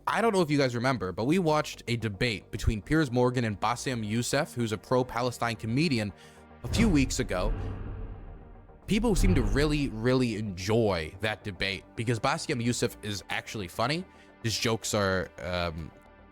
I don't know if you guys remember, but we watched a debate between Piers Morgan and Bassem Youssef, who's a pro-Palestine comedian, a few weeks ago. People seem to really enjoy that debate because Bassem Youssef is actually funny. His jokes are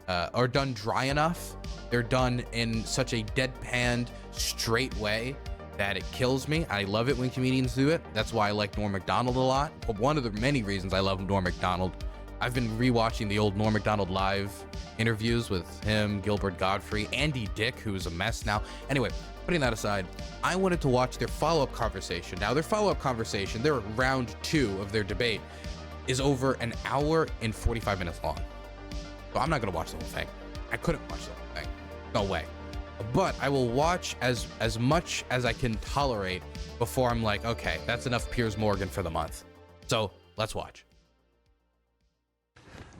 done dry enough. They're done in such a deadpanned, straight way that it kills me. I love it when comedians do it. That's why I like Norm Macdonald a lot. But one of the many reasons I love Norm Macdonald, I've been rewatching the old Norm Macdonald live interviews with him, Gilbert Godfrey, Andy Dick, who's a mess now. Anyway, putting that aside, I wanted to watch their follow-up conversation. Now, their follow-up conversation, their round 2 of their debate, is over an hour and 45 minutes long. So I'm not gonna watch the whole thing. I couldn't watch the whole thing. No way. But I will watch as much as I can tolerate before I'm like, okay, that's enough Piers Morgan for the month. So let's watch.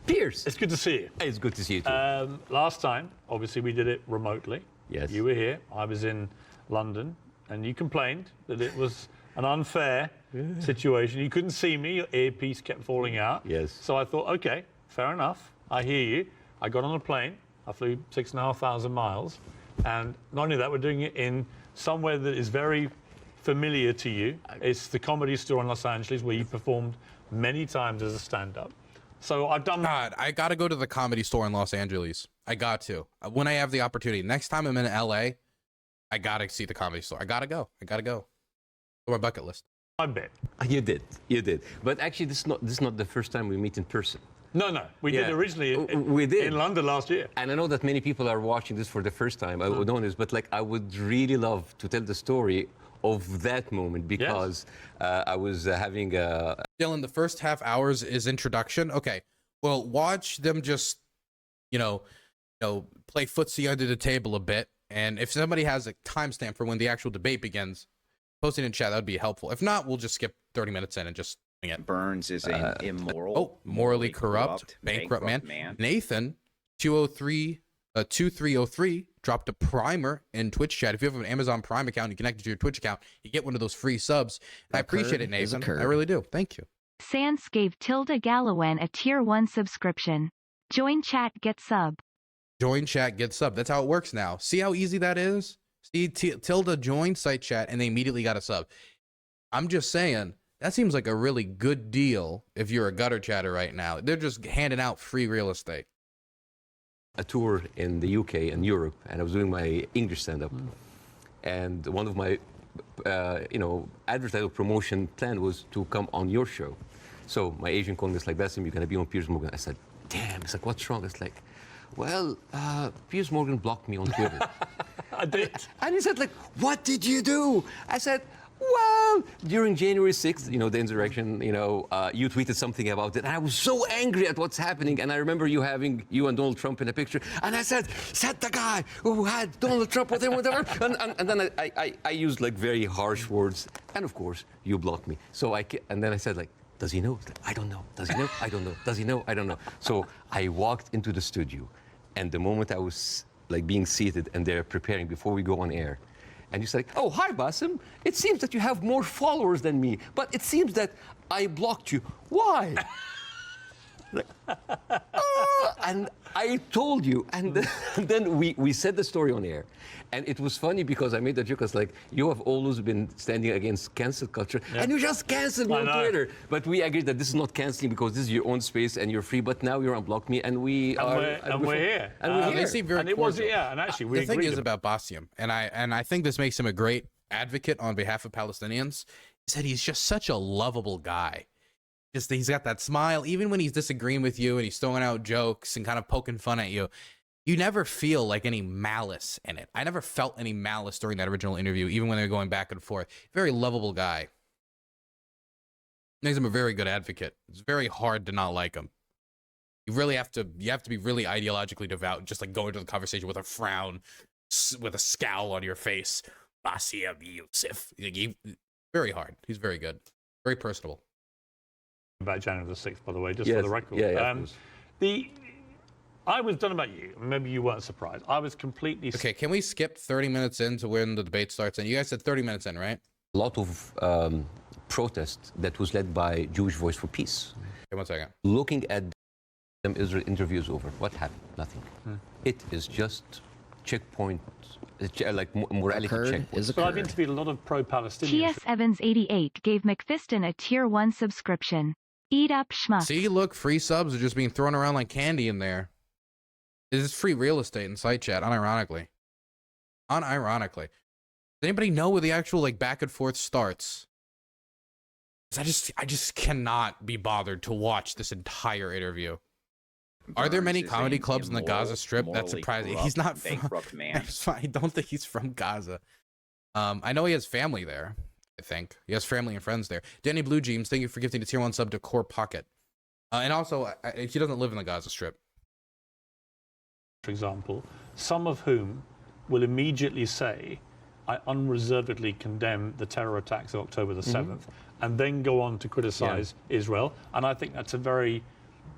Piers, It's good to see you. it's good to see you too. Last time, obviously, we did it remotely. Yes. You were here. I was in London, and you complained that it was an unfair situation. You couldn't see me. Your earpiece kept falling out. Yes. So I thought, okay, fair enough. I hear you. I got on a plane. I flew 6,500 miles. And not only that, we're doing it in somewhere that is very familiar to you. It's the Comedy Store in Los Angeles, where you performed many times as a stand-up. So I've done... God, I gotta go to the Comedy Store in Los Angeles. I got to. When I have the opportunity. Next time I'm in LA, I gotta see the Comedy Store. I gotta go. On my bucket list. My bit. You did. But actually, this is not the first time we meet in person. No. We did originally We did. in London last year. And I know that many people are watching this for the first time. I would know this, but like I would really love to tell the story of that moment because I was having a... Dylan, the first half hours is introduction. Okay, well, watch them just, play footsie under the table a bit. And if somebody has a timestamp for when the actual debate begins, post it in chat. That would be helpful. If not, we'll just skip 30 minutes in and just swing it. Burns is an immoral, morally corrupt, bankrupt man. Nathan, 2303, dropped a primer in Twitch chat. If you have an Amazon Prime account and you connect it to your Twitch account, you get one of those free subs. And I appreciate it, Nathan. I really do. Thank you. Sans gave Tilda Gallowen a tier 1 subscription. Join chat, get sub. Join chat, get sub. That's how it works now. See how easy that is? See, Tilda joined site chat and they immediately got a sub. I'm just saying, that seems like a really good deal if you're a gutter chatter right now. They're just handing out free real estate. A tour in the UK and Europe, and I was doing my English stand-up. And one of my, advertising promotion plan was to come on your show. So my agent called me, it's like, Bassem, you're gonna be on Piers Morgan. I said, damn, it's like, what's wrong? It's like, well, Piers Morgan blocked me on Twitter. I did. And he said, like, what did you do? I said, well, during January 6th, the insurrection, you tweeted something about it. And I was so angry at what's happening. And I remember you having you and Donald Trump in a picture. And I said the guy who had Donald Trump with him, whatever. And then I used like very harsh words. And of course, you blocked me. And then I said, like, does he know? I don't know. Does he know? I don't know. Does he know? I don't know. So I walked into the studio. And the moment I was like being seated and they're preparing before we go on air, and he's like, oh, hi, Bassem. It seems that you have more followers than me, but it seems that I blocked you. Why? And I told you. And then we said the story on air. And it was funny because I made the joke. I was like, you have always been standing against cancel culture, and you just canceled me on Twitter. But we agreed that this is not canceling because this is your own space and you're free. But now you're unblocked me, and we're here. And we're here. They seem very cordial. And actually, we the thing is about Bassem, and I think this makes him a great advocate on behalf of Palestinians, is that he's just such a lovable guy. Just he's got that smile, even when he's disagreeing with you and he's throwing out jokes and kind of poking fun at you. You never feel like any malice in it. I never felt any malice during that original interview, even when they were going back and forth. Very lovable guy. Makes him a very good advocate. It's very hard to not like him. You have to be really ideologically devout, just like go into the conversation with a frown, with a scowl on your face. Bassem Youssef. Very hard. He's very good. Very personable. About January the 6th, by the way, just for the record. I was done about you. Maybe you weren't surprised. I was completely... Okay, can we skip 30 minutes into when the debate starts? And you guys said 30 minutes in, right? A lot of protest that was led by Jewish Voice for Peace. Okay, 1 second. Looking at Israel interview is over. What happened? Nothing. It is just checkpoint, like morality checkpoint. But I've interviewed a lot of pro-Palestinian. TS Evans 88 gave McFiston a tier 1 subscription. Eat up, schmuck. See, look, free subs are just being thrown around like candy in there. This is free real estate in site chat, unironically. Unironically. Does anybody know where the actual like back and forth starts? I just cannot be bothered to watch this entire interview. Are there many comedy clubs in the Gaza Strip? That's surprising. He's not from. I don't think he's from Gaza. I know he has family there. I think he has family and friends there. Danny Blue Jeans, thank you for gifting a tier 1 sub to Core Pocket. And also, he doesn't live in the Gaza Strip. For example, some of whom will immediately say, I unreservedly condemn the terror attacks of October the 7th, and then go on to criticize Israel. And I think that's a very,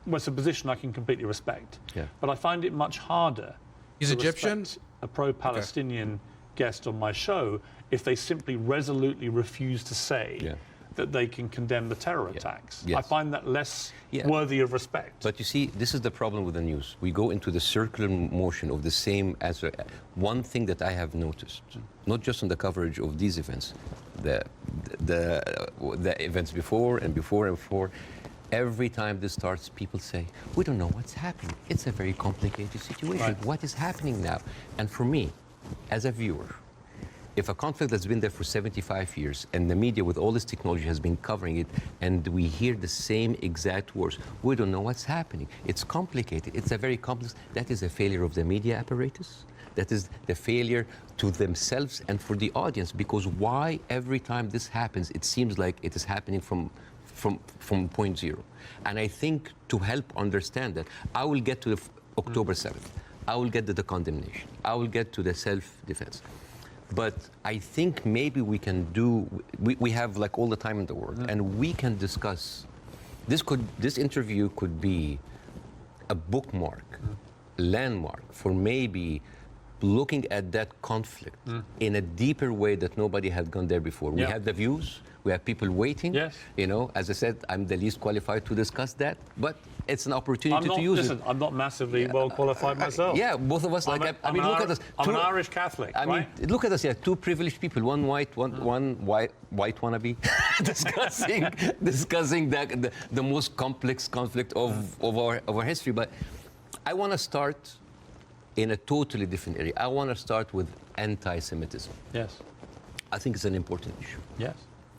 well, it's a position I can completely respect. Yeah. But I find it much harder. He's Egyptian? A pro-Palestinian guest on my show if they simply resolutely refuse to say that they can condemn the terror attacks. I find that less worthy of respect. But you see, this is the problem with the news. We go into the circular motion of the same answer. One thing that I have noticed, not just on the coverage of these events, the events before and before and before, every time this starts, people say, we don't know what's happening. It's a very complicated situation. What is happening now? And for me, as a viewer, if a conflict that's been there for 75 years and the media with all this technology has been covering it and we hear the same exact words, we don't know what's happening. It's complicated. It's a very complex. That is a failure of the media apparatus. That is the failure to themselves and for the audience, because why every time this happens, it seems like it is happening from point zero. And I think to help understand that, I will get to the October 7th. I will get to the condemnation. I will get to the self-defense. But I think maybe we can do, we have like all the time in the world, and we can discuss, this interview could be a bookmark, landmark for maybe looking at that conflict in a deeper way that nobody had gone there before. We have the views, we have people waiting. You know, as I said, I'm the least qualified to discuss that, but it's an opportunity to use it. I'm not massively well qualified myself. Both of us. I mean, look at us. I'm an Irish Catholic. I mean, look at us. Two privileged people. One white, one white wannabe, discussing the most complex conflict of our history. But I want to start in a totally different area. I want to start with anti-Semitism. Yes. I think it's an important issue. Yes.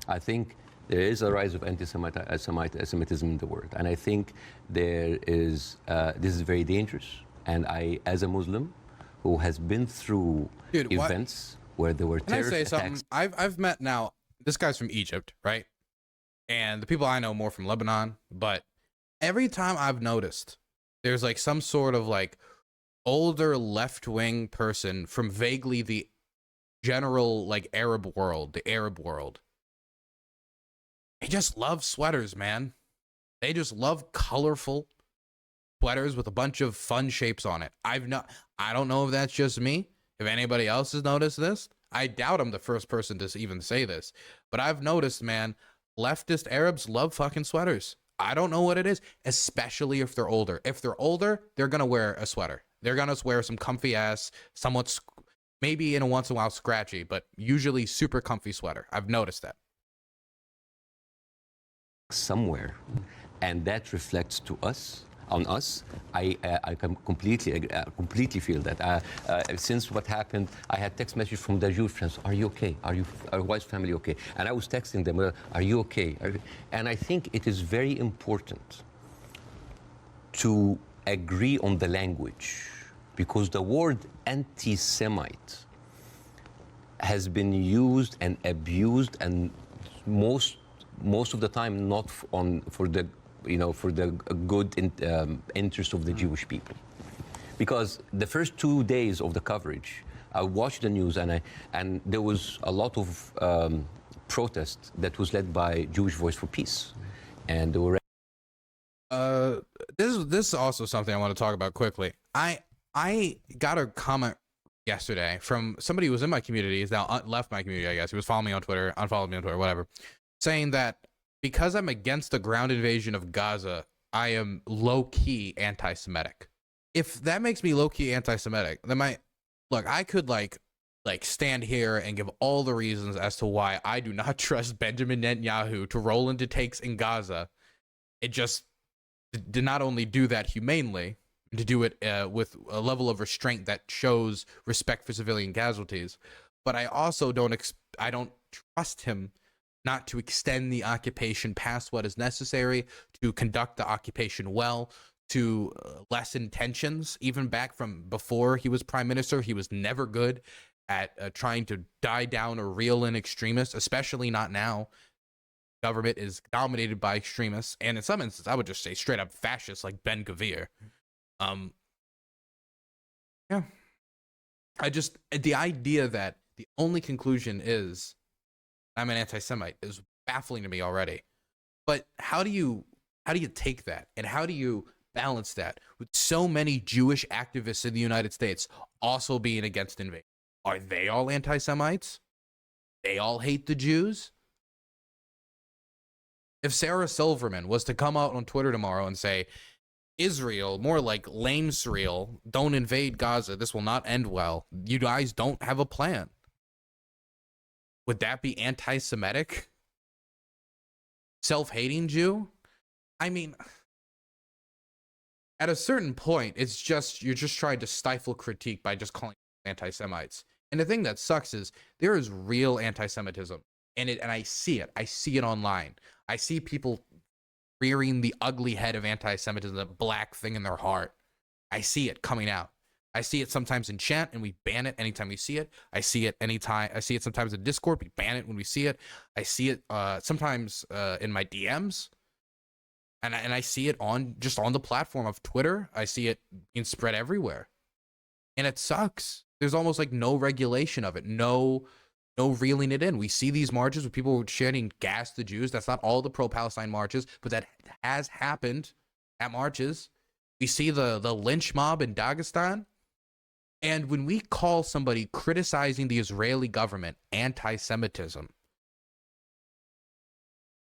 I think there is a rise of anti-Semitism in the world, and I think there is. This is very dangerous. And I, as a Muslim, who has been through events where there were terrorist attacks. Can I say something? I've met now. This guy's from Egypt, right? And the people I know more from Lebanon. But every time I've noticed, there's like some sort of like older left-wing person from vaguely the general like Arab world, the Arab world. They just love sweaters, man. They just love colorful sweaters with a bunch of fun shapes on it. I don't know if that's just me. If anybody else has noticed this, I doubt I'm the first person to even say this. But I've noticed, man, leftist Arabs love fucking sweaters. I don't know what it is, especially if they're older. If they're older, they're going to wear a sweater. They're going to wear some comfy ass, somewhat, maybe in a once in a while scratchy, but usually super comfy sweater. I've noticed that. Somewhere, and that reflects on us. I can completely feel that. Since what happened, I had text messages from the Jewish friends. Are you okay? Are your wife's family okay? And I was texting them, are you okay? And I think it is very important to agree on the language, because the word anti-Semite has been used and abused, and most of the time not for the good interest of the Jewish people. Because the first 2 days of the coverage, I watched the news, and there was a lot of protest that was led by Jewish Voice for Peace, and there were. This is also something I want to talk about quickly. I got a comment yesterday from somebody who was in my community. He's now left my community, I guess. He was following me on Twitter, unfollowed me on Twitter, whatever, saying that because I'm against the ground invasion of Gaza, I am low-key anti-Semitic. If that makes me low-key anti-Semitic, then I could like stand here and give all the reasons as to why I do not trust Benjamin Netanyahu to roll into takes in Gaza. It just did not only do that humanely, to do it with a level of restraint that shows respect for civilian casualties, but I also don't trust him not to extend the occupation past what is necessary, to conduct the occupation well, to lessen tensions. Even back from before he was prime minister, he was never good at trying to die down or reel in extremists, especially not now. Government is dominated by extremists, and in some instances, I would just say straight up fascists like Ben Gvir. Yeah. The idea that the only conclusion is I'm an anti-Semite is baffling to me already. But how do you take that, and how do you balance that with so many Jewish activists in the United States also being against invasion? Are they all anti-Semites? They all hate the Jews? If Sarah Silverman was to come out on Twitter tomorrow and say, Israel, more like lame Israel, don't invade Gaza, this will not end well, you guys don't have a plan, would that be anti-Semitic? Self-hating Jew? I mean, at a certain point, it's just, you're just trying to stifle critique by just calling anti-Semites. And the thing that sucks is there is real anti-Semitism, and I see it online. I see people rearing the ugly head of anti-Semitism, the black thing in their heart. I see it coming out. I see it sometimes in chat, and we ban it anytime we see it. I see it sometimes in Discord. We ban it when we see it. I see it sometimes in my DMs, and I see it on the platform of Twitter. I see it being spread everywhere, and it sucks. There's almost like no regulation of it, no reeling it in. We see these marches with people chanting "gas the Jews." That's not all the pro-Palestine marches, but that has happened at marches. We see the lynch mob in Dagestan. And when we call somebody criticizing the Israeli government anti-Semitism,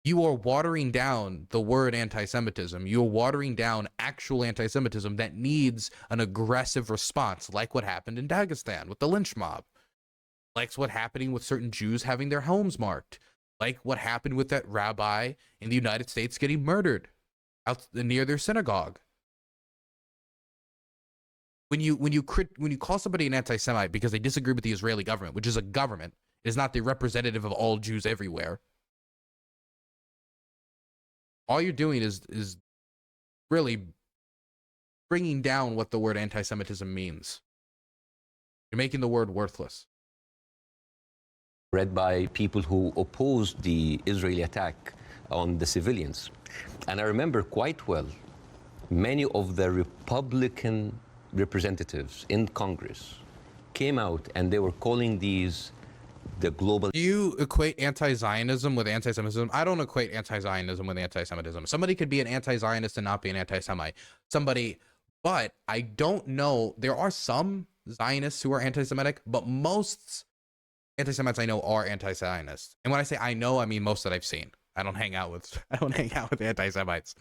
you are watering down the word anti-Semitism. You are watering down actual anti-Semitism that needs an aggressive response, like what happened in Dagestan with the lynch mob, like what's happening with certain Jews having their homes marked, like what happened with that rabbi in the United States getting murdered out near their synagogue. When you call somebody an anti-Semite because they disagree with the Israeli government, which is a government, it is not the representative of all Jews everywhere. All you're doing is really bringing down what the word anti-Semitism means. You're making the word worthless. Read by people who opposed the Israeli attack on the civilians. And I remember quite well, many of the Republican representatives in Congress came out and they were calling these the global... Do you equate anti-Zionism with anti-Semitism? I don't equate anti-Zionism with anti-Semitism. Somebody could be an anti-Zionist and not be an anti-Semite. But I don't know. There are some Zionists who are anti-Semitic, but most anti-Semites I know are anti-Zionists. And when I say I know, I mean most that I've seen. I don't hang out with anti-Semites.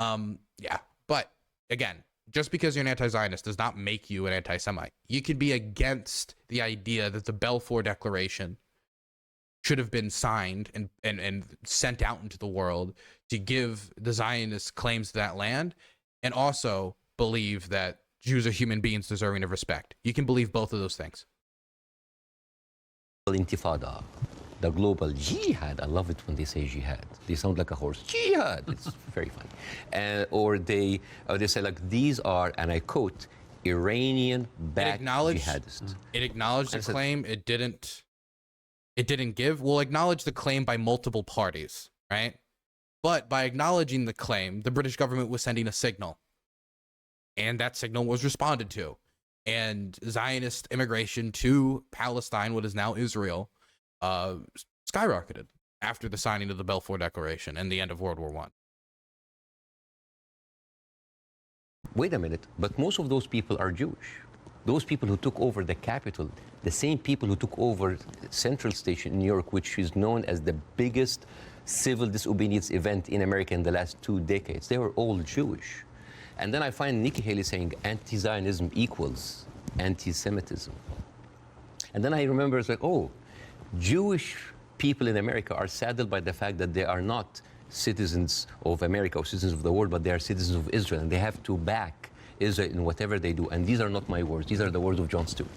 Yeah, but again, just because you're an anti-Zionist does not make you an anti-Semite. You could be against the idea that the Balfour Declaration should have been signed and sent out into the world to give the Zionist claims to that land, and also believe that Jews are human beings deserving of respect. You can believe both of those things. Intifada, the global jihad. I love it when they say jihad. They sound like a horse. Jihad. It's very funny. Or they say like these are, and I quote, Iranian-backed jihadists. It acknowledged the claim. It didn't give. We'll acknowledge the claim by multiple parties, right? But by acknowledging the claim, the British government was sending a signal, and that signal was responded to. And Zionist immigration to Palestine, what is now Israel, skyrocketed after the signing of the Balfour Declaration and the end of World War I. Wait a minute, but most of those people are Jewish. Those people who took over the Capitol, the same people who took over Central Station in New York, which is known as the biggest civil disobedience event in America in the last 2 decades. They were all Jewish. And then I find Nikki Haley saying anti-Zionism equals anti-Semitism. And then I remember it's like, oh, Jewish people in America are saddened by the fact that they are not citizens of America or citizens of the world, but they are citizens of Israel, and they have to back Israel in whatever they do. And these are not my words; these are the words of Jon Stewart.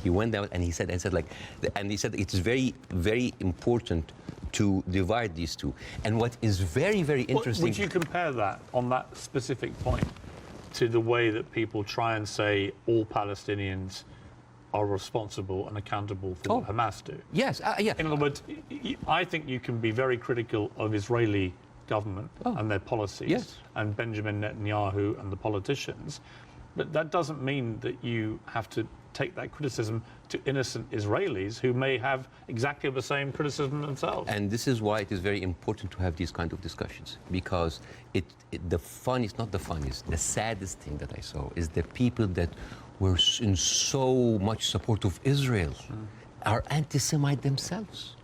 He went down and he said it's very, very important to divide these two. And what is very, very interesting. Would you compare that on that specific point to the way that people try and say all Palestinians are responsible and accountable for what Hamas do? Yes, yeah. In other words, I think you can be very critical of Israeli government and their policies and Benjamin Netanyahu and the politicians, but that doesn't mean that you have to take that criticism to innocent Israelis who may have exactly the same criticism themselves. And this is why it is very important to have these kind of discussions, because the saddest thing that I saw is the people that were in so much support of Israel are anti-Semite themselves.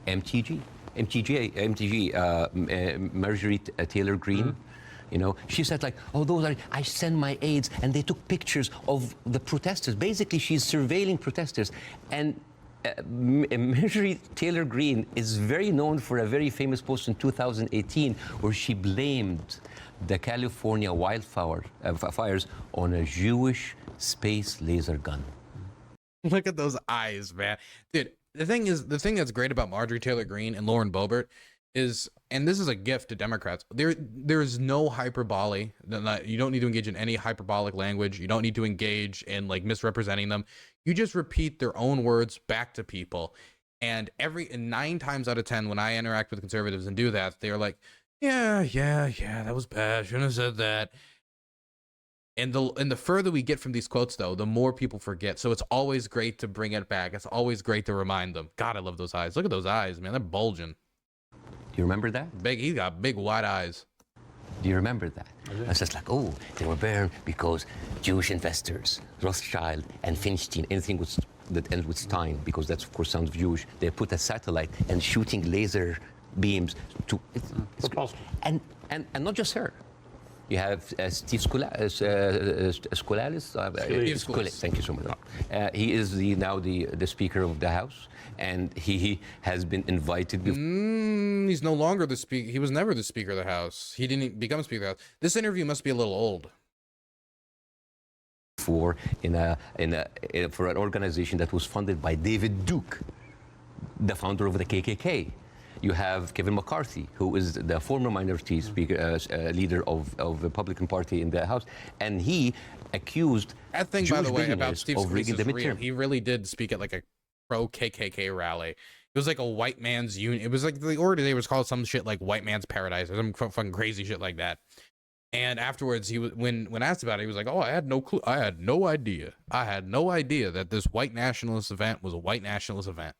MTG, Marjorie Taylor Greene. You know, she said like, oh, I send my aides, and they took pictures of the protesters. Basically, she's surveilling protesters. And Marjorie Taylor Greene is very known for a very famous post in 2018 where she blamed the California fires on a Jewish space laser gun. Look at those eyes, man. Dude, the thing that's great about Marjorie Taylor Greene and Lauren Boebert is, and this is a gift to Democrats, there's no hyperbole. You don't need to engage in any hyperbolic language. You don't need to engage in like misrepresenting them. You just repeat their own words back to people. And 9 times out of 10, when I interact with conservatives and do that, they're like, yeah, that was bad. Shouldn't have said that. And the further we get from these quotes, though, the more people forget. So it's always great to bring it back. It's always great to remind them. God, I love those eyes. Look at those eyes, man. They're bulging. Do you remember that? Big. He's got big wide eyes. Do you remember that? It's just like, oh, they were burned because Jewish investors, Rothschild and Feinstein, anything that ends with Stein, because that's, of course, sounds Jewish, they put a satellite and shooting laser beams to... It's possible. And not just her. You have Steve Skoulas. Thank you so much. He is now the Speaker of the House, and he has been invited. He's no longer the Speaker. He was never the Speaker of the House. He didn't become Speaker of the House. This interview must be a little old. For an organization that was funded by David Duke, the founder of the KKK. You have Kevin McCarthy, who is the former minority speaker, leader of the Republican Party in the House, and he accused that thing, Jewish by the way, about Steve of rigging the midterm. He really did speak at like a pro-KKK rally. It was like a white man's union. It was like the order they was called some shit like white man's paradise or some fucking crazy shit like that. And afterwards, he was when asked about it, he was like, "Oh, I had no clue. I had no idea. I had no idea that this white nationalist event was a white nationalist event."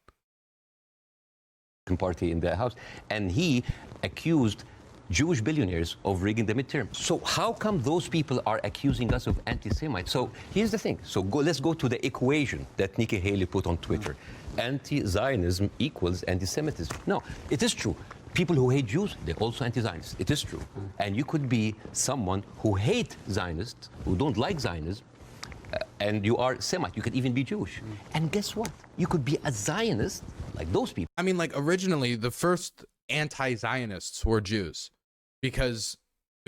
Party in the House, and he accused Jewish billionaires of rigging the midterm. So how come those people are accusing us of anti-Semites? So here's the thing. So let's go to the equation that Nikki Haley put on Twitter. Anti-Zionism equals anti-Semitism. No, it is true. People who hate Jews, they're also anti-Zionists. It is true. And you could be someone who hate Zionists, who don't like Zionism, and you are Semite. You could even be Jewish. And guess what? You could be a Zionist like those people. I mean, like originally, the first anti-Zionists were Jews, because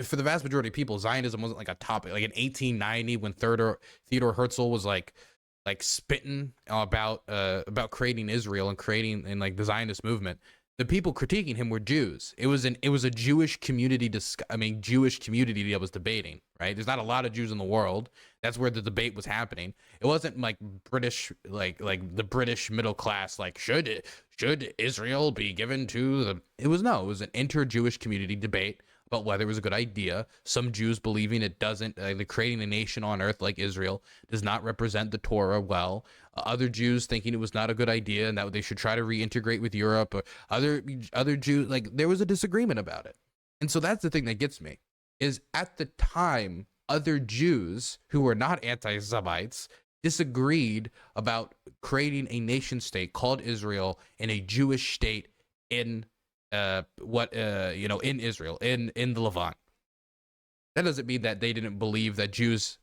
for the vast majority of people, Zionism wasn't like a topic. Like in 1890, when Theodore Herzl was like spitting about creating Israel and creating like the Zionist movement, the people critiquing him were Jews. It was a Jewish community. Jewish community that was debating. Right? There's not a lot of Jews in the world. That's where the debate was happening. It wasn't like British, like the British middle class. Like should Israel be given to the? It was an inter-Jewish community debate about whether it was a good idea. Some Jews believing it doesn't. Creating a nation on earth like Israel does not represent the Torah well. Other Jews thinking it was not a good idea and that they should try to reintegrate with Europe. Or other Jews, like there was a disagreement about it. And so that's the thing that gets me, is at the time, other Jews who were not anti-Semites disagreed about creating a nation state called Israel and a Jewish state in in Israel, in the Levant. That doesn't mean that they didn't believe that Jews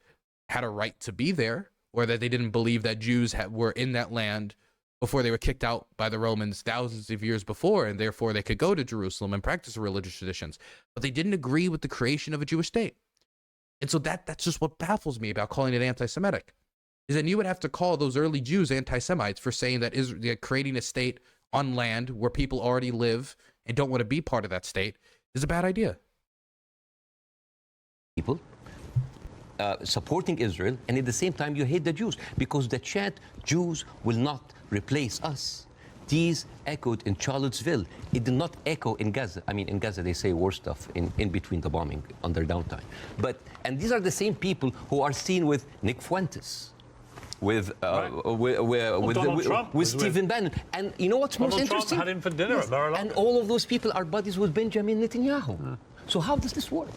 had a right to be there, or that they didn't believe that Jews were in that land before they were kicked out by the Romans thousands of years before, and therefore they could go to Jerusalem and practice religious traditions. But they didn't agree with the creation of a Jewish state. And so that's just what baffles me about calling it anti-Semitic, is that you would have to call those early Jews anti-Semites for saying that Israel, creating a state on land where people already live and don't want to be part of that state is a bad idea. People supporting Israel, and at the same time you hate the Jews, because the chant, Jews will not replace us, these echoed in Charlottesville. It did not echo in Gaza. I mean, in Gaza they say worse stuff in between the bombing on their downtime. And these are the same people who are seen with Nick Fuentes, with Stephen Bannon. And you know what's most interesting? Trump had him for dinner at Mar-a-Lago. And all of those people are buddies with Benjamin Netanyahu. So how does this work?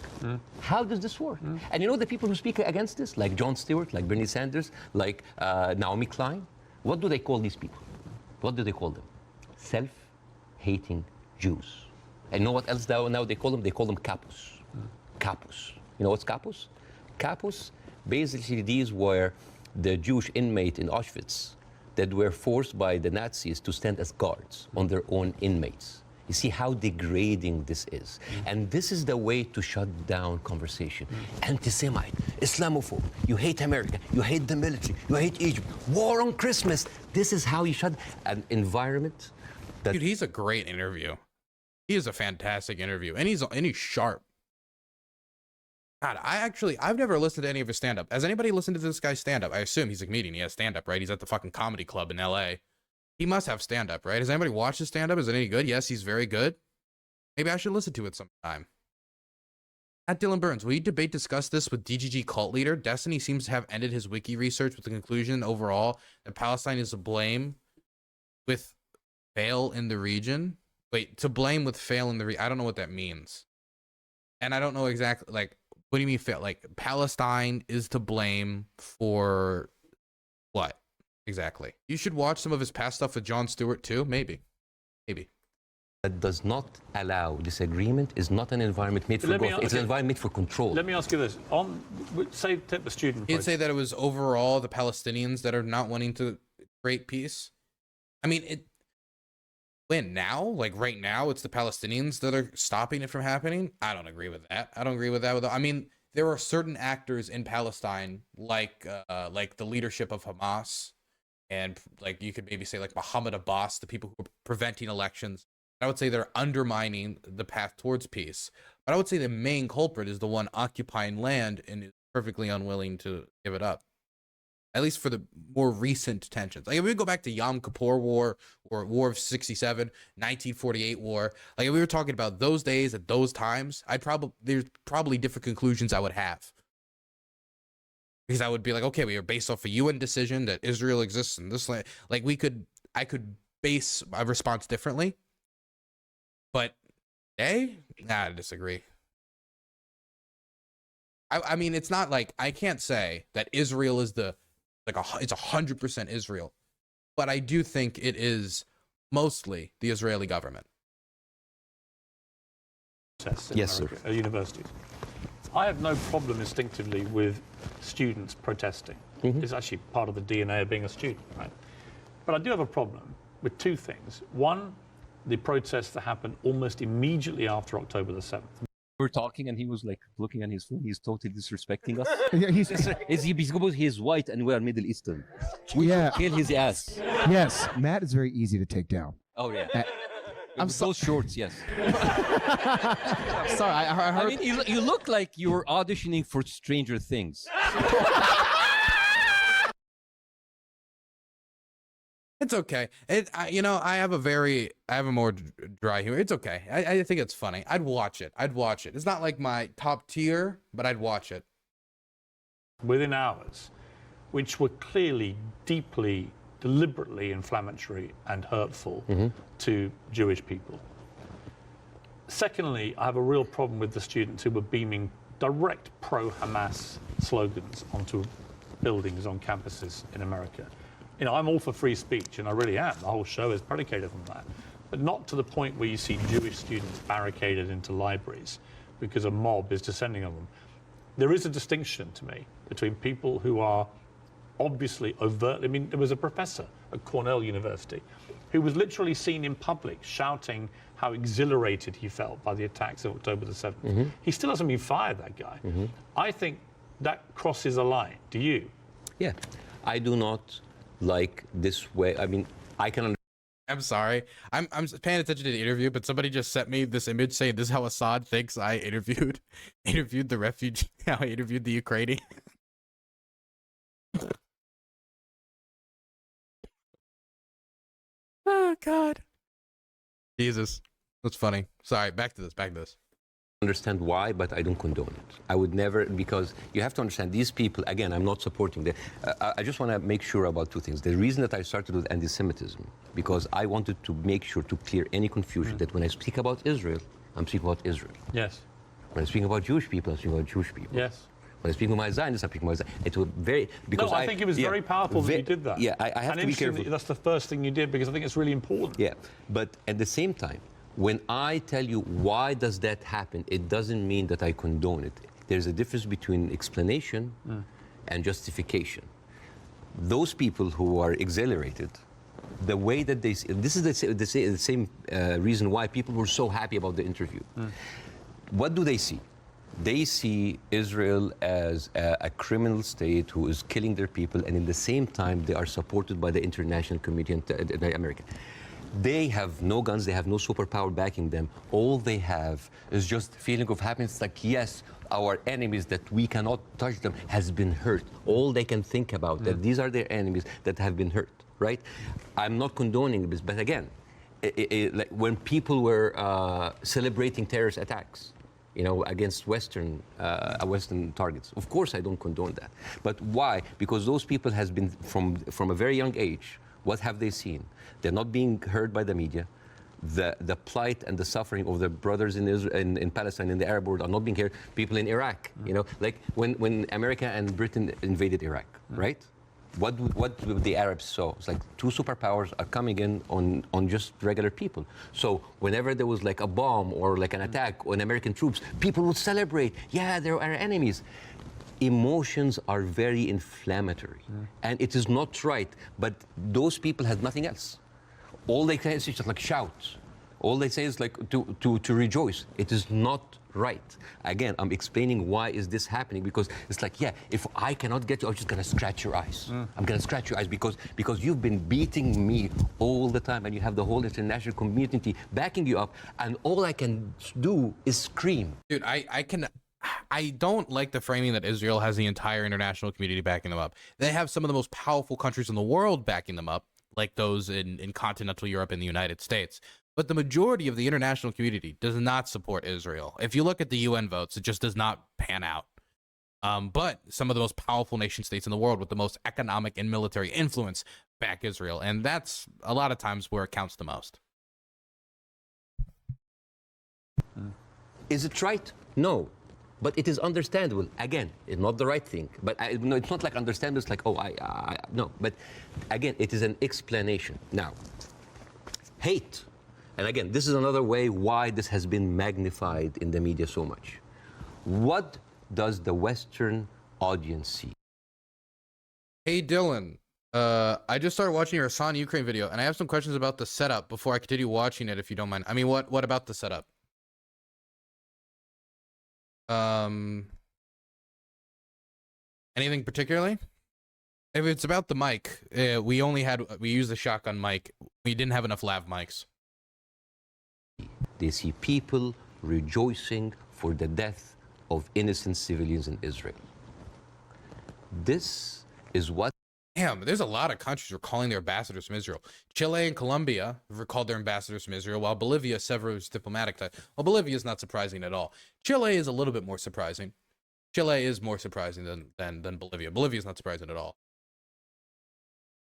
How does this work? And you know the people who speak against this, like Jon Stewart, like Bernie Sanders, like Naomi Klein, what do they call these people? What do they call them? Self-hating Jews. And you know what else now they call them? They call them capos. Capos. You know what's capos? Capos, basically these were the Jewish inmate in Auschwitz that were forced by the Nazis to stand as guards on their own inmates. You see how degrading this is. And this is the way to shut down conversation. Anti-Semite, Islamophobe, you hate America, you hate the military, you hate Egypt, war on Christmas. This is how you shut an environment that... Dude, he's a great interview. He is a fantastic interview, and he's sharp. God, I've never listened to any of his stand-up. Has anybody listened to this guy's stand-up? I assume he's a comedian. He has stand-up, right? He's at the fucking comedy club in LA. He must have stand-up, right? Has anybody watched his stand-up? Is it any good? Yes, he's very good. Maybe I should listen to it sometime. At Dylan Burns, will you discuss this with DGG cult leader? Destiny seems to have ended his wiki research with the conclusion overall that Palestine is to blame with fail in the region. Wait, to blame with fail in the region. I don't know what that means. And I don't know exactly, like, what do you mean fail? Like, Palestine is to blame for what? Exactly. You should watch some of his past stuff with Jon Stewart too. Maybe. That does not allow disagreement is not an environment made for growth. It's an environment for control. Let me ask you this. Take the student. He'd say that it was overall the Palestinians that are not wanting to create peace. I mean, when now? Like right now, it's the Palestinians that are stopping it from happening? I don't agree with that. I mean, there are certain actors in Palestine, like the leadership of Hamas, and like you could maybe say like Mohammed Abbas, the people who are preventing elections. I would say they're undermining the path towards peace. But I would say the main culprit is the one occupying land and is perfectly unwilling to give it up. At least for the more recent tensions. Like if we go back to Yom Kippur War or War of 67, 1948 war, like if we were talking about those days at those times, there's probably different conclusions I would have. Because I would be like, okay, we are based off a UN decision that Israel exists in this land. Like I could base my response differently. But I disagree. I mean, it's not like I can't say that Israel is it's 100% Israel, but I do think it is mostly the Israeli government. Yes, sir. At universities. I have no problem instinctively with students protesting. It's actually part of the DNA of being a student, right? But I do have a problem with two things. One, the protests that happened almost immediately after October the 7th. We're talking and he was like looking at his phone. He's totally disrespecting us. Yeah, because he's white and we are Middle Eastern. We kill his ass. Yes, Matt is very easy to take down. Oh yeah. I'm so shorts, yes. Sorry, I heard. I mean, you look like you were auditioning for Stranger Things. It's okay. I have a more dry humor. It's okay. I think it's funny. I'd watch it. It's not like my top tier, but I'd watch it. Within hours, which were clearly, deeply, deliberately inflammatory and hurtful to Jewish people. Secondly, I have a real problem with the students who were beaming direct pro-Hamas slogans onto buildings on campuses in America. I'm all for free speech, and I really am. The whole show is predicated on that. but not to the point where you see Jewish students barricaded into libraries because a mob is descending on them. There is a distinction to me between people who are obviously overtly, I mean, there was a professor at Cornell University who was literally seen in public shouting how exhilarated he felt by the attacks of October the 7th. He still hasn't been fired, that guy. I think that crosses a line. Do you? Yeah, I do not like this way. I mean, I can. I'm sorry. I'm paying attention to the interview, but somebody just sent me this image saying this is how Assad thinks I interviewed the refugee, how I interviewed the Ukrainian. Oh God. Jesus. That's funny. Sorry, back to this. Understand why, but I don't condone it. I would never, because you have to understand these people, again, I'm not supporting them. I just want to make sure about two things. The reason that I started with anti-Semitism, because I wanted to make sure to clear any confusion that when I speak about Israel, I'm speaking about Israel. Yes. When I speak about Jewish people, I'm speaking about Jewish people. Yes. When I speak about my Zionists, I'm speaking about Zionists. It was very, because I think it was very powerful that you did that. Yeah, I have to be careful. That's the first thing you did, because I think it's really important. Yeah, but at the same time, when I tell you why does that happen, it doesn't mean that I condone it. There's a difference between explanation and justification. Those people who are exhilarated, the way that they see, this is the same reason why people were so happy about the interview. What do they see? They see Israel as a criminal state who is killing their people, and in the same time, they are supported by the international community and the American. They have no guns, they have no superpower backing them. All they have is just feeling of happiness, like, yes, our enemies that we cannot touch them has been hurt. All they can think about, that these are their enemies that have been hurt, right? I'm not condoning this, but again, like when people were celebrating terrorist attacks, you know, against Western targets. Of course, I don't condone that. But why? Because those people has been, from a very young age, what have they seen? They're not being heard by the media. The plight and the suffering of their brothers in Israel, in Palestine, in the Arab world are not being heard. People in Iraq, you know, like when America and Britain invaded Iraq, right? What the Arabs saw? It's like two superpowers are coming in on just regular people. So whenever there was like a bomb or like an attack on American troops, people would celebrate. Yeah, they're our enemies. Emotions are very inflammatory, and it is not right. But those people had nothing else. All they can say is just like shout. All they say is like to rejoice. It is not right. Again, I'm explaining why is this happening, because it's like, yeah, if I cannot get you, I'm just gonna scratch your eyes. I'm gonna scratch your eyes because you've been beating me all the time, and you have the whole international community backing you up, and all I can do is scream. Dude, I don't like the framing that Israel has the entire international community backing them up. They have some of the most powerful countries in the world backing them up, like those in continental Europe and the United States. But the majority of the international community does not support Israel. If you look at the UN votes, it just does not pan out. But some of the most powerful nation states in the world with the most economic and military influence back Israel. And that's a lot of times where it counts the most. Is it right? No. But it is understandable. Again, it's not the right thing. But no, it's not like understandable. It's like, oh, no. But again, it is an explanation. Now, hate. And again, this is another way why this has been magnified in the media so much. What does the Western audience see? Hey, Dylan. I just started watching your Hassan Ukraine video, and I have some questions about the setup before I continue watching it, if you don't mind. I mean, what about the setup? Anything particularly? If it's about the mic, we used the shotgun mic. We didn't have enough lav mics. They see people rejoicing for the death of innocent civilians in Israel. This is what... Damn, there's a lot of countries who are calling their ambassadors from Israel. Chile and Colombia have called their ambassadors from Israel, while Bolivia severs diplomatic ties. Well, Bolivia is not surprising at all. Chile is a little bit more surprising. Chile is more surprising than Bolivia. Bolivia is not surprising at all.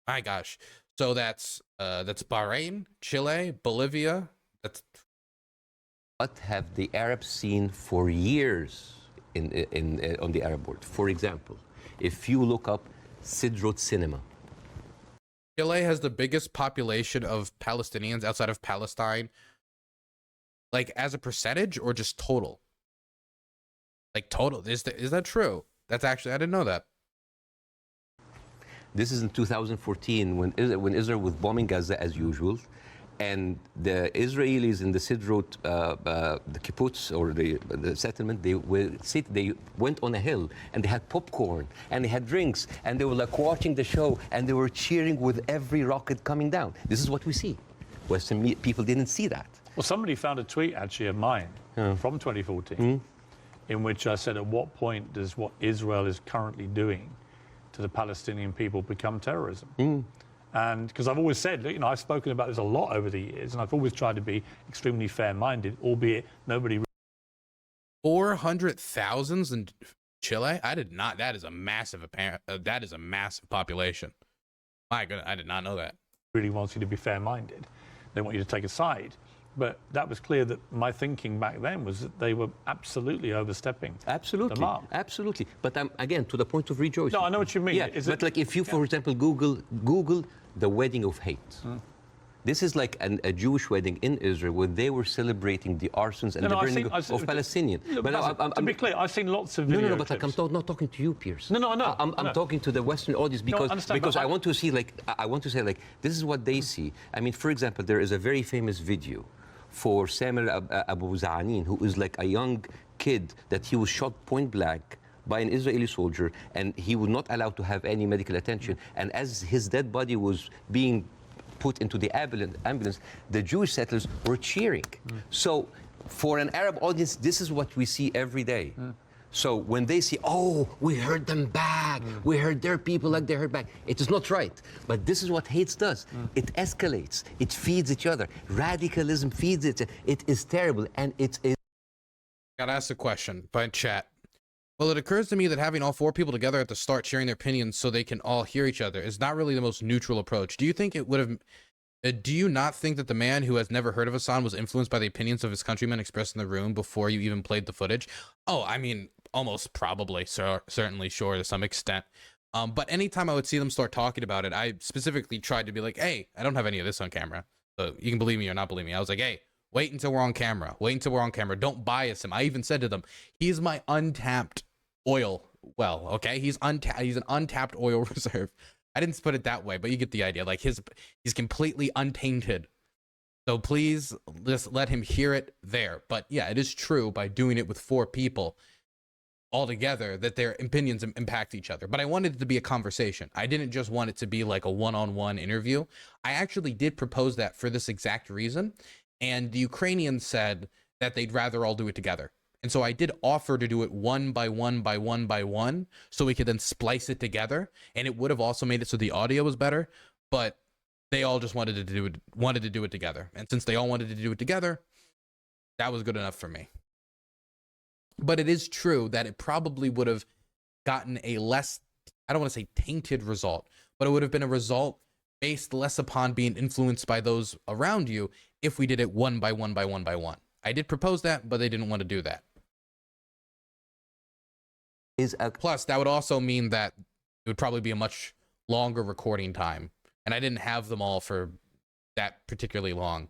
My gosh. So that's Bahrain, Chile, Bolivia. That's... What have the Arabs seen for years on the Arab world? For example, if you look up Sidrot Cinema, Chile has the biggest population of Palestinians outside of Palestine, like as a percentage or just total? Like total, is that true? That's actually, I didn't know that. This is in 2014 when Israel was bombing Gaza as usual, and the Israelis in the Sidrot, the kibbutz or the settlement, they went on a hill and they had popcorn and they had drinks and they were like watching the show and they were cheering with every rocket coming down. This is what we see. Western people didn't see that. Well, somebody found a tweet actually of mine from 2014 in which I said, at what point does what Israel is currently doing to the Palestinian people become terrorism? And because I've always said, you know, I've spoken about this a lot over the years, and I've always tried to be extremely fair-minded, albeit nobody. 400,000 in Chile? I did not. That is a massive population. My goodness, I did not know that. Really wants you to be fair-minded. They want you to take a side. But that was clear that my thinking back then was that they were absolutely overstepping the mark. Absolutely. But again, to the point of rejoicing. No, I know what you mean. Yeah, but like if you, for example, Google the wedding of hate. This is like a Jewish wedding in Israel where they were celebrating the arsons and the burning of Palestinians. But to be clear, I've seen lots of videos. No, but like, I'm not talking to you, Piers. No. I'm talking to the Western audience because I want to see, like, I want to say, like, this is what they see. I mean, for example, there is a very famous video for Samuel Abu Za'anin, who is like a young kid that he was shot point blank by an Israeli soldier, and he was not allowed to have any medical attention. And as his dead body was being put into the ambulance, the Jewish settlers were cheering. So for an Arab audience, this is what we see every day. So when they say, oh, we heard them back, we heard their people like they heard back, it is not right. But this is what hate does. It escalates, it feeds each other. Radicalism feeds it. It is terrible, and it is. Got asked a question by chat. Well, it occurs to me that having all four people together at the start sharing their opinions so they can all hear each other is not really the most neutral approach. Do you think it would have... do you not think that the man who has never heard of Hassan was influenced by the opinions of his countrymen expressed in the room before you even played the footage? Oh, I mean, almost probably, so certainly sure to some extent. But anytime I would see them start talking about it, I specifically tried to be like, hey, I don't have any of this on camera. So you can believe me or not believe me. I was like, hey, wait until we're on camera. Wait until we're on camera. Don't bias him. I even said to them, he's my untapped oil well, okay? He's an untapped oil reserve. I didn't put it that way, but you get the idea. Like he's completely untainted. So please just let him hear it there. But yeah, it is true by doing it with four people all together that their opinions impact each other. But I wanted it to be a conversation. I didn't just want it to be like a one-on-one interview. I actually did propose that for this exact reason. And the Ukrainians said that they'd rather all do it together. And so I did offer to do it one by one by one by one, so we could then splice it together, and it would have also made it so the audio was better, but they all just wanted to do it together. And since they all wanted to do it together, that was good enough for me. But it is true that it probably would have gotten a less, I don't want to say tainted result, but it would have been a result based less upon being influenced by those around you if we did it one by one by one by one. I did propose that, but they didn't want to do that. Plus, that would also mean that it would probably be a much longer recording time, and I didn't have them all for that particularly long.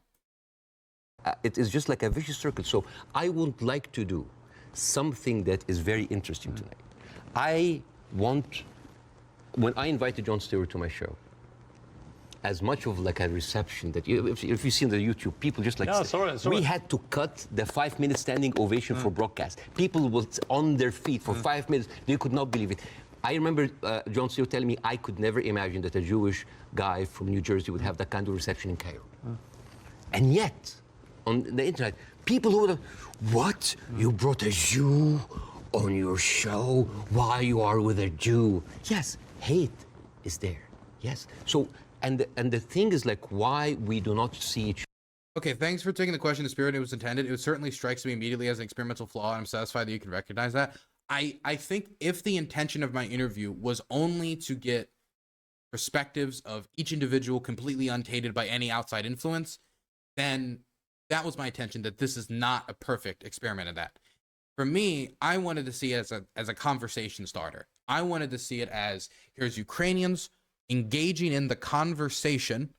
It is just like a vicious circle. So I would like to do something that is very interesting tonight. I want, when I invited Jon Stewart to my show, as much of like a reception that if you see on the YouTube, people just like, we had to cut the 5-minute standing ovation for broadcast. People were on their feet for 5 minutes. They could not believe it. I remember Jon Stewart telling me I could never imagine that a Jewish guy from New Jersey would have that kind of reception in Cairo. And yet, on the internet, people who would, what? You brought a Jew on your show while you are with a Jew? Yes, hate is there. Yes. So, and the thing is, like, why we do not see each. Okay, thanks for taking the question to spirit it was intended. It certainly strikes me immediately as an experimental flaw, and I'm satisfied that you can recognize that. I think if the intention of my interview was only to get perspectives of each individual completely untainted by any outside influence, then that was my intention, that this is not a perfect experiment of that. For me, I wanted to see it as a conversation starter. I wanted to see it as, here's Ukrainians engaging in the conversation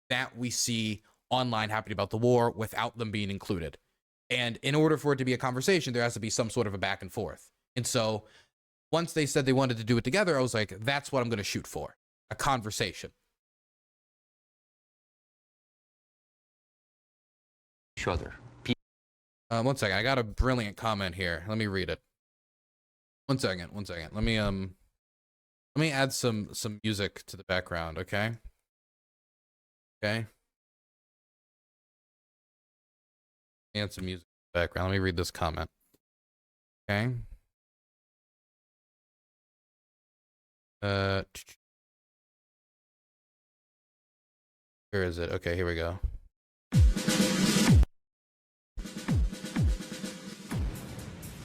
that we see online happening about the war without them being included. And in order for it to be a conversation, there has to be some sort of a back and forth. And so once they said they wanted to do it together, I was like, that's what I'm going to shoot for, a conversation. Each other. 1 second. I got a brilliant comment here. Let me read it. 1 second. Let me add some music to the background, okay? Okay. And some music in the background. Let me read this comment. Okay. Where is it? Okay, here we go.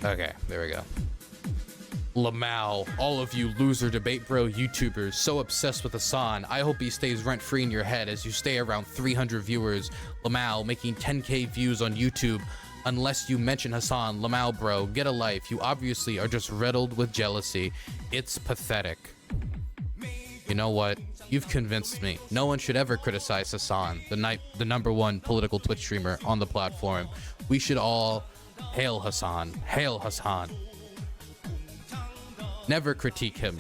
Okay, there we go. Lamau, all of you loser debate bro YouTubers so obsessed with Hassan. I hope he stays rent free in your head as you stay around 300 viewers. Lamau making 10k views on YouTube. Unless you mention Hassan, Lamau bro, get a life. You obviously are just riddled with jealousy. It's pathetic. You know what? You've convinced me. No one should ever criticize Hassan, the #1 political Twitch streamer on the platform. We should all hail Hassan. Hail Hassan. Never critique him.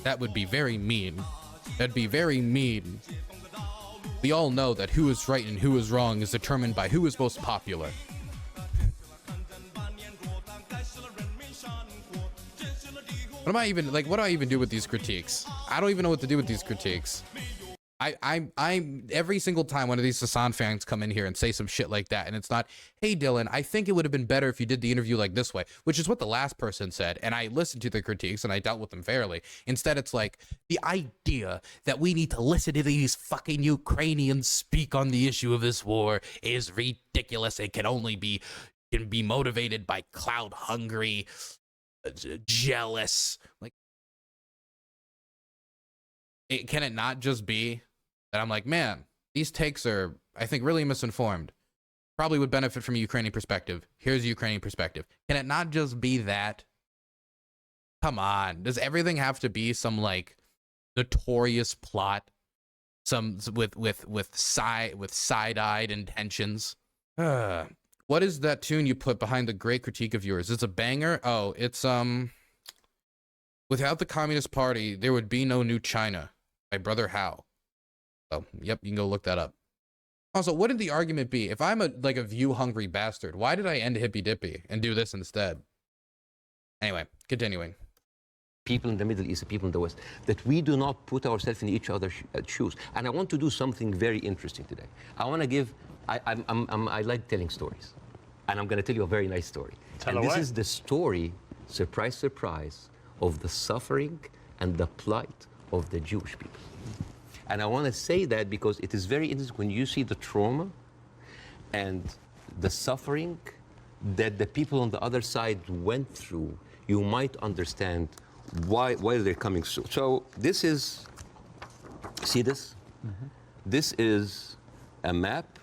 That would be very mean. That'd be very mean. We all know that who is right and who is wrong is determined by who is most popular. What am I even, like, what do I even do with these critiques? I don't even know what to do with these critiques. I'm every single time one of these Hassan fans come in here and say some shit like that, and it's not, hey Dylan, I think it would have been better if you did the interview like this way, which is what the last person said, and I listened to the critiques and I dealt with them fairly. Instead, it's like the idea that we need to listen to these fucking Ukrainians speak on the issue of this war is ridiculous. It can be motivated by clout hungry, jealous, like. Can it not just be that I'm like, man, these takes are, I think, really misinformed. Probably would benefit from a Ukrainian perspective. Here's a Ukrainian perspective. Can it not just be that? Come on. Does everything have to be some like notorious plot? Some with side-eyed intentions? What is that tune you put behind the great critique of yours? It's a banger? Oh, it's without the Communist Party, there would be no new China. My brother Hao. Oh, yep, you can go look that up. Also, what did the argument be? If I'm a view-hungry bastard, why did I end Hippy Dippy and do this instead? Anyway, continuing. People in the Middle East, people in the West, that we do not put ourselves in each other's shoes. And I want to do something very interesting today. I want to give, I like telling stories. And I'm going to tell you a very nice story. Tell and away. This is the story, surprise, surprise, of the suffering and the plight of the Jewish people. And I want to say that because it is very interesting when you see the trauma and the suffering that the people on the other side went through, you might understand why they're coming through. So this is, see this? Mm-hmm. This is a map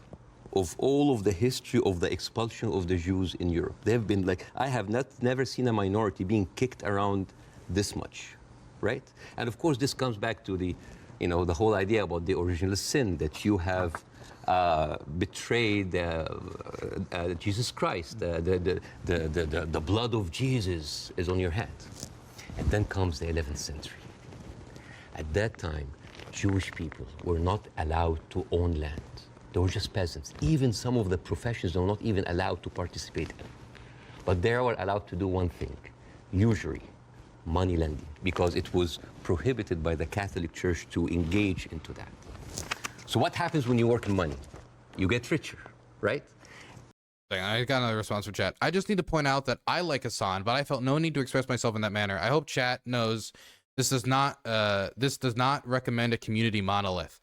of all of the history of the expulsion of the Jews in Europe. They've been like, I have never seen a minority being kicked around this much, right? And of course, this comes back to the, the whole idea about the original sin, that you have betrayed Jesus Christ. The blood of Jesus is on your head. And then comes the 11th century. At that time, Jewish people were not allowed to own land. They were just peasants. Even some of the professions they were not even allowed to participate in. But they were allowed to do one thing, usury, money lending, because it was prohibited by the Catholic Church to engage into that. So what happens when you work in money? You get richer, right? I got another response from chat. I just need to point out that I like Hassan, but I felt no need to express myself in that manner. I hope chat knows this does not recommend a community monolith.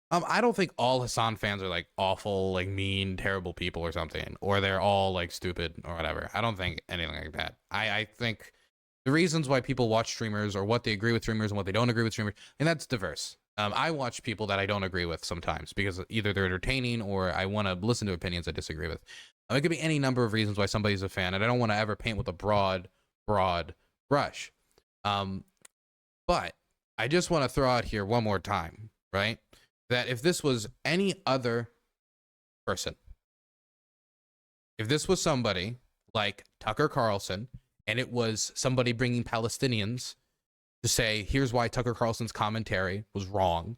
I don't think all Hassan fans are like awful, like mean, terrible people or something, or they're all like stupid or whatever. I don't think anything like that. I think the reasons why people watch streamers or what they agree with streamers and what they don't agree with streamers, and that's diverse. I watch people that I don't agree with sometimes because either they're entertaining or I want to listen to opinions I disagree with. It could be any number of reasons why somebody's a fan, and I don't want to ever paint with a broad brush. But I just want to throw out here one more time, right? That if this was any other person, if this was somebody like Tucker Carlson, and it was somebody bringing Palestinians to say, here's why Tucker Carlson's commentary was wrong,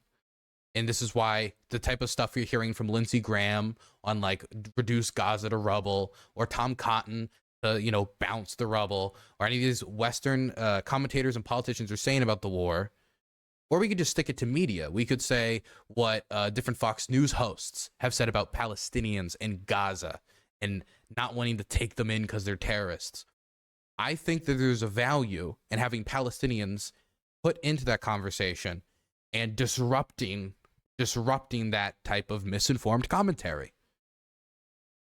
and this is why the type of stuff you're hearing from Lindsey Graham on like reduce Gaza to rubble, or Tom Cotton to, bounce the rubble, or any of these Western commentators and politicians are saying about the war. Or we could just stick it to media. We could say what different Fox News hosts have said about Palestinians in Gaza and not wanting to take them in because they're terrorists. I think that there's a value in having Palestinians put into that conversation and disrupting that type of misinformed commentary.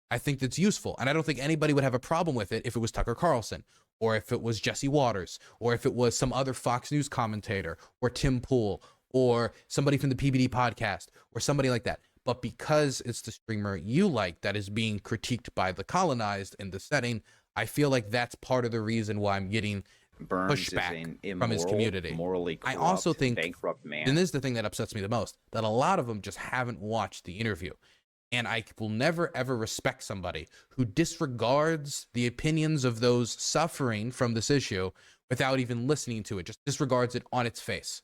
I think that's useful, and I don't think anybody would have a problem with it if it was Tucker Carlson, or if it was Jesse Waters, or if it was some other Fox News commentator, or Tim Pool, or somebody from the PBD podcast, or somebody like that. But because it's the streamer you like that is being critiqued by the colonized in the setting, I feel like that's part of the reason why I'm getting pushback from his community. Morally corrupt, I also think, bankrupt man. and this is the thing that upsets me the most, that a lot of them just haven't watched the interview. And I will never, ever respect somebody who disregards the opinions of those suffering from this issue without even listening to it, just disregards it on its face.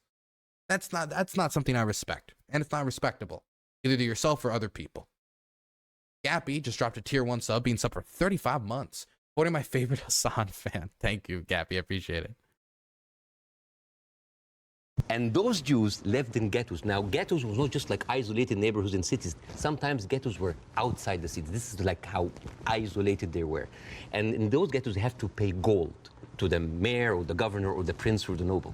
That's not something I respect, and it's not respectable, either to yourself or other people. Gappy just dropped a tier 1 sub, being sub for 35 months. Quoting my favorite Hassan fan. Thank you, Gappy. I appreciate it. And those Jews lived in ghettos. Now, ghettos was not just like isolated neighborhoods in cities. Sometimes ghettos were outside the city. This is like how isolated they were. And in those ghettos, they have to pay gold to the mayor or the governor or the prince or the noble.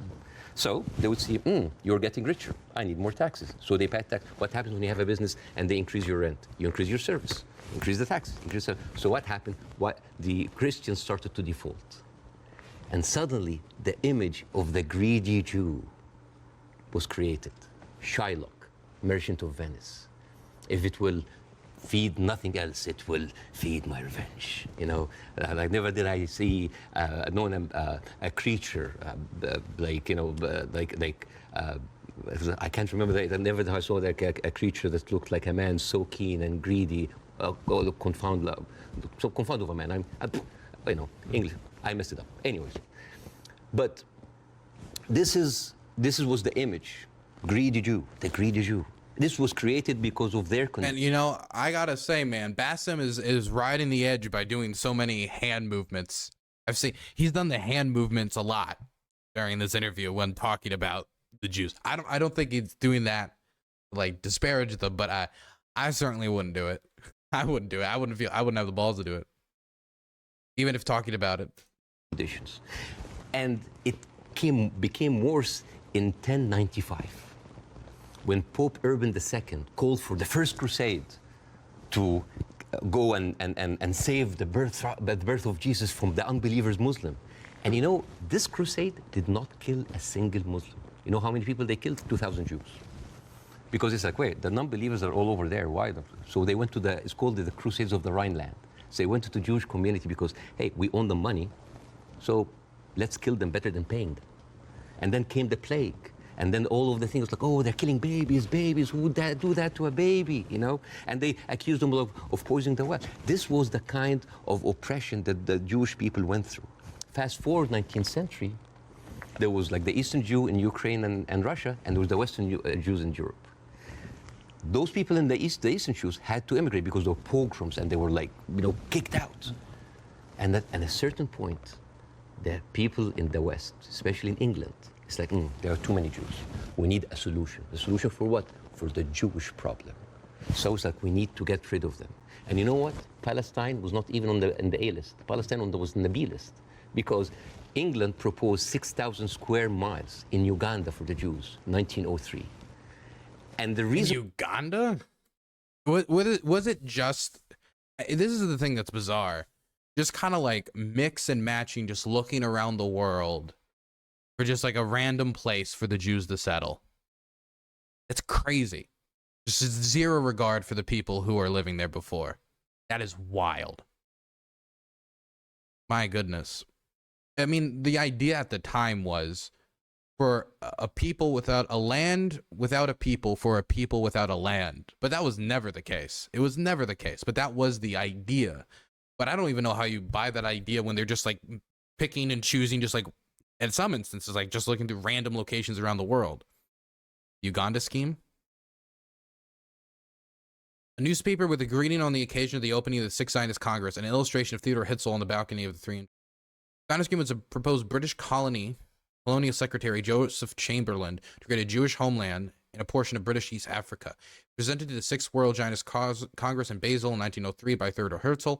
So they would see, you're getting richer. I need more taxes. So they pay tax. What happens when you have a business and they increase your rent? You increase your service, increase the taxes. So what happened? The Christians started to default. And suddenly, the image of the greedy Jew was created. Shylock, merchant of Venice. If it will feed nothing else, it will feed my revenge. Like never did I see a creature I can't remember that. Never did I saw like a creature that looked like a man so keen and greedy. Confound of a man. English. I messed it up. Anyways, but this was the image. Greedy Jew, the greedy Jew. This was created because of their condition. And I gotta say, man, Bassem is riding the edge by doing so many hand movements. He's done the hand movements a lot during this interview when talking about the Jews. I don't think he's doing that like disparage them, but I certainly wouldn't do it. I wouldn't do it. I wouldn't have the balls to do it, even if talking about it. Conditions, and it became worse in 1095. When Pope Urban II called for the first crusade to go and save the birth of Jesus from the unbelievers Muslim. And this crusade did not kill a single Muslim. You know how many people they killed? 2,000 Jews. Because it's like, wait, the non-believers are all over there. Why? So they went to it's called the Crusades of the Rhineland. So they went to the Jewish community because, hey, we own the money, so let's kill them better than paying them. And then came the plague. And then all of the things like, oh, they're killing babies, who would do that to a baby, And they accused them of poisoning the well. This was the kind of oppression that the Jewish people went through. Fast forward 19th century, there was like the Eastern Jew in Ukraine and Russia, and there was the Western Jews in Europe. Those people in the Eastern Jews had to immigrate because there were pogroms and they were like, kicked out. And at a certain point, the people in the West, especially in England, it's like, there are too many Jews. We need a solution. The solution for what? For the Jewish problem. So it's like we need to get rid of them. And you know what? Palestine was not even in the A list. Palestine was in the B list. Because England proposed 6,000 square miles in Uganda for the Jews, 1903. And the reason... Uganda? Was it just... This is the thing that's bizarre. Just kind of like mix and matching, just looking around the world for just like a random place for the Jews to settle. It's crazy. Just zero regard for the people who are living there before. That is wild. My goodness. I mean, the idea at the time was for a people without a land, without a people, for a people without a land. But that was never the case. It was never the case, but that was the idea. But I don't even know how you buy that idea when they're just like picking and choosing, just like in some instances, like just looking through random locations around the world. Uganda scheme? A newspaper with a greeting on the occasion of the opening of the Sixth Zionist Congress, an illustration of Theodore Herzl on the balcony of the three. Uganda scheme was a proposed British colonial secretary Joseph Chamberlain to create a Jewish homeland in a portion of British East Africa. Presented to the Sixth World Zionist Congress in Basel in 1903 by Theodore Herzl,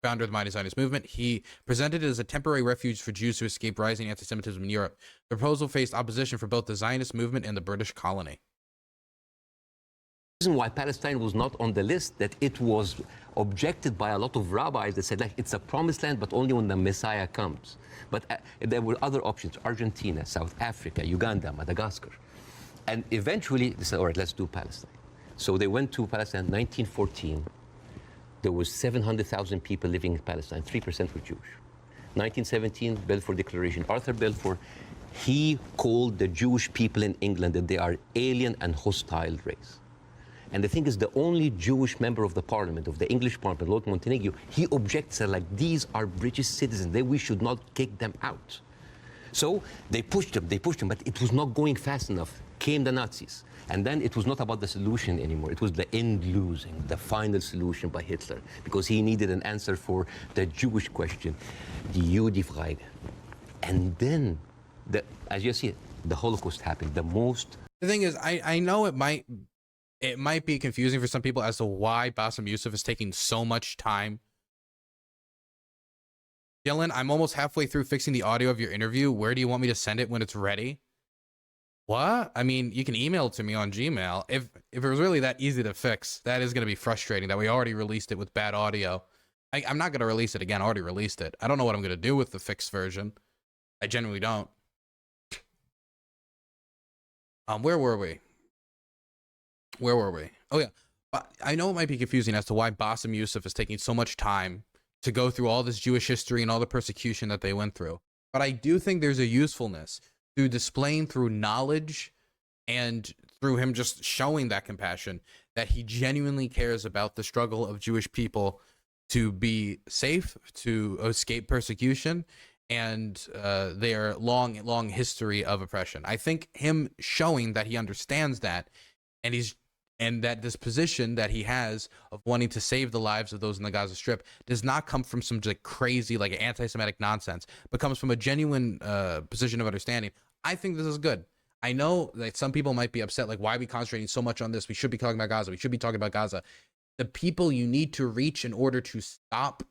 founder of the Mighty Zionist movement. He presented it as a temporary refuge for Jews who escaped rising anti-Semitism in Europe. The proposal faced opposition from both the Zionist movement and the British colony. The reason why Palestine was not on the list, that it was objected by a lot of rabbis that said, like, it's a promised land, but only when the Messiah comes. But there were other options: Argentina, South Africa, Uganda, Madagascar. And eventually they said, all right, let's do Palestine. So they went to Palestine in 1914. There was 700,000 people living in Palestine. 3% were Jewish. 1917, Balfour Declaration. Arthur Balfour, he called the Jewish people in England that they are alien and hostile race. And the thing is, the only Jewish member of the parliament, of the English parliament, Lord Montagu, he objects, said, like, these are British citizens, we should not kick them out. So they pushed them, but it was not going fast enough. Came the Nazis. And then it was not about the solution anymore. It was the end losing, the final solution by Hitler, because he needed an answer for the Jewish question, the Judefrage. And then, as you see, the Holocaust happened. The thing is, I know it might be confusing for some people as to why Bassem Youssef is taking so much time. Dylan, I'm almost halfway through fixing the audio of your interview. Where do you want me to send it when it's ready? What? I mean, you can email it to me on Gmail. If it was really that easy to fix, that is going to be frustrating that we already released it with bad audio. I'm not going to release it again. I already released it. I don't know what I'm going to do with the fixed version. I genuinely don't. Where were we? Oh, yeah. I know it might be confusing as to why Bassem Youssef is taking so much time to go through all this Jewish history and all the persecution that they went through. But I do think there's a usefulness to displaying through knowledge and through him just showing that compassion, that he genuinely cares about the struggle of Jewish people to be safe, to escape persecution, and their long history of oppression. I think him showing that he understands that, and that this position that he has of wanting to save the lives of those in the Gaza Strip does not come from some like crazy, like anti-Semitic nonsense, but comes from a genuine position of understanding. I think this is good. I know that some people might be upset, like, why are we concentrating so much on this? We should be talking about Gaza. We should be talking about Gaza. The people you need to reach in order to stop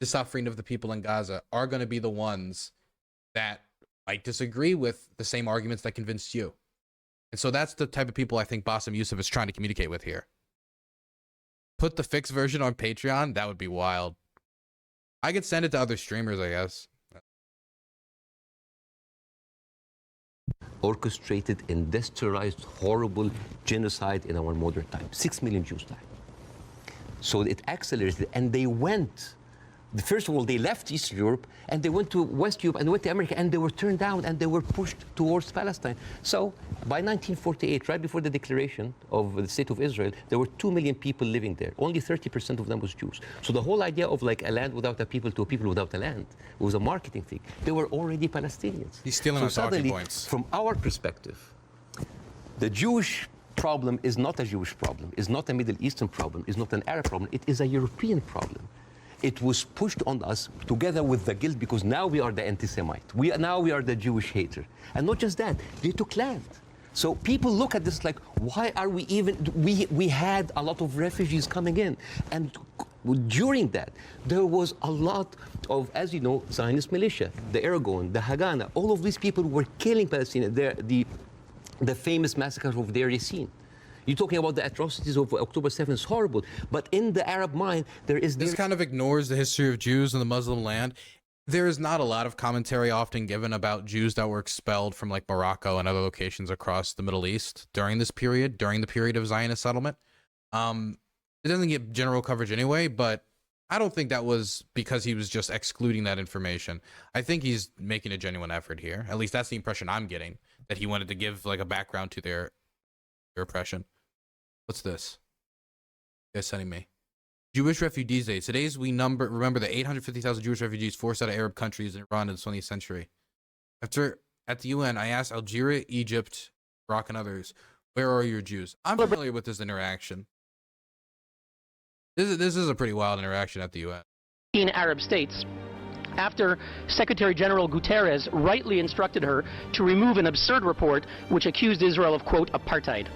the suffering of the people in Gaza are going to be the ones that might disagree with the same arguments that convinced you. And so that's the type of people I think Bassem Youssef is trying to communicate with here. Put the fixed version on Patreon? That would be wild. I could send it to other streamers, I guess. Orchestrated, industrialized, horrible genocide in our modern time. 6 million Jews died. So it accelerated, and they went. First of all, they left Eastern Europe, and they went to West Europe, and they went to America, and they were turned down, and they were pushed towards Palestine. So by 1948, right before the declaration of the State of Israel, there were 2 million people living there. Only 30% of them was Jews. So the whole idea of like a land without a people to a people without a land was a marketing thing. They were already Palestinians. He's stealing our talking points. From our perspective, the Jewish problem is not a Jewish problem, is not a Middle Eastern problem, is not an Arab problem. It is a European problem. It was pushed on us together with the guilt, because now we are the anti-Semite. Now we are the Jewish hater. And not just that, they took land. So people look at this like, why are we even, we had a lot of refugees coming in. And during that, there was a lot of, as you know, Zionist militia, the Aragon, the Haganah, all of these people were killing Palestinians. The famous massacre of Deir Yassin. You're talking about the atrocities of October 7th, is horrible. But in the Arab mind, there is... This kind of ignores the history of Jews in the Muslim land. There is not a lot of commentary often given about Jews that were expelled from like Morocco and other locations across the Middle East during this period, during the period of Zionist settlement. It doesn't get general coverage anyway, but I don't think that was because he was just excluding that information. I think he's making a genuine effort here. At least that's the impression I'm getting, that he wanted to give like a background to their oppression. What's this? You guys sending me? Jewish Refugees Day. Today's remember the 850,000 Jewish refugees forced out of Arab countries in Iran in the 20th century. At the UN, I asked Algeria, Egypt, Iraq, and others, where are your Jews? I'm familiar with this interaction. This is a pretty wild interaction at the UN. In Arab states, after Secretary General Guterres rightly instructed her to remove an absurd report which accused Israel of, quote, apartheid.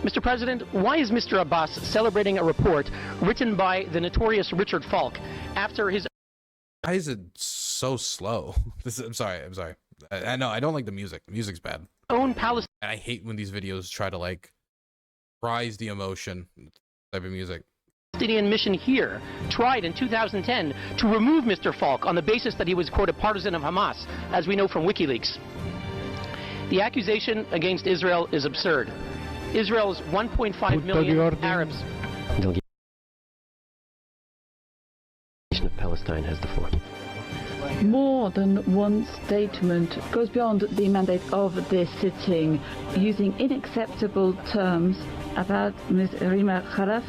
Mr. President, why is Mr. Abbas celebrating a report written by the notorious Richard Falk after his... Why is it so slow? I'm sorry. I know, I don't like the music. The music's bad. Own Palestine. And I hate when these videos try to, like, rise the emotion type of music. Palestinian mission here tried in 2010 to remove Mr. Falk on the basis that he was, quote, a partisan of Hamas, as we know from WikiLeaks. The accusation against Israel is absurd. Israel's 1.5 million Arabs. The delegation of Palestine has the floor. More than one statement goes beyond the mandate of this sitting, using unacceptable terms about Ms. Rima Khalaf,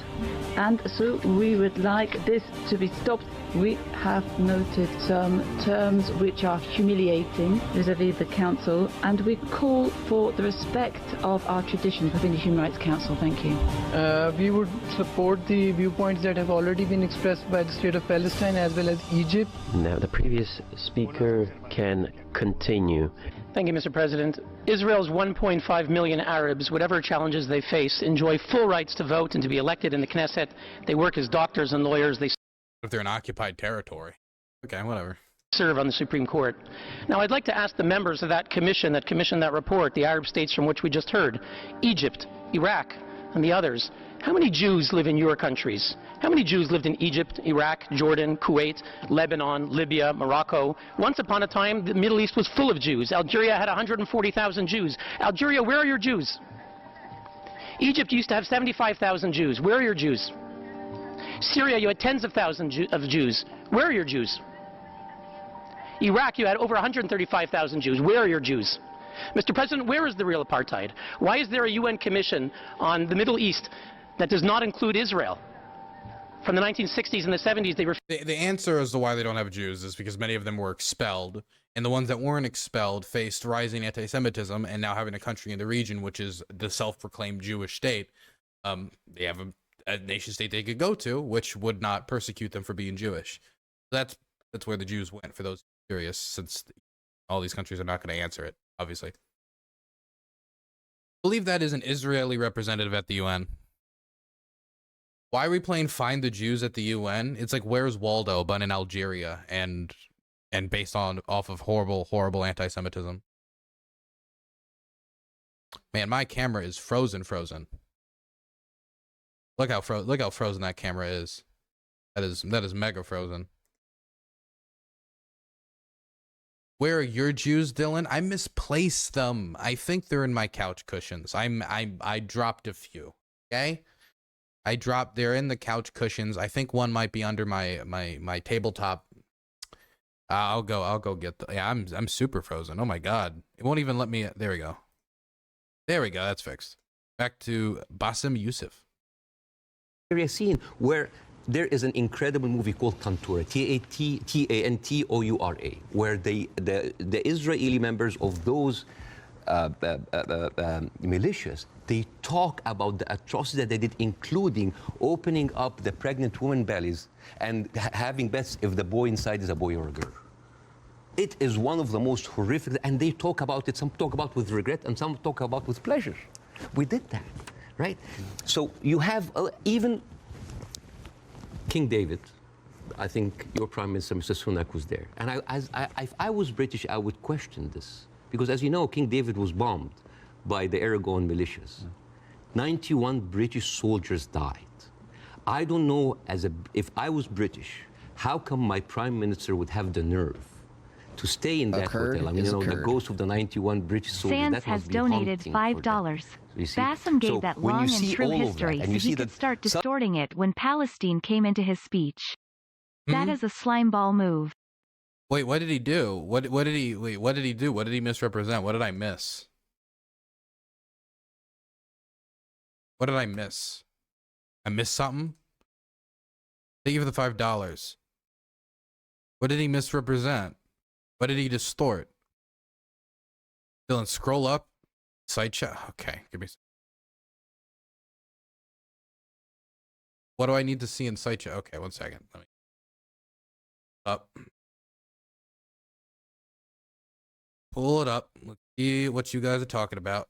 and so we would like this to be stopped. We have noted some terms which are humiliating vis-à-vis the Council, and we call for the respect of our traditions within the Human Rights Council. Thank you. We would support the viewpoints that have already been expressed by the State of Palestine as well as Egypt. Now the previous speaker can continue. Thank you, Mr. President. Israel's 1.5 million Arabs, whatever challenges they face, enjoy full rights to vote and to be elected in the Knesset. They work as doctors and lawyers. They If they're in occupied territory. Okay, whatever. Serve on the Supreme Court. Now, I'd like to ask the members of that commission that commissioned that report, the Arab states from which we just heard, Egypt, Iraq, and the others, how many Jews live in your countries? How many Jews lived in Egypt, Iraq, Jordan, Kuwait, Lebanon, Libya, Morocco? Once upon a time, the Middle East was full of Jews. Algeria had 140,000 Jews. Algeria, where are your Jews? Egypt used to have 75,000 Jews. Where are your Jews? Syria, you had tens of thousands of Jews. Where are your Jews? Iraq, you had over 135,000 Jews. Where are your Jews? Mr. President, where is the real apartheid? Why is there a UN commission on the Middle East that does not include Israel? From the 1960s and the 70s, they were... The answer as to why they don't have Jews is because many of them were expelled, and the ones that weren't expelled faced rising anti-Semitism, and now having a country in the region, which is the self-proclaimed Jewish state, they have a nation state they could go to, which would not persecute them for being Jewish. That's where the Jews went, for those curious, since all these countries are not going to answer it, obviously. I believe that is an Israeli representative at the UN. Why are we playing Find the Jews at the UN? It's like Where's Waldo, but in Algeria, and based off of horrible anti-Semitism. Man, my camera is frozen. Look how frozen that camera is. That is mega frozen. Where are your Jews, Dylan? I misplaced them. I think they're in my couch cushions. I dropped a few. Okay? They're in the couch cushions. I think one might be under my tabletop. I'll go get the, yeah, I'm super frozen. Oh my God. It won't even let me, there we go. That's fixed. Back to Bassem Youssef. Area scene where there is an incredible movie called Tantoura, Tantoura, where the Israeli members of those militias, they talk about the atrocity that they did, including opening up the pregnant women bellies and having bets if the boy inside is a boy or a girl. It is one of the most horrific, and they talk about it, some talk about with regret and some talk about with pleasure. We did that, right? So you have even King David. I think your Prime Minister, Mr. Sunak, was there. And if I was British, I would question this. Because as you know, King David was bombed by the Aragon militias. 91 British soldiers died. I don't know, if I was British, how come my Prime Minister would have the nerve to stay in that hotel? I mean, the ghost of the 91 British soldiers. Sands has donated $5. Bassem gave that long and true history so he could start distorting it when Palestine came into his speech. That is a slimeball move. Wait, what did he do? What did he do? What did he misrepresent? What did I miss? What did I miss? I missed something? Thank you for the $5. What did he misrepresent? What did he distort? Dylan, scroll up. Side chat. Okay, give me. What do I need to see in side chat? Okay, 1 second. Let me up. Pull it up. Let's see what you guys are talking about.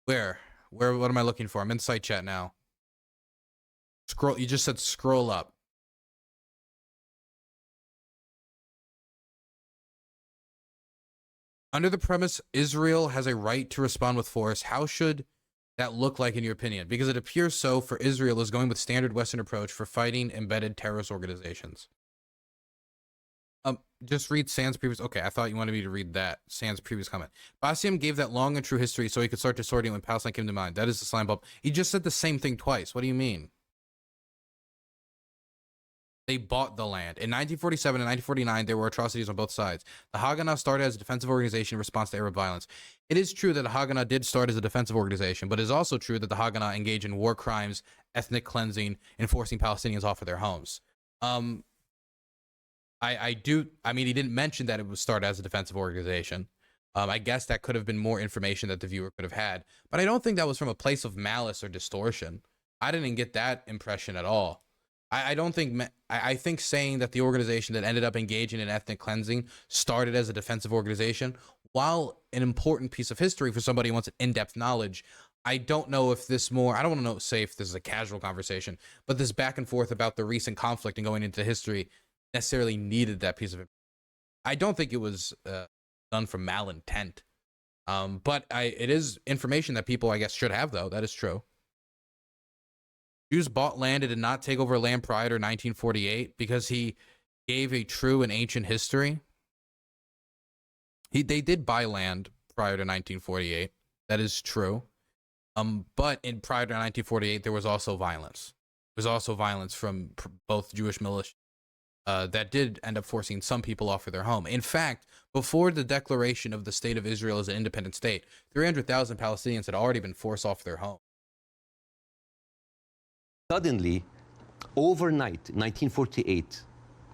Where? What am I looking for? I'm in site chat now. Scroll. You just said scroll up. Under the premise Israel has a right to respond with force, how should that look like in your opinion? Because it appears so for Israel is going with standard Western approach for fighting embedded terrorist organizations. Just read Sand's previous. Okay, I thought you wanted me to read that. Sand's previous comment. Bassem gave that long and true history so he could start distorting when Palestine came to mind. That is the slime bulb. He just said the same thing twice. What do you mean? They bought the land. In 1947 and 1949, there were atrocities on both sides. The Haganah started as a defensive organization in response to Arab violence. It is true that the Haganah did start as a defensive organization, but it is also true that the Haganah engaged in war crimes, ethnic cleansing, and forcing Palestinians off of their homes. I mean, he didn't mention that it was started as a defensive organization. I guess that could have been more information that the viewer could have had, but I don't think that was from a place of malice or distortion. I didn't get that impression at all. I don't think, I think saying that the organization that ended up engaging in ethnic cleansing started as a defensive organization, while an important piece of history for somebody who wants an in-depth knowledge, I don't know if this more, I don't want to say if this is a casual conversation, but this back and forth about the recent conflict and going into history necessarily needed that piece of it. I don't think it was done from malintent, but it is information that people, I guess, should have, though. That is true. Jews bought land and did not take over land prior to 1948 because he gave a true and ancient history. They did buy land prior to 1948. That is true. But prior to 1948, there was also violence. There was also violence from both Jewish militia that did end up forcing some people off of their home. In fact, before the declaration of the State of Israel as an independent state, 300,000 Palestinians had already been forced off their home. Suddenly, overnight, 1948,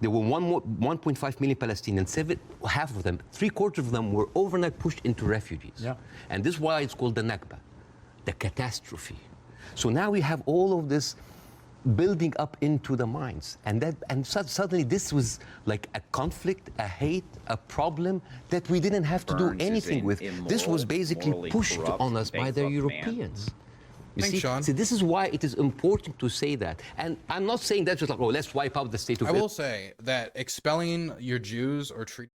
there were 1.5 million Palestinians. Half of them, 3/4 of them were overnight pushed into refugees. Yeah. And this is why it's called the Nakba, the catastrophe. So now we have all of this building up into the minds. And suddenly this was like a conflict, a hate, a problem that we didn't have to do anything with. This was basically pushed on us by the Europeans. You see, Sean. See, this is why it is important to say that. And I'm not saying that just like, oh, let's wipe out the state of Israel. I will say that expelling your Jews or treating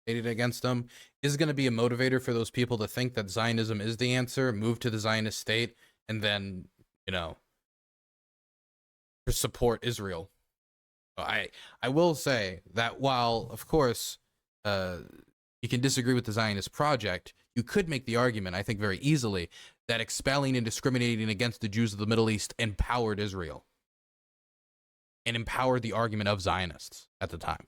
against them is going to be a motivator for those people to think that Zionism is the answer, move to the Zionist state, and then, you know, to support Israel. I will say that while, of course, you can disagree with the Zionist project, you could make the argument, I think very easily, that expelling and discriminating against the Jews of the Middle East empowered Israel and empowered the argument of Zionists at the time.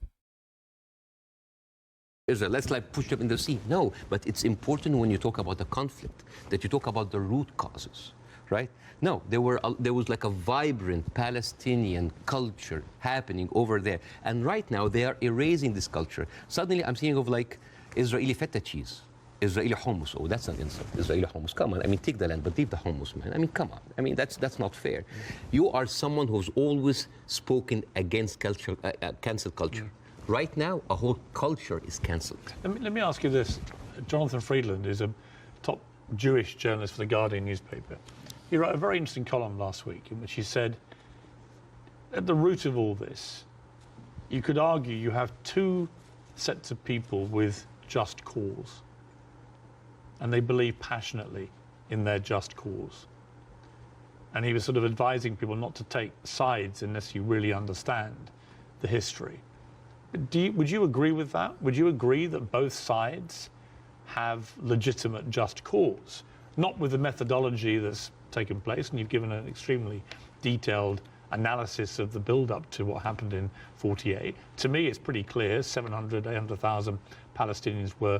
Israel, let's like push them in the sea. No, but it's important when you talk about the conflict that you talk about the root causes, right? No, there was like a vibrant Palestinian culture happening over there. And right now they are erasing this culture. Suddenly I'm thinking of like Israeli feta cheese. Israeli hummus. Oh, that's an insult. Israeli hummus. Come on. I mean, take the land, but leave the hummus, man. I mean, come on. I mean, that's not fair. You are someone who's always spoken against culture, cancel culture. Right now, a whole culture is cancelled. Let me ask you this. Jonathan Friedland is a top Jewish journalist for the Guardian newspaper. He wrote a very interesting column last week in which he said, at the root of all this, you could argue you have two sets of people with just cause. And they believe passionately in their just cause. And he was sort of advising people not to take sides unless you really understand the history. Would you agree with that? Would you agree that both sides have legitimate just cause? Not with the methodology that's taken place, and you've given an extremely detailed analysis of the build-up to what happened in 48. To me, it's pretty clear 700, 800,000 Palestinians were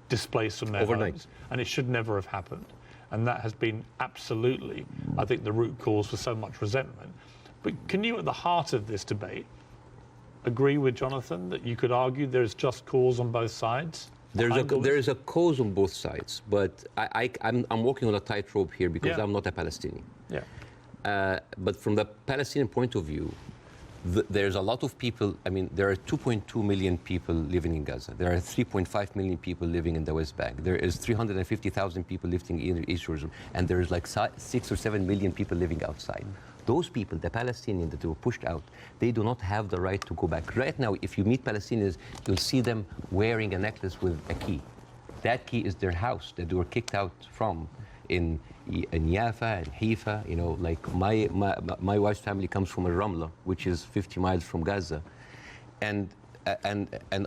displaced from their overnight homes, and it should never have happened. And that has been absolutely, I think, the root cause for so much resentment. But can you, at the heart of this debate, agree with Jonathan that you could argue there's just cause on both sides? There is a cause on both sides, but I'm walking on a tightrope here because I'm not a Palestinian. Yeah. But from the Palestinian point of view, there's a lot of people. I mean, there are 2.2 million people living in Gaza. There are 3.5 million people living in the West Bank. There is 350,000 people living in East Jerusalem, and there's like 6 or 7 million people living outside. Those people, the Palestinians that were pushed out, they do not have the right to go back. Right now, if you meet Palestinians, you'll see them wearing a necklace with a key. That key is their house that they were kicked out from in Yafa and Haifa. You know, like my wife's family comes from Ramla, which is 50 miles from Gaza. And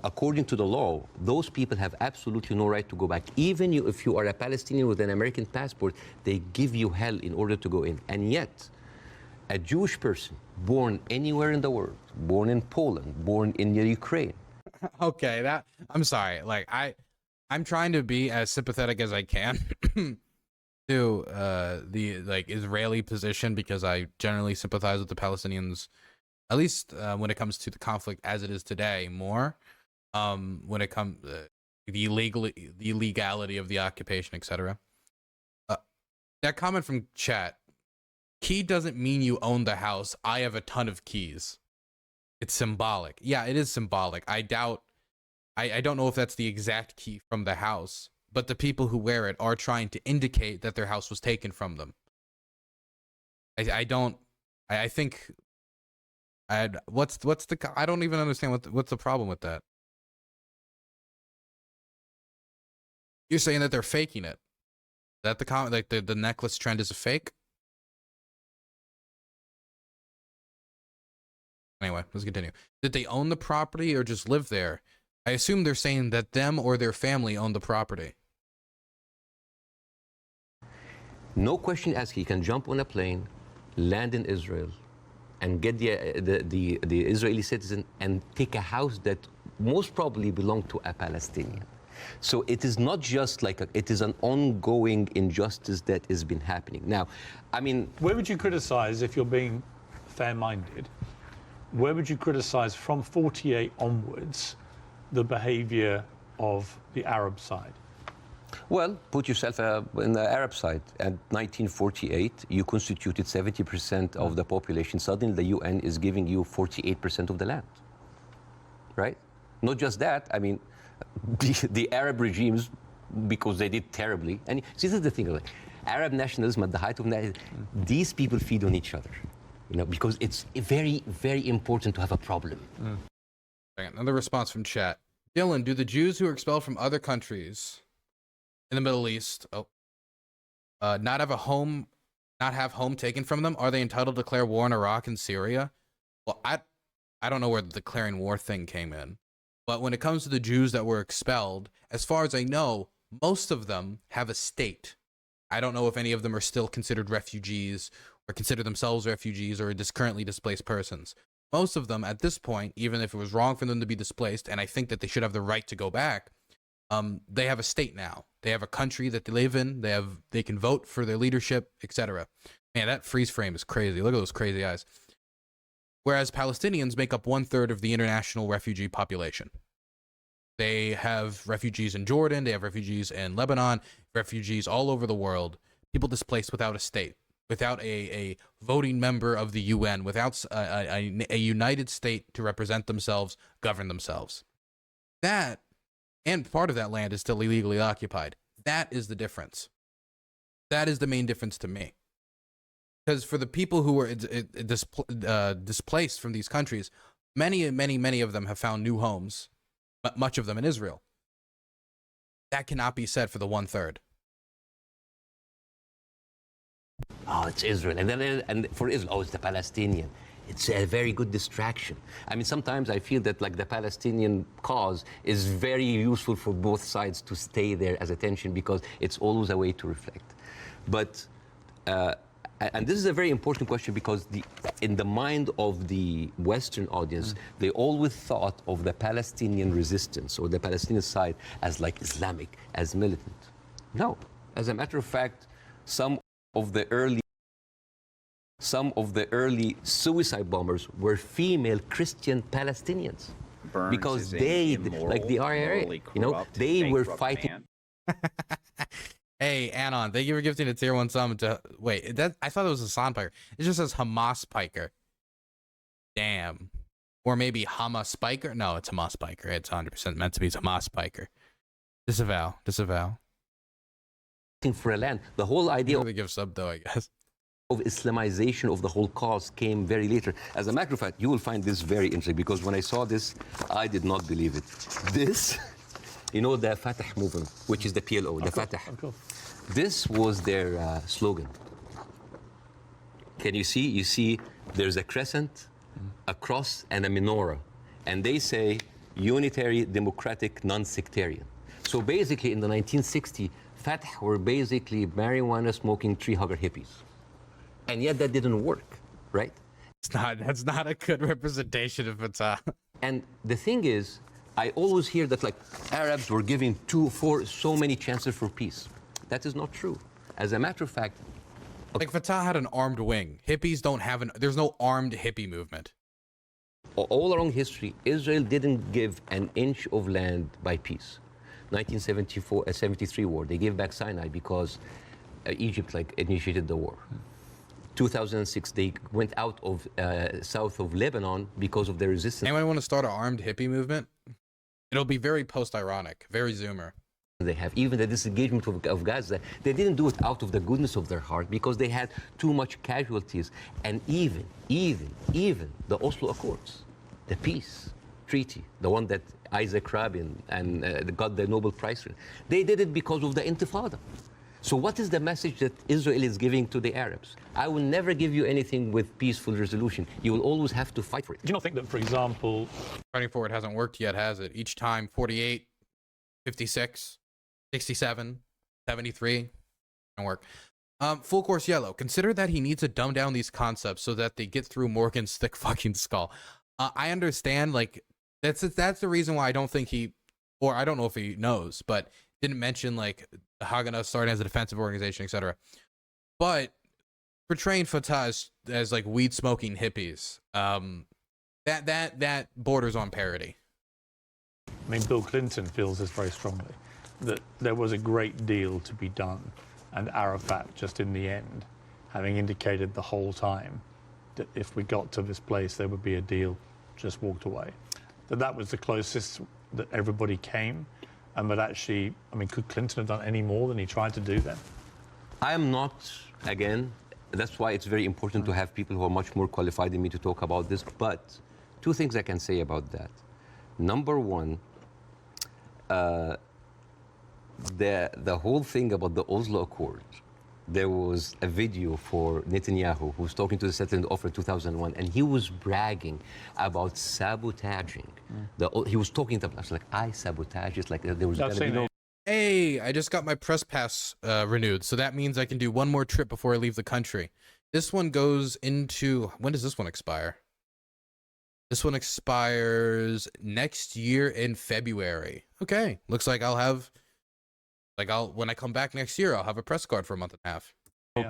according to the law, those people have absolutely no right to go back. Even if you are a Palestinian with an American passport, they give you hell in order to go in. And yet, a Jewish person born anywhere in the world, born in Poland, born in Ukraine. Okay, I'm sorry. Like I'm trying to be as sympathetic as I can to the like Israeli position, because I generally sympathize with the Palestinians, at least when it comes to the conflict as it is today, more when it comes the illegality of the occupation, etc. That comment from chat: key doesn't mean you own the house. I have a ton of keys. It's symbolic. Yeah, it is symbolic. I don't know if that's the exact key from the house, but the people who wear it are trying to indicate that their house was taken from them. I don't even understand what's the problem with that. You're saying that they're faking it. That the comment, like the necklace trend is a fake? Anyway, let's continue. Did they own the property or just live there? I assume they're saying that them or their family owned the property. No question asked. He can jump on a plane, land in Israel, and get the Israeli citizen and take a house that most probably belonged to a Palestinian. So it is not just like it is an ongoing injustice that has been happening. Now, I mean, where would you criticize, if you're being fair-minded, where would you criticize from 48 onwards the behavior of the Arab side? Well, put yourself in the Arab side. At 1948, you constituted 70% of the population. Suddenly, the UN is giving you 48% of the land, right? Not just that, I mean, the Arab regimes, because they did terribly, and see, this is the thing, like, Arab nationalism at the height of these people feed on each other, you know, because it's very, very important to have a problem. Another response from chat. Dylan, do the Jews who are expelled from other countries in the Middle East not have home taken from them? Are they entitled to declare war in Iraq and Syria? Well, I don't know where the declaring war thing came in. But when it comes to the Jews that were expelled, as far as I know, most of them have a state. I don't know if any of them are still considered refugees or consider themselves refugees or currently displaced persons. Most of them at this point, even if it was wrong for them to be displaced, and I think that they should have the right to go back, they have a state now. They have a country that they live in. They can vote for their leadership, etc. Man, that freeze frame is crazy. Look at those crazy eyes. Whereas Palestinians make up 1/3 of the international refugee population. They have refugees in Jordan. They have refugees in Lebanon, refugees all over the world, people displaced without a state, without a voting member of the UN, without a united state to represent themselves, govern themselves. That, and part of that land is still illegally occupied. That is the difference. That is the main difference to me. Because for the people who were displaced from these countries, many of them have found new homes, but much of them in Israel. That cannot be said for the 1/3. Oh, it's Israel. And for Israel, oh, it's the Palestinian. It's a very good distraction. I mean, sometimes I feel that like the Palestinian cause is very useful for both sides to stay there as attention, because it's always a way to reflect. But And this is a very important question because in the mind of the Western audience, they always thought of the Palestinian resistance or the Palestinian side as like Islamic, as militant. No. As a matter of fact, some of the early suicide bombers were female Christian Palestinians. Because they, like the IRA, you know, they were fighting. Hey, Anon, thank you for gifting a tier 1 sum to... Wait, I thought it was a Hassan Piker. It just says Hamas Piker. Damn. Or maybe Hamas Piker? No, it's Hamas Piker. It's 100% meant to be Hamas Piker. Disavow. Disavow. For a land. The whole idea of... give sub, though, I guess. Of Islamization of the whole cause came very later. As a matter of fact, you will find this very interesting because when I saw this, I did not believe it. This... You know the Fatah movement, which is the PLO, the Fatah. This was their slogan. Can you see? You see there's a crescent, a cross, and a menorah. And they say unitary, democratic, non-sectarian. So basically in the 1960s, Fatah were basically marijuana-smoking tree-hugger hippies. And yet that didn't work, right? That's not a good representation of Fatah. And the thing is, I always hear that like Arabs were giving so many chances for peace. That is not true. As a matter of fact, like Fatah had an armed wing. Hippies don't have there's no armed hippie movement. All along history, Israel didn't give an inch of land by peace. 1973 war, they gave back Sinai because Egypt like initiated the war. 2006, they went out of south of Lebanon because of their resistance. Anyone want to start an armed hippie movement? It'll be very post-ironic, very Zoomer. They have even the disengagement of Gaza. They didn't do it out of the goodness of their heart because they had too much casualties. And even the Oslo Accords, the peace treaty, the one that Isaac Rabin and got the Nobel Prize, they did it because of the Intifada. So what is the message that Israel is giving to the Arabs? I will never give you anything with peaceful resolution. You will always have to fight for it. Do you not think that, for example... Fighting for it hasn't worked yet, has it? Each time, 48, 56, 67, 73, don't work. Full course yellow. Consider that he needs to dumb down these concepts so that they get through Morgan's thick fucking skull. I understand, like, that's the reason why I don't think he, or I don't know if he knows, but didn't mention, like, Haganah starting as a defensive organization, etc. But portraying Fatah as like weed smoking hippies, that borders on parody. I mean, Bill Clinton feels this very strongly, that there was a great deal to be done, and Arafat, just in the end, having indicated the whole time that if we got to this place, there would be a deal, just walked away. That was the closest that everybody came. But actually, I mean, could Clinton have done any more than he tried to do then? I am not, again, that's why it's very important to have people who are much more qualified than me to talk about this. But two things I can say about that. Number one, the whole thing about the Oslo Accord, there was a video for Netanyahu who was talking to the settlement offer in 2001, and he was bragging about sabotaging. He was talking to us like, I sabotage it, like there was... Hey, I just got my press pass renewed, so that means I can do one more trip before I leave the country. This one goes into... When does this one expire? This one expires next year in February. Okay, looks like I'll have... when I come back next year, I'll have a press card for a month and a half.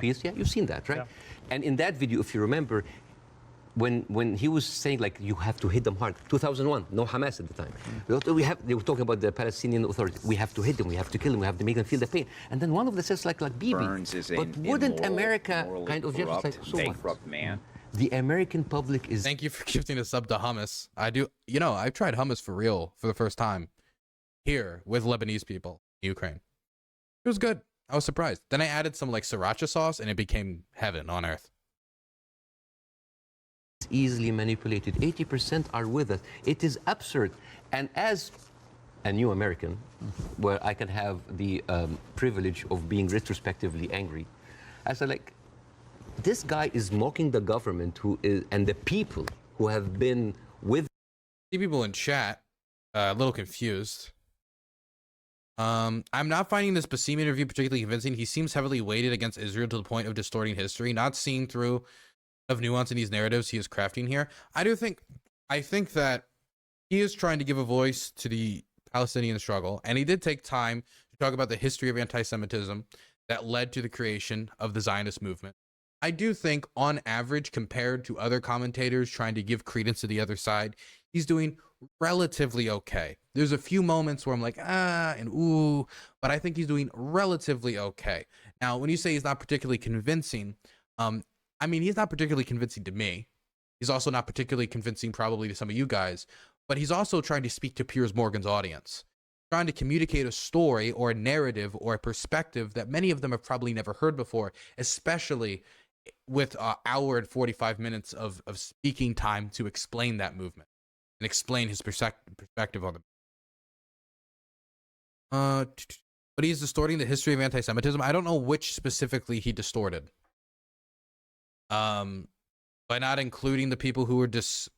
Peace, yeah, you've seen that, right? Yeah. And in that video, if you remember, when he was saying like you have to hit them hard, 2001, no Hamas at the time. They were talking about the Palestinian Authority. We have to hit them, we have to kill them, we have to make them feel the pain. And then one of them says like Bibi, but wouldn't America kind of just like so bankrupt man? The American public is... Thank you for gifting a sub to hummus. I do, you know, I've tried hummus for real for the first time here with Lebanese people in Ukraine. It was good. I was surprised. Then I added some like sriracha sauce and it became heaven on earth. It's easily manipulated. 80% are with us. It is absurd. And as a new American, where I can have the privilege of being retrospectively angry, I said like, this guy is mocking the government and the people who have been with... See people in chat a little confused. I'm not finding this Bassem interview particularly convincing. He seems heavily weighted against Israel to the point of distorting history, not seeing through of nuance in these narratives he is crafting here. I think that he is trying to give a voice to the Palestinian struggle, and he did take time to talk about the history of anti-Semitism that led to the creation of the Zionist movement. I do think, on average, compared to other commentators trying to give credence to the other side, he's doing relatively okay. There's a few moments where I'm like, and ooh, but I think he's doing relatively okay. Now, when you say he's not particularly convincing, I mean, he's not particularly convincing to me. He's also not particularly convincing probably to some of you guys, but he's also trying to speak to Piers Morgan's audience, trying to communicate a story or a narrative or a perspective that many of them have probably never heard before, especially with an hour and 45 minutes of speaking time to explain that movement and explain his perspective on it. But he's distorting the history of anti-Semitism. I don't know which specifically he distorted. By not including the people who were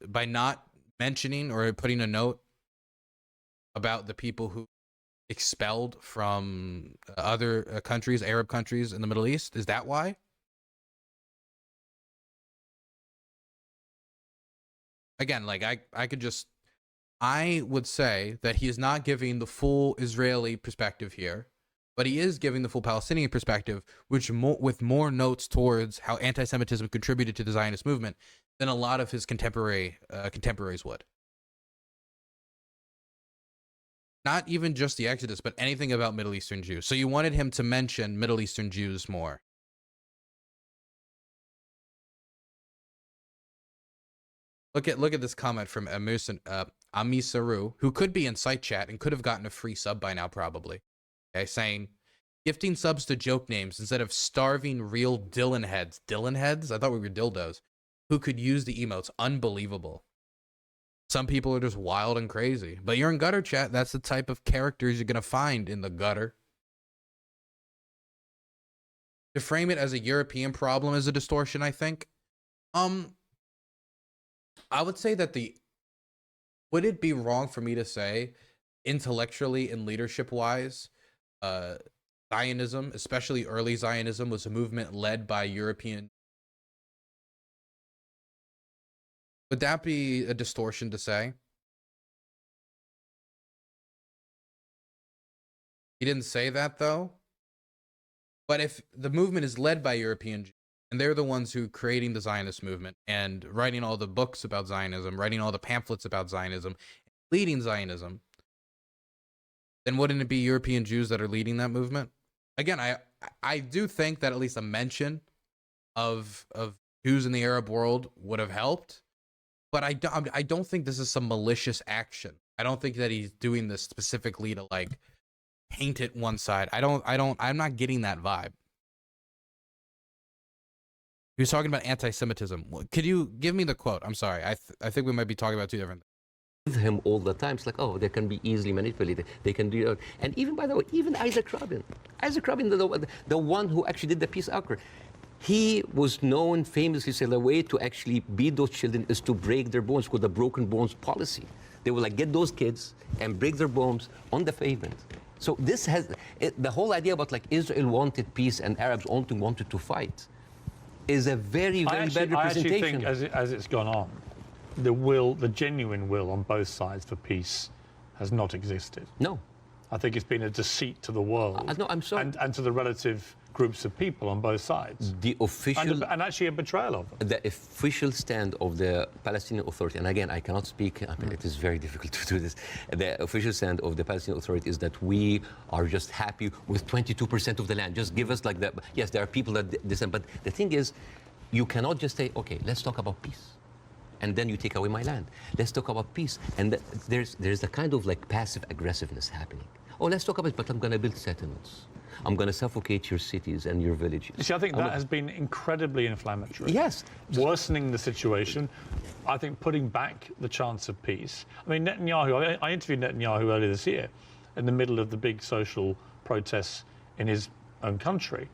by not mentioning or putting a note about the people who expelled from other countries, Arab countries in the Middle East. Is that why? Again, like I would say that he is not giving the full Israeli perspective here, but he is giving the full Palestinian perspective, with more notes towards how anti-Semitism contributed to the Zionist movement than a lot of his contemporaries would. Not even just the Exodus, but anything about Middle Eastern Jews. So you wanted him to mention Middle Eastern Jews more. Look at this comment from Amisaru, who could be in site chat and could have gotten a free sub by now probably. Okay, saying, gifting subs to joke names instead of starving real Dylan heads. Dylan heads? I thought we were dildos. Who could use the emotes. Unbelievable. Some people are just wild and crazy. But you're in gutter chat. That's the type of characters you're going to find in the gutter. To frame it as a European problem is a distortion, I think. I would say that would it be wrong for me to say, intellectually and leadership-wise, Zionism, especially early Zionism, was a movement led by European? Would that be a distortion to say? He didn't say that, though. But if the movement is led by European Jews, and they're the ones who creating the Zionist movement and writing all the books about Zionism, writing all the pamphlets about Zionism, leading Zionism, then wouldn't it be European Jews that are leading that movement? Again, I do think that at least a mention of Jews in the Arab world would have helped, but I don't think this is some malicious action. I don't think that he's doing this specifically to like paint it one side. I'm not getting that vibe. He was talking about anti-Semitism. Could you give me the quote? I'm sorry. I think we might be talking about two different things. With him all the time. It's like, oh, they can be easily manipulated. They can do it. And even, by the way, even Isaac Rabin, the one who actually did the peace accord, he was known famously, say, the way to actually beat those children is to break their bones, called the broken bones policy. They will like get those kids and break their bones on the pavement. So this has, the whole idea about like Israel wanted peace and Arabs only wanted to fight is a very, very bad representation. I actually think as it's gone on, the genuine will on both sides for peace has not existed. No. I think it's been a deceit to the world. No, I'm sorry. And to the relative groups of people on both sides. The official... And actually a betrayal of them. The official stand of the Palestinian Authority, and again, I cannot speak, I mean, it is very difficult to do this. The official stand of the Palestinian Authority is that we are just happy with 22% of the land. Just give us like that. Yes, there are people that dissent, but the thing is, you cannot just say, okay, let's talk about peace. And then you take away my land. Let's talk about peace. And there's a kind of like passive aggressiveness happening. Oh, let's talk about it, but I'm going to build settlements. I'm going to suffocate your cities and your villages. You see, I think that has been incredibly inflammatory. Yes. Worsening the situation. I think putting back the chance of peace. I mean, Netanyahu, I interviewed Netanyahu earlier this year in the middle of the big social protests in his own country.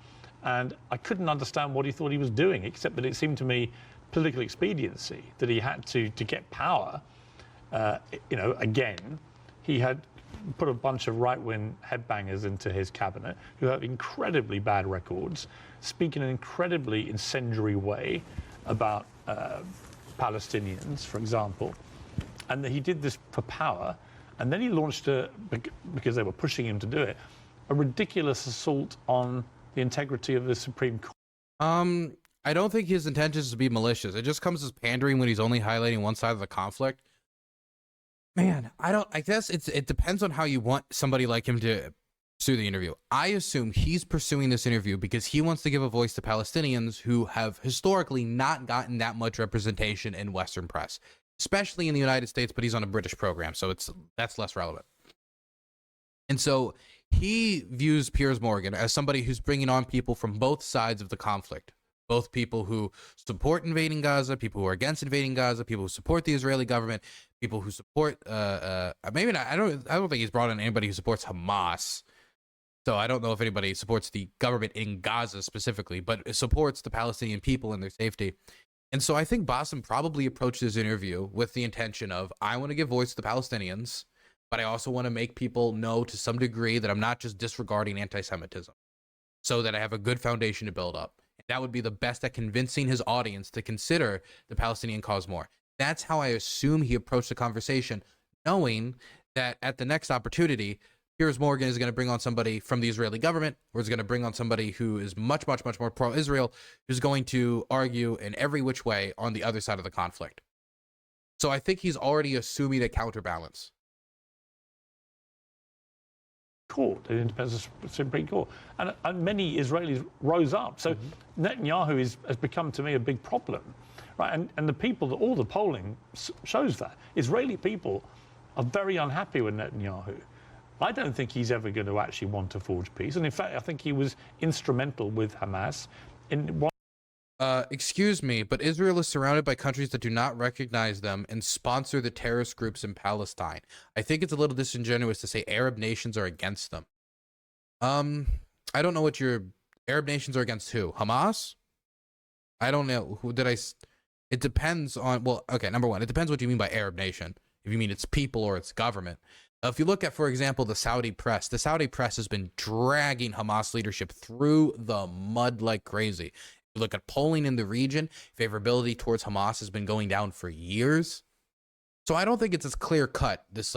And I couldn't understand what he thought he was doing, except that it seemed to me political expediency, that he had to get power. You know, again, he had put a bunch of right-wing headbangers into his cabinet who have incredibly bad records, speak in an incredibly incendiary way about Palestinians, for example. And he did this for power. And then he launched, because they were pushing him to do it, a ridiculous assault on the integrity of the Supreme Court. I don't think his intention is to be malicious. It just comes as pandering when he's only highlighting one side of the conflict. Man, I guess it depends on how you want somebody like him to pursue the interview. I assume he's pursuing this interview because he wants to give a voice to Palestinians who have historically not gotten that much representation in Western press, especially in the United States, but he's on a British program, so that's less relevant. And so he views Piers Morgan as somebody who's bringing on people from both sides of the conflict. Both people who support invading Gaza, people who are against invading Gaza, people who support the Israeli government, people who support maybe not. I don't think he's brought in anybody who supports Hamas. So I don't know if anybody supports the government in Gaza specifically, but it supports the Palestinian people and their safety. And so I think Bassem probably approached this interview with the intention of, I want to give voice to the Palestinians, but I also want to make people know to some degree that I'm not just disregarding anti-Semitism, so that I have a good foundation to build up. That would be the best at convincing his audience to consider the Palestinian cause more. That's how I assume he approached the conversation, knowing that at the next opportunity, Piers Morgan is going to bring on somebody from the Israeli government, or is going to bring on somebody who is much, much, much more pro-Israel, who's going to argue in every which way on the other side of the conflict. So I think he's already assuming a counterbalance. Court, the independent Supreme Court, and many Israelis rose up. So Netanyahu has become to me a big problem, right? And the people, all the polling shows that Israeli people are very unhappy with Netanyahu. I don't think he's ever going to actually want to forge peace, and in fact, I think he was instrumental with Hamas in one. Excuse me, but Israel is surrounded by countries that do not recognize them and sponsor the terrorist groups in Palestine. I think it's a little disingenuous to say Arab nations are against them. I don't know what Arab nations are against who? Hamas? I don't know. It depends on, well, okay, number one, it depends what you mean by Arab nation. If you mean its people or its government. If you look at, for example, the Saudi press has been dragging Hamas leadership through the mud like crazy. You look at polling in the region, favorability towards Hamas has been going down for years. So I don't think it's as clear cut, this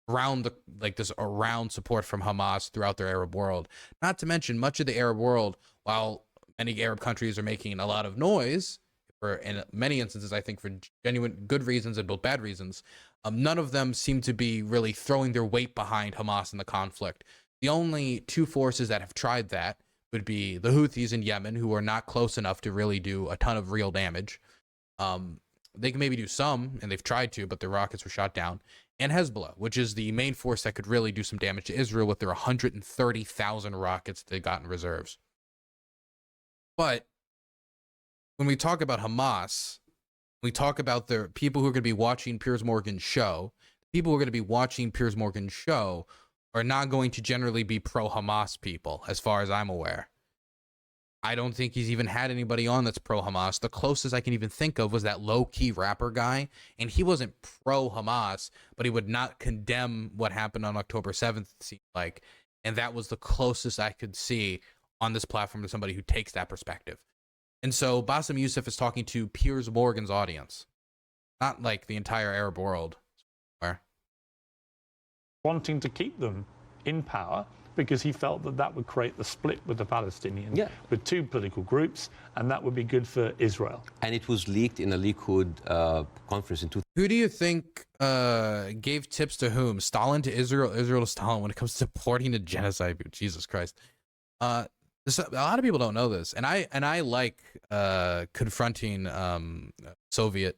around support from Hamas throughout the Arab world. Not to mention much of the Arab world, while many Arab countries are making a lot of noise, in many instances, I think for genuine good reasons and both bad reasons, none of them seem to be really throwing their weight behind Hamas in the conflict. The only two forces that have tried that would be the Houthis in Yemen, who are not close enough to really do a ton of real damage. They can maybe do some, and they've tried to, but their rockets were shot down. And Hezbollah, which is the main force that could really do some damage to Israel with their 130,000 rockets they got in reserves. But when we talk about Hamas, we talk about the people who are going to be watching Piers Morgan's show. People who are going to be watching Piers Morgan's show are not going to generally be pro-Hamas people, as far as I'm aware. I don't think he's even had anybody on that's pro-Hamas. The closest I can even think of was that low-key rapper guy, and he wasn't pro-Hamas, but he would not condemn what happened on October 7th, it seemed like, and that was the closest I could see on this platform to somebody who takes that perspective. And so Bassem Youssef is talking to Piers Morgan's audience, not like the entire Arab world. Wanting to keep them in power because he felt that would create the split with the Palestinians, with two political groups, and that would be good for Israel. And it was leaked in a Likud conference in 2000. Who do you think gave tips to whom? Stalin to Israel, Israel to Stalin when it comes to supporting a genocide? Jesus Christ. A lot of people don't know this, and I like confronting Soviet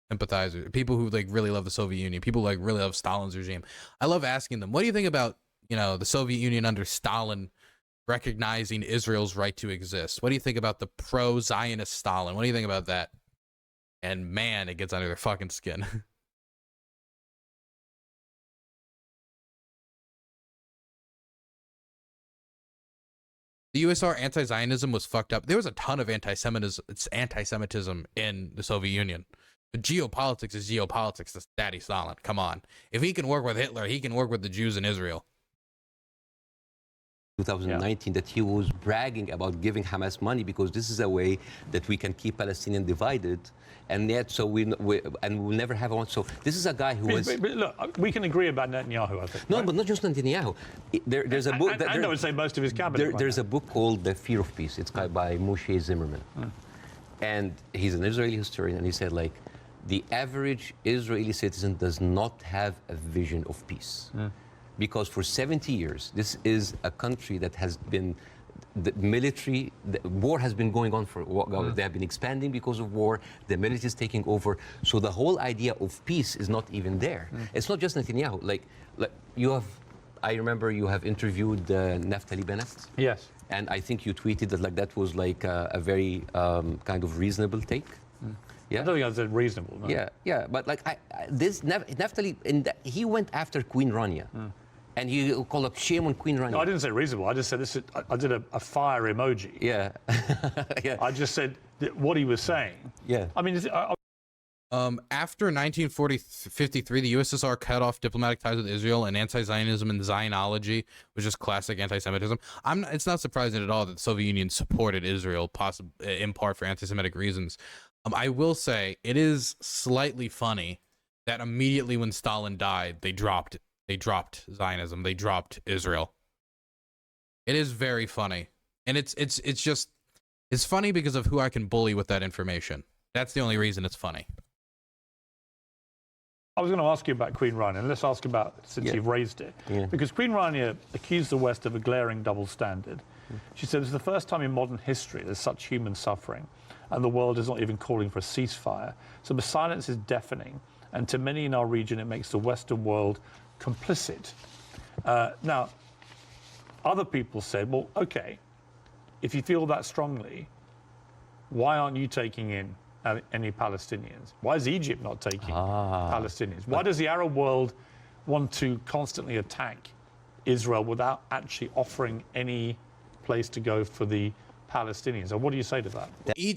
sympathizers, people who really love the Soviet Union, people who really love Stalin's regime. I love asking them, what do you think about the Soviet Union under Stalin recognizing Israel's right to exist? What do you think about the pro-Zionist Stalin? What do you think about that? And man, it gets under their fucking skin. The USSR anti-Zionism was fucked up. There was a ton of anti-Semitism in the Soviet Union. But geopolitics is geopolitics. That's Daddy Stalin. Come on. If he can work with Hitler, he can work with the Jews in Israel. 2019 that he was bragging about giving Hamas money because this is a way that we can keep Palestinian divided, and yet we'll never have one. So this is a guy who was. But look, we can agree about Netanyahu, I think. No, right? but not just Netanyahu. There's a book. And I would say most of his cabinet. There's a book called The Fear of Peace. It's by Moshe Zimmerman, and he's an Israeli historian, and he said like, the average Israeli citizen does not have a vision of peace. Because for 70 years, this is a country that has been, the war has been going on for, they have been expanding because of war, the military is taking over, so the whole idea of peace is not even there. It's not just Netanyahu, like you have, I remember you have interviewed Naftali Bennett. Yes. And I think you tweeted that that was like a very kind of reasonable take. Yeah. I don't think I said reasonable. No. Yeah, but like this Naftali, he went after Queen Rania. And he called up shame on Queen Rania. No, I didn't say reasonable. I just said this. I did a fire emoji. Yeah. Yeah. I just said what he was saying. Yeah. I mean, after 1953, the USSR cut off diplomatic ties with Israel, and anti-Zionism and Zionology was just classic anti-Semitism. It's not surprising at all that the Soviet Union supported Israel, possibly in part for anti-Semitic reasons. I will say it is slightly funny that immediately when Stalin died, they dropped Zionism, they dropped Israel. It is very funny, and it's funny because of who I can bully with that information. That's the only reason it's funny. I was going to ask you about Queen Rania, and let's ask about, since you've raised it, because Queen Rania accused the West of a glaring double standard. She said it's the first time in modern history there's such human suffering, and the world is not even calling for a ceasefire. So the silence is deafening, and to many in our region, it makes the Western world complicit. Now, other people said, well, okay, if you feel that strongly, why aren't you taking in any Palestinians? Why is Egypt not taking Palestinians? Why does the Arab world want to constantly attack Israel without actually offering any place to go for the Palestinians? And what do you say to that?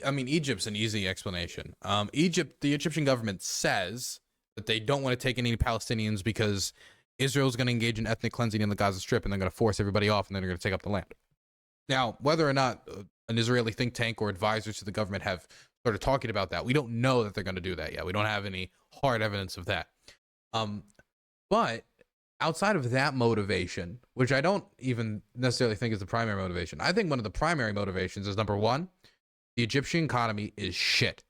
I mean, Egypt's an easy explanation. The Egyptian government says that they don't want to take any Palestinians because Israel's going to engage in ethnic cleansing in the Gaza Strip, and they're going to force everybody off, and then they're going to take up the land. Now, whether or not an Israeli think tank or advisors to the government have started talking about that, we don't know that they're going to do that yet. We don't have any hard evidence of that. But outside of that motivation, which I don't even necessarily think is the primary motivation, I think one of the primary motivations is, number one, the Egyptian economy is shit.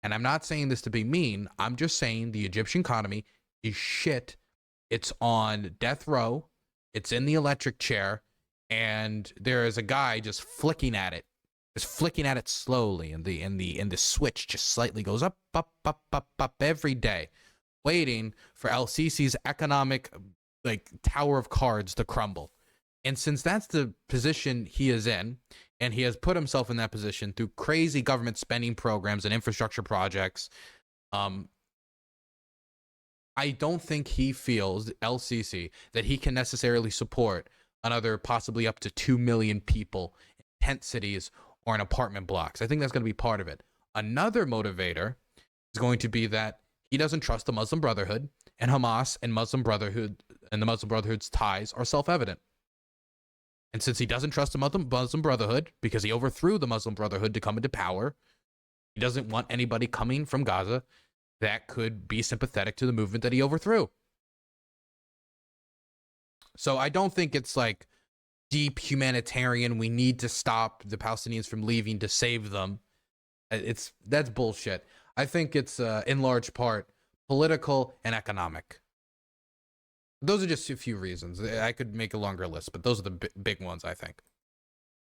And I'm not saying this to be mean. I'm just saying the Egyptian economy is shit. It's on death row. It's in the electric chair. And there is a guy just flicking at it slowly. And the switch just slightly goes up, up, up, up, up every day, waiting for El-Sisi's economic tower of cards to crumble. And since that's the position he is in, and he has put himself in that position through crazy government spending programs and infrastructure projects, I don't think he feels, El-Sisi, that he can necessarily support another possibly up to 2 million people in tent cities or in apartment blocks. I think that's going to be part of it. Another motivator is going to be that he doesn't trust the Muslim Brotherhood, and Hamas and Muslim Brotherhood and the Muslim Brotherhood's ties are self-evident. And since he doesn't trust the Muslim Brotherhood because he overthrew the Muslim Brotherhood to come into power, he doesn't want anybody coming from Gaza that could be sympathetic to the movement that he overthrew. So I don't think it's like deep humanitarian, we need to stop the Palestinians from leaving to save them. That's bullshit. I think it's in large part political and economic. Those are just a few reasons. I could make a longer list, but those are the big ones, I think.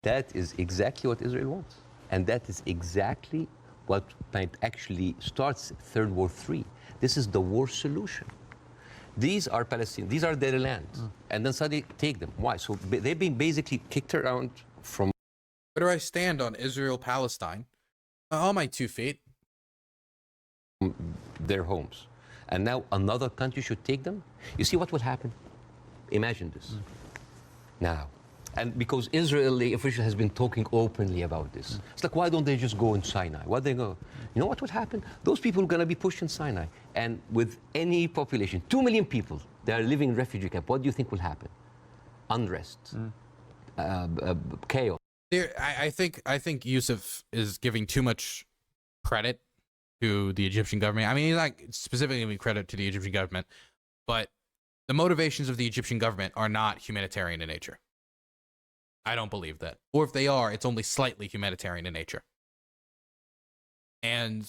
That is exactly what Israel wants. And that is exactly what might actually starts Third War III. This is the war solution. These are Palestinians. These are their lands. And then suddenly take them. Why? So they've been basically kicked around from... Where do I stand on Israel-Palestine? On my 2 feet. Their homes. And now another country should take them? You see what will happen? Imagine this. Now, And because Israeli official has been talking openly about this. It's like, why don't they just go in Sinai? Why they go? You know what would happen? Those people are going to be pushed in Sinai. And with any population, 2 million people, they are living in refugee camp. What do you think will happen? Unrest, chaos. I think Youssef is giving too much credit to the Egyptian government. I mean, he's not specifically giving credit to the Egyptian government, but the motivations of the Egyptian government are not humanitarian in nature. I don't believe that. Or if they are, it's only slightly humanitarian in nature. And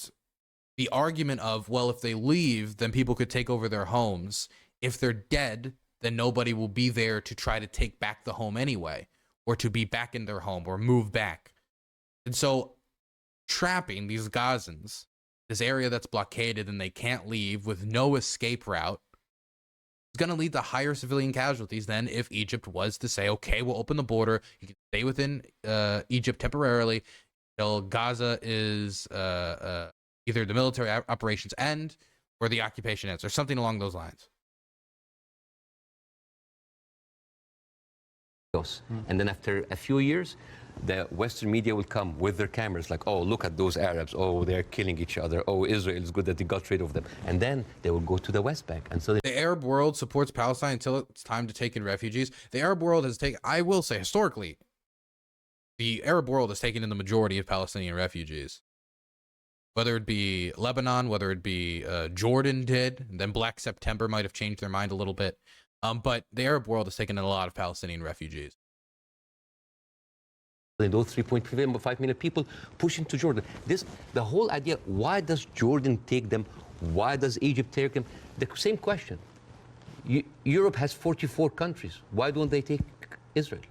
the argument of, well, if they leave, then people could take over their homes. If they're dead, then nobody will be there to try to take back the home anyway, or to be back in their home or move back. And so trapping these Gazans, this area that's blockaded and they can't leave with no escape route, is going to lead to higher civilian casualties than if Egypt was to say, okay, we'll open the border. You can stay within Egypt temporarily until Gaza is either the military operations end or the occupation ends, or something along those lines. And then after a few years, the Western media will come with their cameras like, oh, look at those Arabs. Oh, they're killing each other. Oh, Israel is good that they got rid of them. And then they will go to the West Bank. And so the Arab world supports Palestine until it's time to take in refugees. The Arab world has taken, I will say historically, the Arab world has taken in the majority of Palestinian refugees. Whether it be Lebanon, whether it be Jordan did, and then Black September might have changed their mind a little bit. But the Arab world has taken in a lot of Palestinian refugees. Those 3.5 million people pushing to Jordan. The whole idea, why does Jordan take them? Why does Egypt take them? The same question. Europe has 44 countries. Why don't they take Israel?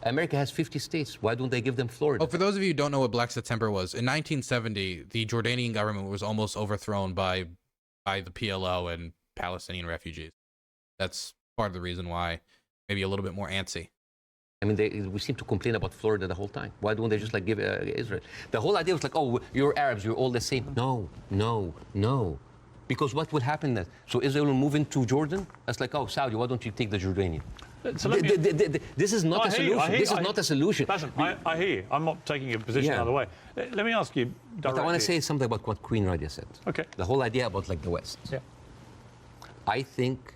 America has 50 states. Why don't they give them Florida? Oh, for those of you who don't know what Black September was, in 1970, the Jordanian government was almost overthrown by the PLO and Palestinian refugees. That's part of the reason why maybe a little bit more antsy. I mean, we seem to complain about Florida the whole time. Why don't they just like give Israel? The whole idea was like, oh, you're Arabs, you're all the same. No, no, no. Because what would happen then? So Israel will move into Jordan? That's like, oh, Saudi, why don't you take the Jordanian? So this is not a solution. This is not a solution. Bassem, I hear you. I'm not taking a position either way. Let me ask you directly. But I want to say something about what Queen Radia said. Okay. The whole idea about like the West. Yeah. I think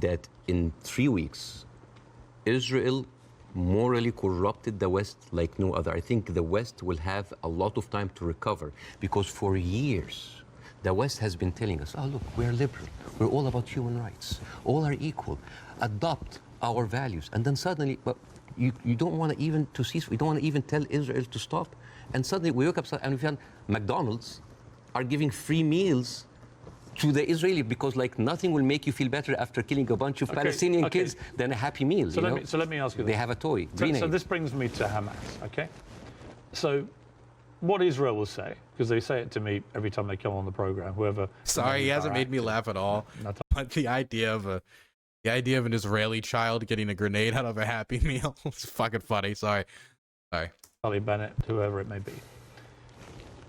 that in 3 weeks, Israel morally corrupted the West like no other. I think the West will have a lot of time to recover because for years, the West has been telling us, oh, look, we're liberal. We're all about human rights. All are equal. Adopt our values. And then suddenly, but you don't want to even to cease. We don't want to even tell Israel to stop. And suddenly we woke up and we found McDonald's are giving free meals to the Israeli because like nothing will make you feel better after killing a bunch of Palestinian kids than a happy meal. So let me ask you this. They have a toy. So this brings me to Hamas, okay? So what Israel will say, because they say it to me every time they come on the program, whoever... Sorry, he hasn't made me laugh at all. But the idea of an Israeli child getting a grenade out of a Happy Meal is fucking funny. Sorry. Ali Bennett, whoever it may be.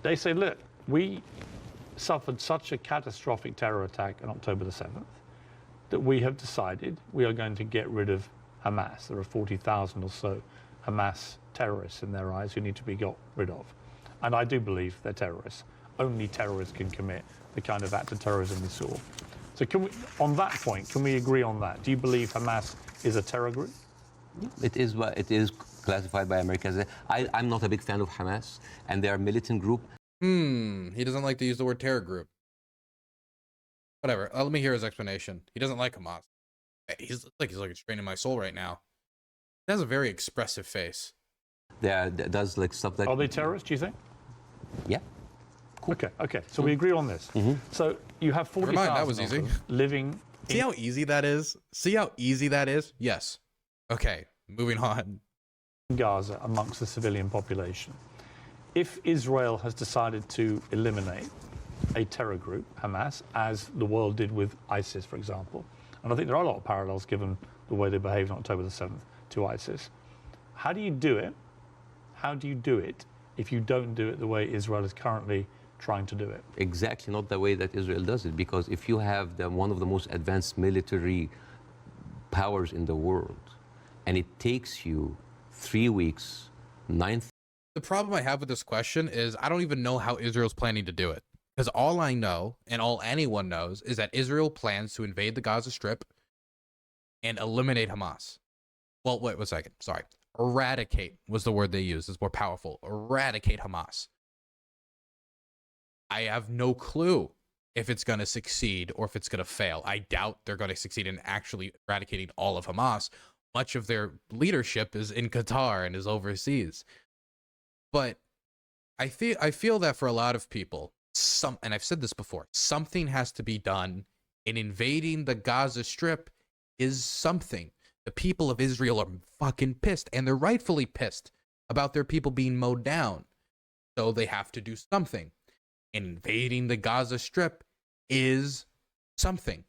They say, look, we suffered such a catastrophic terror attack on October the 7th that we have decided we are going to get rid of Hamas. There are 40,000 or so Hamas terrorists in their eyes who need to be got rid of. And I do believe they're terrorists. Only terrorists can commit the kind of act of terrorism we saw. So can we, on that point, can we agree on that? Do you believe Hamas is a terror group? It is classified by America as I'm not a big fan of Hamas, and they are a militant group. He doesn't like to use the word terror group. Whatever. Let me hear his explanation. He doesn't like Hamas. He's like straining my soul right now. He has a very expressive face. That does like stuff like. Are they terrorists? Do you think? Yeah. Cool. Okay. So we agree on this. So you have 40,000 living. See how easy that is? See how easy that is? Yes. Okay. Moving on. Gaza amongst the civilian population. If Israel has decided to eliminate a terror group, Hamas, as the world did with ISIS, for example, and I think there are a lot of parallels given the way they behaved on October the 7th to ISIS, how do you do it? How do you do it if you don't do it the way Israel is currently trying to do it? Exactly not the way that Israel does it, because if you have one of the most advanced military powers in the world, and it takes you 3 weeks, 9. The problem I have with this question is I don't even know how Israel's planning to do it. Because all I know, and all anyone knows, is that Israel plans to invade the Gaza Strip and eliminate Hamas. Well, wait 1 second. Sorry. Eradicate was the word they used. It's more powerful. Eradicate Hamas. I have no clue if it's going to succeed or if it's going to fail. I doubt they're going to succeed in actually eradicating all of Hamas. Much of their leadership is in Qatar and is overseas. But I feel that for a lot of people, and I've said this before, something has to be done, and invading the Gaza Strip is something. The people of Israel are fucking pissed, and they're rightfully pissed about their people being mowed down. So they have to do something. Invading the Gaza Strip is something.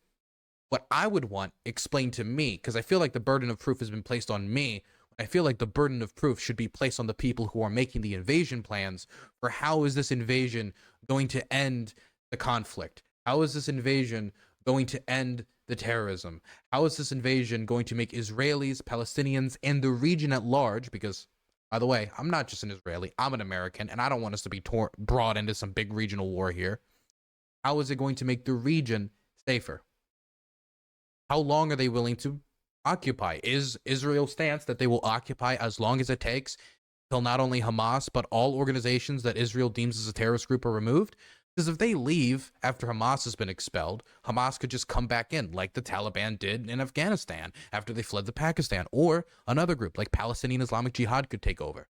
What I would want explained to me, because I feel like the burden of proof has been placed on me, I feel like the burden of proof should be placed on the people who are making the invasion plans for how is this invasion going to end the conflict? How is this invasion going to end the terrorism? How is this invasion going to make Israelis, Palestinians, and the region at large, because, by the way, I'm not just an Israeli, I'm an American, and I don't want us to be brought into some big regional war here. How is it going to make the region safer? How long are they willing to occupy? Is Israel's stance that they will occupy as long as it takes till not only Hamas, but all organizations that Israel deems as a terrorist group are removed? Because if they leave after Hamas has been expelled, Hamas could just come back in like the Taliban did in Afghanistan after they fled to Pakistan, or another group like Palestinian Islamic Jihad could take over.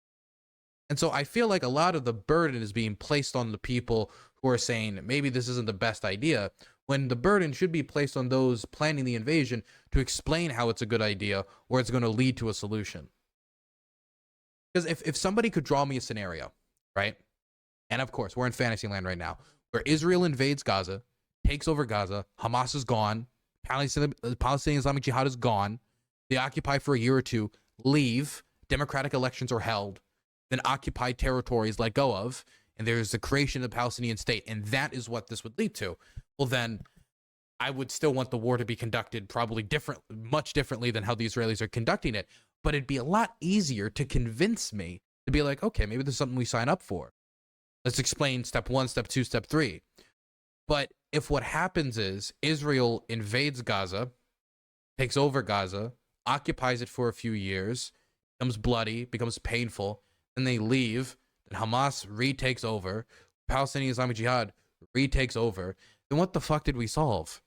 And so I feel like a lot of the burden is being placed on the people who are saying maybe this isn't the best idea, when the burden should be placed on those planning the invasion to explain how it's a good idea or it's going to lead to a solution. Because if somebody could draw me a scenario, right? And of course, we're in fantasy land right now, where Israel invades Gaza, takes over Gaza, Hamas is gone, Palestinian Islamic Jihad is gone, they occupy for a year or two, leave, democratic elections are held, then occupied territories let go of, and there's the creation of the Palestinian state, and that is what this would lead to. Well, then I would still want the war to be conducted probably much differently than how the Israelis are conducting it, but it'd be a lot easier to convince me to be like, okay, maybe there's something we sign up for. Let's explain step 1, step 2, step 3. But if what happens is Israel invades Gaza, takes over Gaza, occupies it for a few years, becomes bloody, becomes painful, and they leave, then Hamas retakes over, Palestinian Islamic Jihad retakes over, then what the fuck did we solve?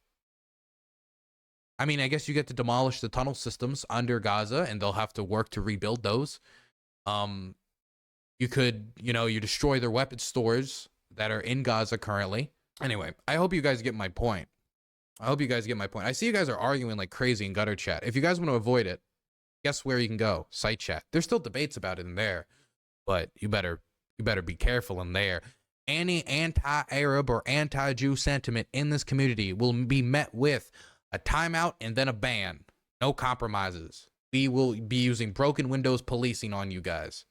I mean, I guess you get to demolish the tunnel systems under Gaza, and they'll have to work to rebuild those. You could, you destroy their weapon stores that are in Gaza currently. Anyway, I hope you guys get my point. I see you guys are arguing like crazy in gutter chat. If you guys want to avoid it, guess where you can go? Site chat. There's still debates about it in there, but you better be careful in there. Any anti-Arab or anti-Jew sentiment in this community will be met with a timeout and then a ban. No compromises. We will be using broken windows policing on you guys.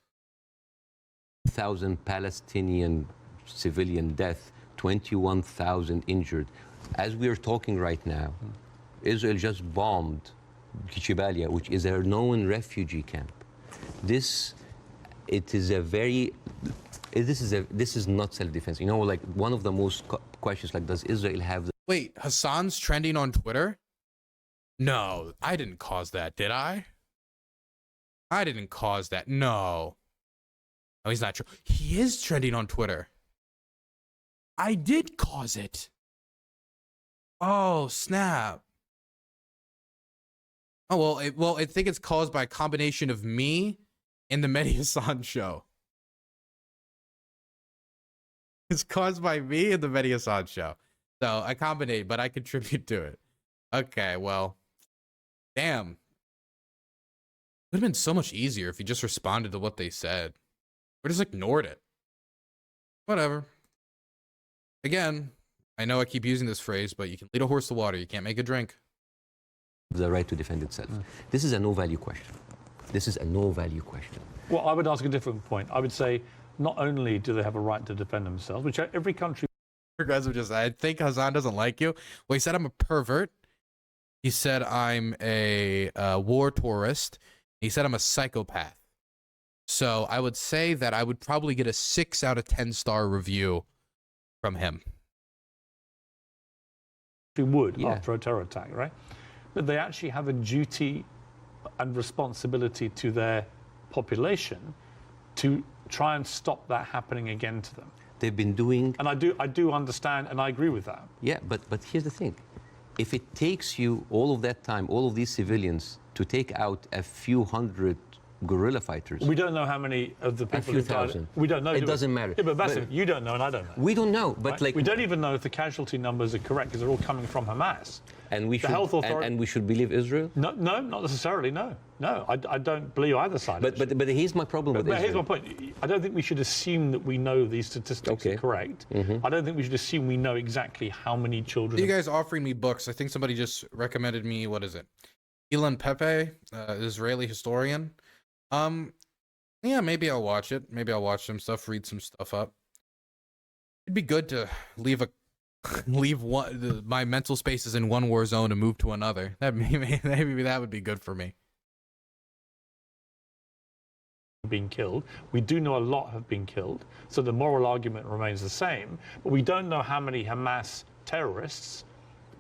1,000 Palestinian civilian death, 21,000 injured. As we are talking right now, Israel just bombed Kichibalia, which is a known refugee camp. This is not self-defense. Like one of the most questions, like, does Israel have the... Wait, Hassan's trending on Twitter? No, I didn't cause that, did I? I didn't cause that. No, he's not true. He is trending on Twitter. I did cause it. Oh, snap. Oh, well, I think it's caused by a combination of me and the Mehdi Hassan show. It's caused by me and the Mehdi Hassan show. So I combinate, but I contribute to it. Okay, well, damn. It would have been so much easier if you just responded to what they said. Or just ignored it. Whatever. Again, I know I keep using this phrase, but you can lead a horse to water. You can't make it drink. The right to defend itself. This is a no-value question. Well, I would ask a different point. I would say, not only do they have a right to defend themselves, which every country... You guys are just... I think Hassan doesn't like you. Well, he said I'm a pervert. He said I'm a war tourist. He said I'm a psychopath. So I would say that I would probably get a 6 out of 10 star review from him. They would after a terror attack, right? But they actually have a duty and responsibility to their population to try and stop that happening again to them. They've been doing... And I do understand, and I agree with that. Yeah, but here's the thing. If it takes you all of that time, all of these civilians, to take out a few hundred guerrilla fighters... We don't know how many of the people who died. thousand. We don't know. It doesn't matter. Yeah, but Bassem, you don't know and I don't know. We don't know, but right? like... We don't even know if the casualty numbers are correct because they're all coming from Hamas. And we should, and we should believe Israel? No, not necessarily, no. No, I don't believe either side. But here's my problem with Israel. Here's my point. I don't think we should assume that we know these statistics are correct. I don't think we should assume we know exactly how many children... You guys offering me books. I think somebody just recommended me, what is it? Ilan Pepe, Israeli historian. Yeah, maybe I'll watch it. Maybe I'll watch some stuff, read some stuff up. It'd be good to leave my mental spaces in one war zone and move to another. Maybe that would be good for me. Been killed. We do know a lot have been killed, so the moral argument remains the same. But we don't know how many Hamas terrorists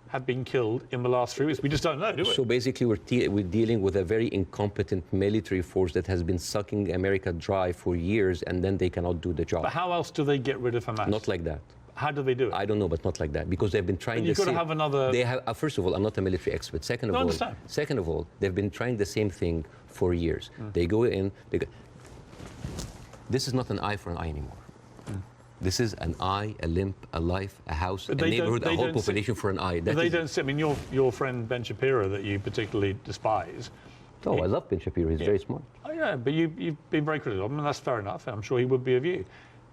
have been killed in the last 3 weeks. We just don't know, do we? So basically, we're dealing with a very incompetent military force that has been sucking America dry for years, and then they cannot do the job. But how else do they get rid of Hamas? Not like that. How do they do it? I don't know, but not like that, because they've been trying. You've got to have another. They have. First of all, I'm not a military expert. Second of all, they've been trying the same thing for years. They go in. This is not an eye for an eye anymore. This is an eye, a limb, a life, a house, a neighborhood, a whole population for an eye. They don't sit. I mean, your friend Ben Shapiro that you particularly despise. Oh, I love Ben Shapiro. He's very smart. Oh, yeah, but you've been very critical of him, and that's fair enough. I'm sure he would be of you.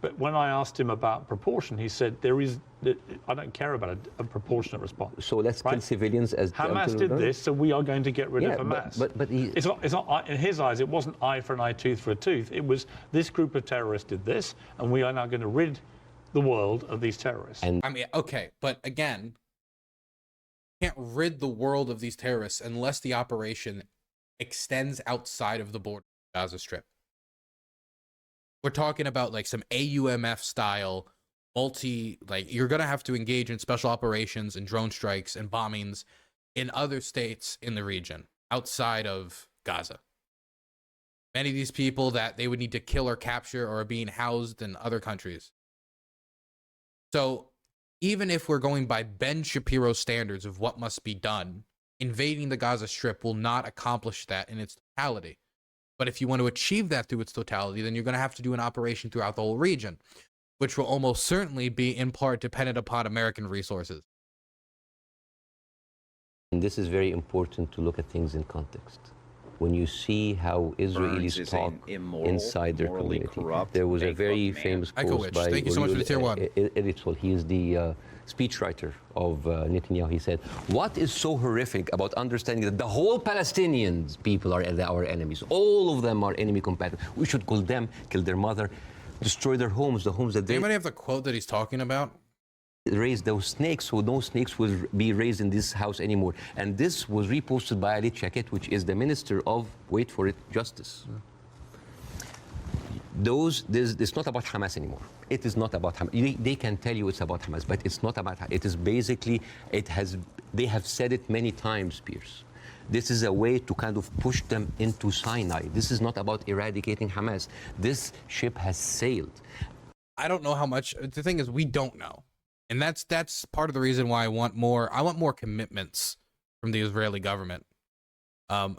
But when I asked him about proportion, he said I don't care about a proportionate response. So let's kill civilians as Hamas did this, so we are going to get rid of Hamas. But it's not in his eyes. It wasn't eye for an eye, tooth for a tooth. It was this group of terrorists did this, and we are now going to rid the world of these terrorists. I mean, okay, but again, you can't rid the world of these terrorists unless the operation extends outside of the border of the Gaza Strip. We're talking about like some AUMF style you're going to have to engage in special operations and drone strikes and bombings in other states in the region outside of Gaza. Many of these people that they would need to kill or capture are being housed in other countries. So even if we're going by Ben Shapiro's standards of what must be done, invading the Gaza Strip will not accomplish that in its totality. But if you want to achieve that through its totality, then you're going to have to do an operation throughout the whole region, which will almost certainly be in part dependent upon American resources. And this is very important to look at things in context. When you see how Israelis talk inside their community, there was a very famous post by Elitzol. He is the speechwriter of Netanyahu. He said, "What is so horrific about understanding that the whole Palestinian people are our enemies? All of them are enemy combatants. We should kill them, kill their mother, destroy their homes, the homes that they..." Anybody have the quote that he's talking about? Raise those snakes, so no snakes will be raised in this house anymore. And this was reposted by Ali Chaket, which is the Minister of, wait for it, Justice. It's not about Hamas anymore. It is not about Hamas. They can tell you it's about Hamas, but it's not about Hamas. It is basically, they have said it many times, Piers. This is a way to kind of push them into Sinai. This is not about eradicating Hamas. This ship has sailed. I don't know how much. The thing is, we don't know. And that's part of the reason why I want more commitments from the Israeli government.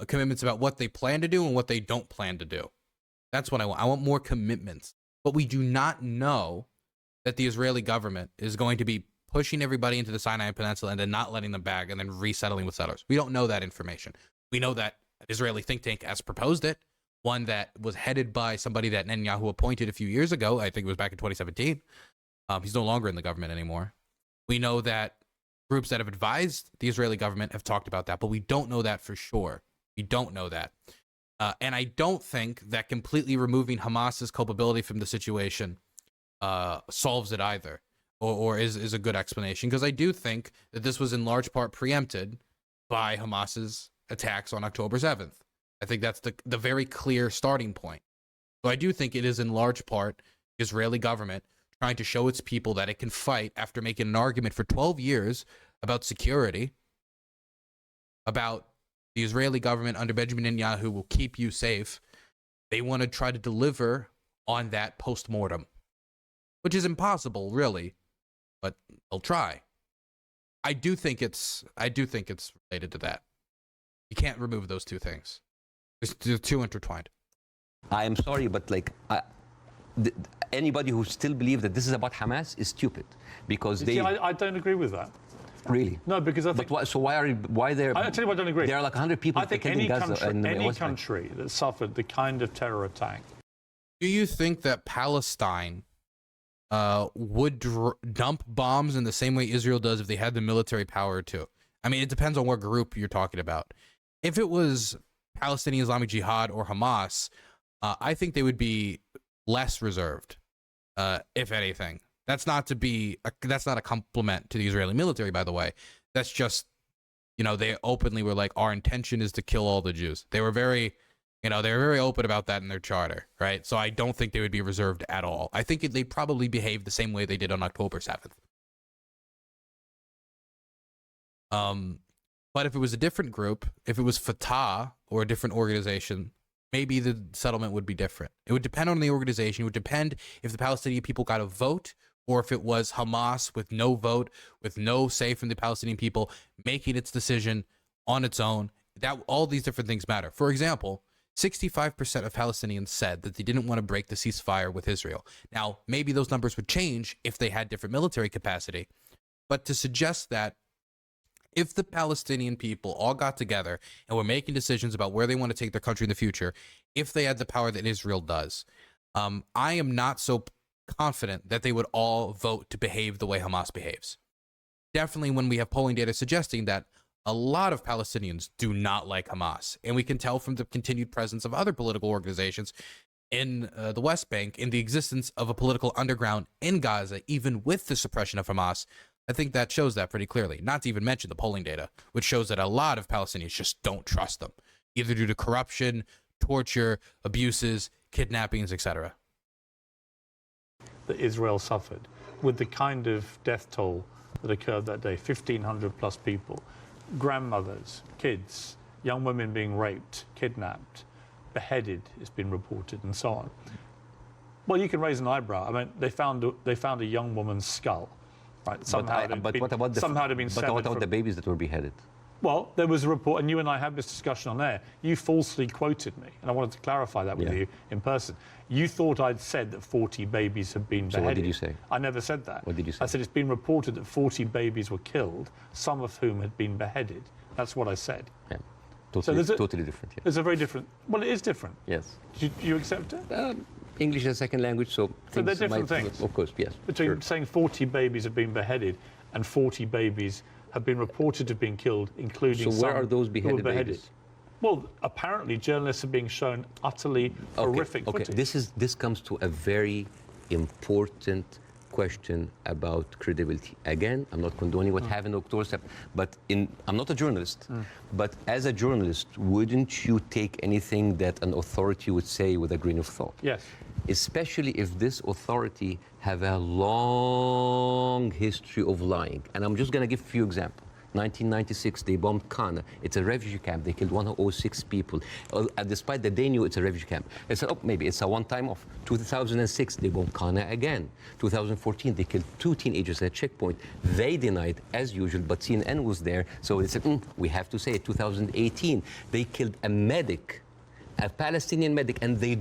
Commitments about what they plan to do and what they don't plan to do. That's what I want. I want more commitments. But we do not know that the Israeli government is going to be pushing everybody into the Sinai Peninsula and then not letting them back and then resettling with settlers. We don't know that information. We know that an Israeli think tank has proposed it, one that was headed by somebody that Netanyahu appointed a few years ago. I think it was back in 2017. He's no longer in the government anymore. We know that groups that have advised the Israeli government have talked about that, but we don't know that for sure. We don't know that. And I don't think that completely removing Hamas's culpability from the situation solves it either, or is a good explanation, because I do think that this was in large part preempted by Hamas's attacks on October 7th. I think that's the very clear starting point. So I do think it is in large part the Israeli government trying to show its people that it can fight after making an argument for 12 years about security, about the Israeli government under Benjamin Netanyahu will keep you safe. They want to try to deliver on that post-mortem, which is impossible, really, but they'll try. I do think it's related to that. You can't remove those two things. They're too intertwined. I am sorry, but like anybody who still believes that this is about Hamas is stupid, because they. See, I don't agree with that. Really? No, because I think. But why they're? I tell you what, I don't agree. There are like 100 people. I think killed in Gaza and any country that suffered the kind of terror attack. Do you think that Palestine would dump bombs in the same way Israel does if they had the military power to? I mean, it depends on what group you're talking about. If it was Palestinian Islamic Jihad or Hamas, I think they would be less reserved, if anything. That's not a compliment to the Israeli military, by the way. That's just, they openly were like, our intention is to kill all the Jews. They were very open about that in their charter, right? So I don't think they would be reserved at all. I think they probably behave the same way they did on October 7th. But if it was a different group, if it was Fatah or a different organization, maybe the settlement would be different. It would depend on the organization. It would depend if the Palestinian people got a vote, or if it was Hamas with no vote, with no say from the Palestinian people, making its decision on its own. That all these different things matter. For example, 65% of Palestinians said that they didn't want to break the ceasefire with Israel. Now, maybe those numbers would change if they had different military capacity, but to suggest that if the Palestinian people all got together and were making decisions about where they want to take their country in the future, if they had the power that Israel does, I am not so confident that they would all vote to behave the way Hamas behaves. Definitely when we have polling data suggesting that a lot of Palestinians do not like Hamas, and we can tell from the continued presence of other political organizations in the West Bank, in the existence of a political underground in Gaza, even with the suppression of Hamas. I think that shows that pretty clearly, not to even mention the polling data, which shows that a lot of Palestinians just don't trust them, either due to corruption, torture, abuses, kidnappings, etc. That Israel suffered with the kind of death toll that occurred that day, 1,500 plus people, grandmothers, kids, young women being raped, kidnapped, beheaded, it's been reported, and so on. Well, you can raise an eyebrow. I mean, they found a young woman's skull. Right, but what about the babies that were beheaded? Well, there was a report, and you and I had this discussion on air. You falsely quoted me, and I wanted to clarify that with you in person. You thought I'd said that 40 babies had been beheaded. So what did you say? I never said that. What did you say? I said it's been reported that 40 babies were killed, some of whom had been beheaded. That's what I said. Yeah, totally different. Yeah. There's a very different. Well, it is different. Yes. Do you accept it? English is a second language, so they're different things. Of course, yes. Between saying 40 babies have been beheaded and 40 babies have been reported to have been killed, including some. So where are those beheaded babies? Well, apparently journalists are being shown utterly horrific footage. This comes to a very important question about credibility. Again, I'm not condoning what happened on October 7th, but I'm not a journalist. But as a journalist, wouldn't you take anything that an authority would say with a grain of thought? Yes. Especially if this authority have a long history of lying. And I'm just going to give a few examples. 1996, they bombed Kana. It's a refugee camp. They killed 106 people. Despite that they knew it's a refugee camp. They said, maybe it's a one-time off. 2006, they bombed Kana again. 2014, they killed 2 teenagers at a checkpoint. They denied, as usual, but CNN was there. So they said, we have to say it. 2018, they killed a medic, a Palestinian medic, and they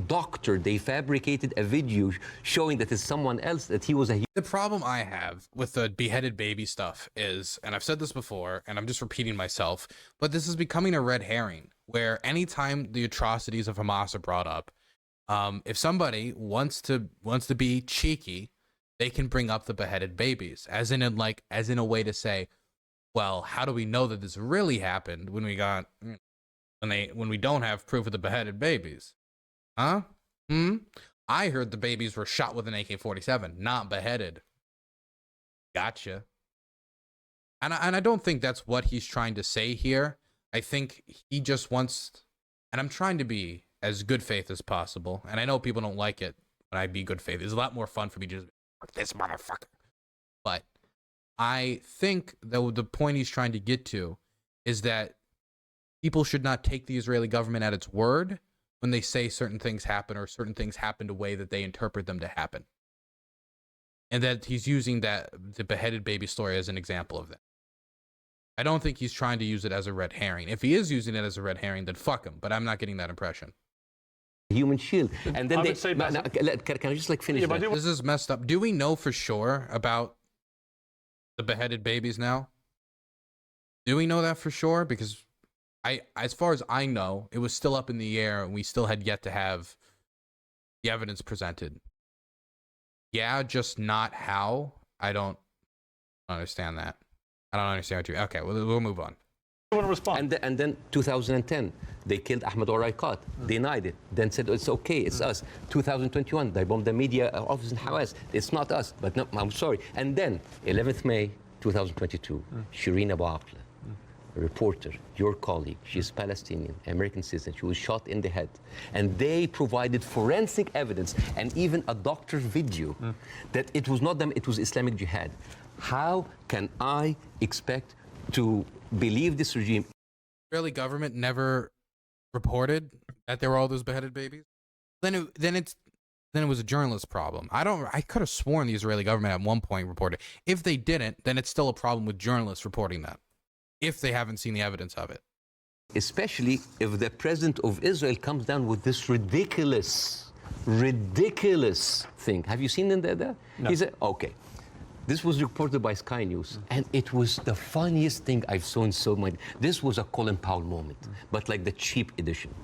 fabricated a video showing that it's someone else, that he was a... The problem I have with the beheaded baby stuff is, and I've said this before, and I'm just repeating myself, but this is becoming a red herring, where anytime the atrocities of Hamas are brought up, if somebody wants to be cheeky, they can bring up the beheaded babies, as in a way to say, well, how do we know that this really happened when we don't have proof of the beheaded babies? Huh? I heard the babies were shot with an AK-47, not beheaded. Gotcha. And I don't think that's what he's trying to say here. I think he just wants and I'm trying to be as good faith as possible, and I know people don't like it when I be good faith. It's a lot more fun for me to just this motherfucker. But I think that the point he's trying to get to is that people should not take the Israeli government at its word when they say certain things happen or certain things happened a way that they interpret them to happen. And that he's using the beheaded baby story as an example of that. I don't think he's trying to use it as a red herring. If he is using it as a red herring, then fuck him. But I'm not getting that impression. Human shield. And then I would say, can I just like finish that? This is messed up. Do we know for sure about the beheaded babies now? Do we know that for sure? Because as far as I know, it was still up in the air and we still had yet to have the evidence presented. Yeah, just not how. I don't understand that. I don't understand what you... Okay, we'll move on. I want to respond. And then 2010, they killed Ahmed Oraikat. Denied it. Then said, it's okay, it's us. 2021, they bombed the media office in Hamas. It's not us, but no, I'm sorry. And then, 11th May 2022, Shireen Abu Akleh, a reporter, your colleague, she's Palestinian, American citizen, she was shot in the head. And they provided forensic evidence and even a doctor's video that it was not them, it was Islamic Jihad. How can I expect to believe this regime? The Israeli government never reported that there were all those beheaded babies. Then it was a journalist problem. I could have sworn the Israeli government at one point reported. If they didn't, then it's still a problem with journalists reporting that, if they haven't seen the evidence of it. Especially if the president of Israel comes down with this ridiculous thing. Have you seen that? No. He said, okay. This was reported by Sky News, and it was the funniest thing I've seen so much. This was a Colin Powell moment, but like the cheap edition.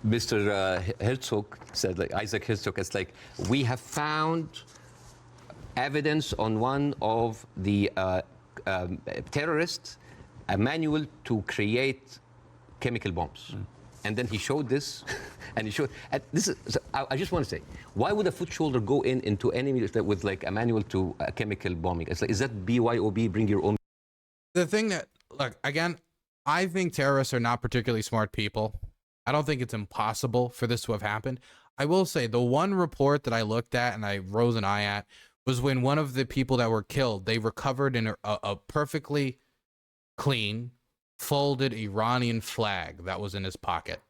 Mr. Herzog said, like Isaac Herzog, it's like, we have found evidence on one of the terrorists, a manual to create chemical bombs. And then he showed this, and he showed. And this is. So I just want to say, why would a foot soldier go into enemy with like a manual to chemical bombing? It's like, is that BYOB? Bring your own. The thing that, look, again, I think terrorists are not particularly smart people. I don't think it's impossible for this to have happened. I will say the one report that I looked at and I rose an eye at was when one of the people that were killed, they recovered in a perfectly clean, folded Iranian flag that was in his pocket.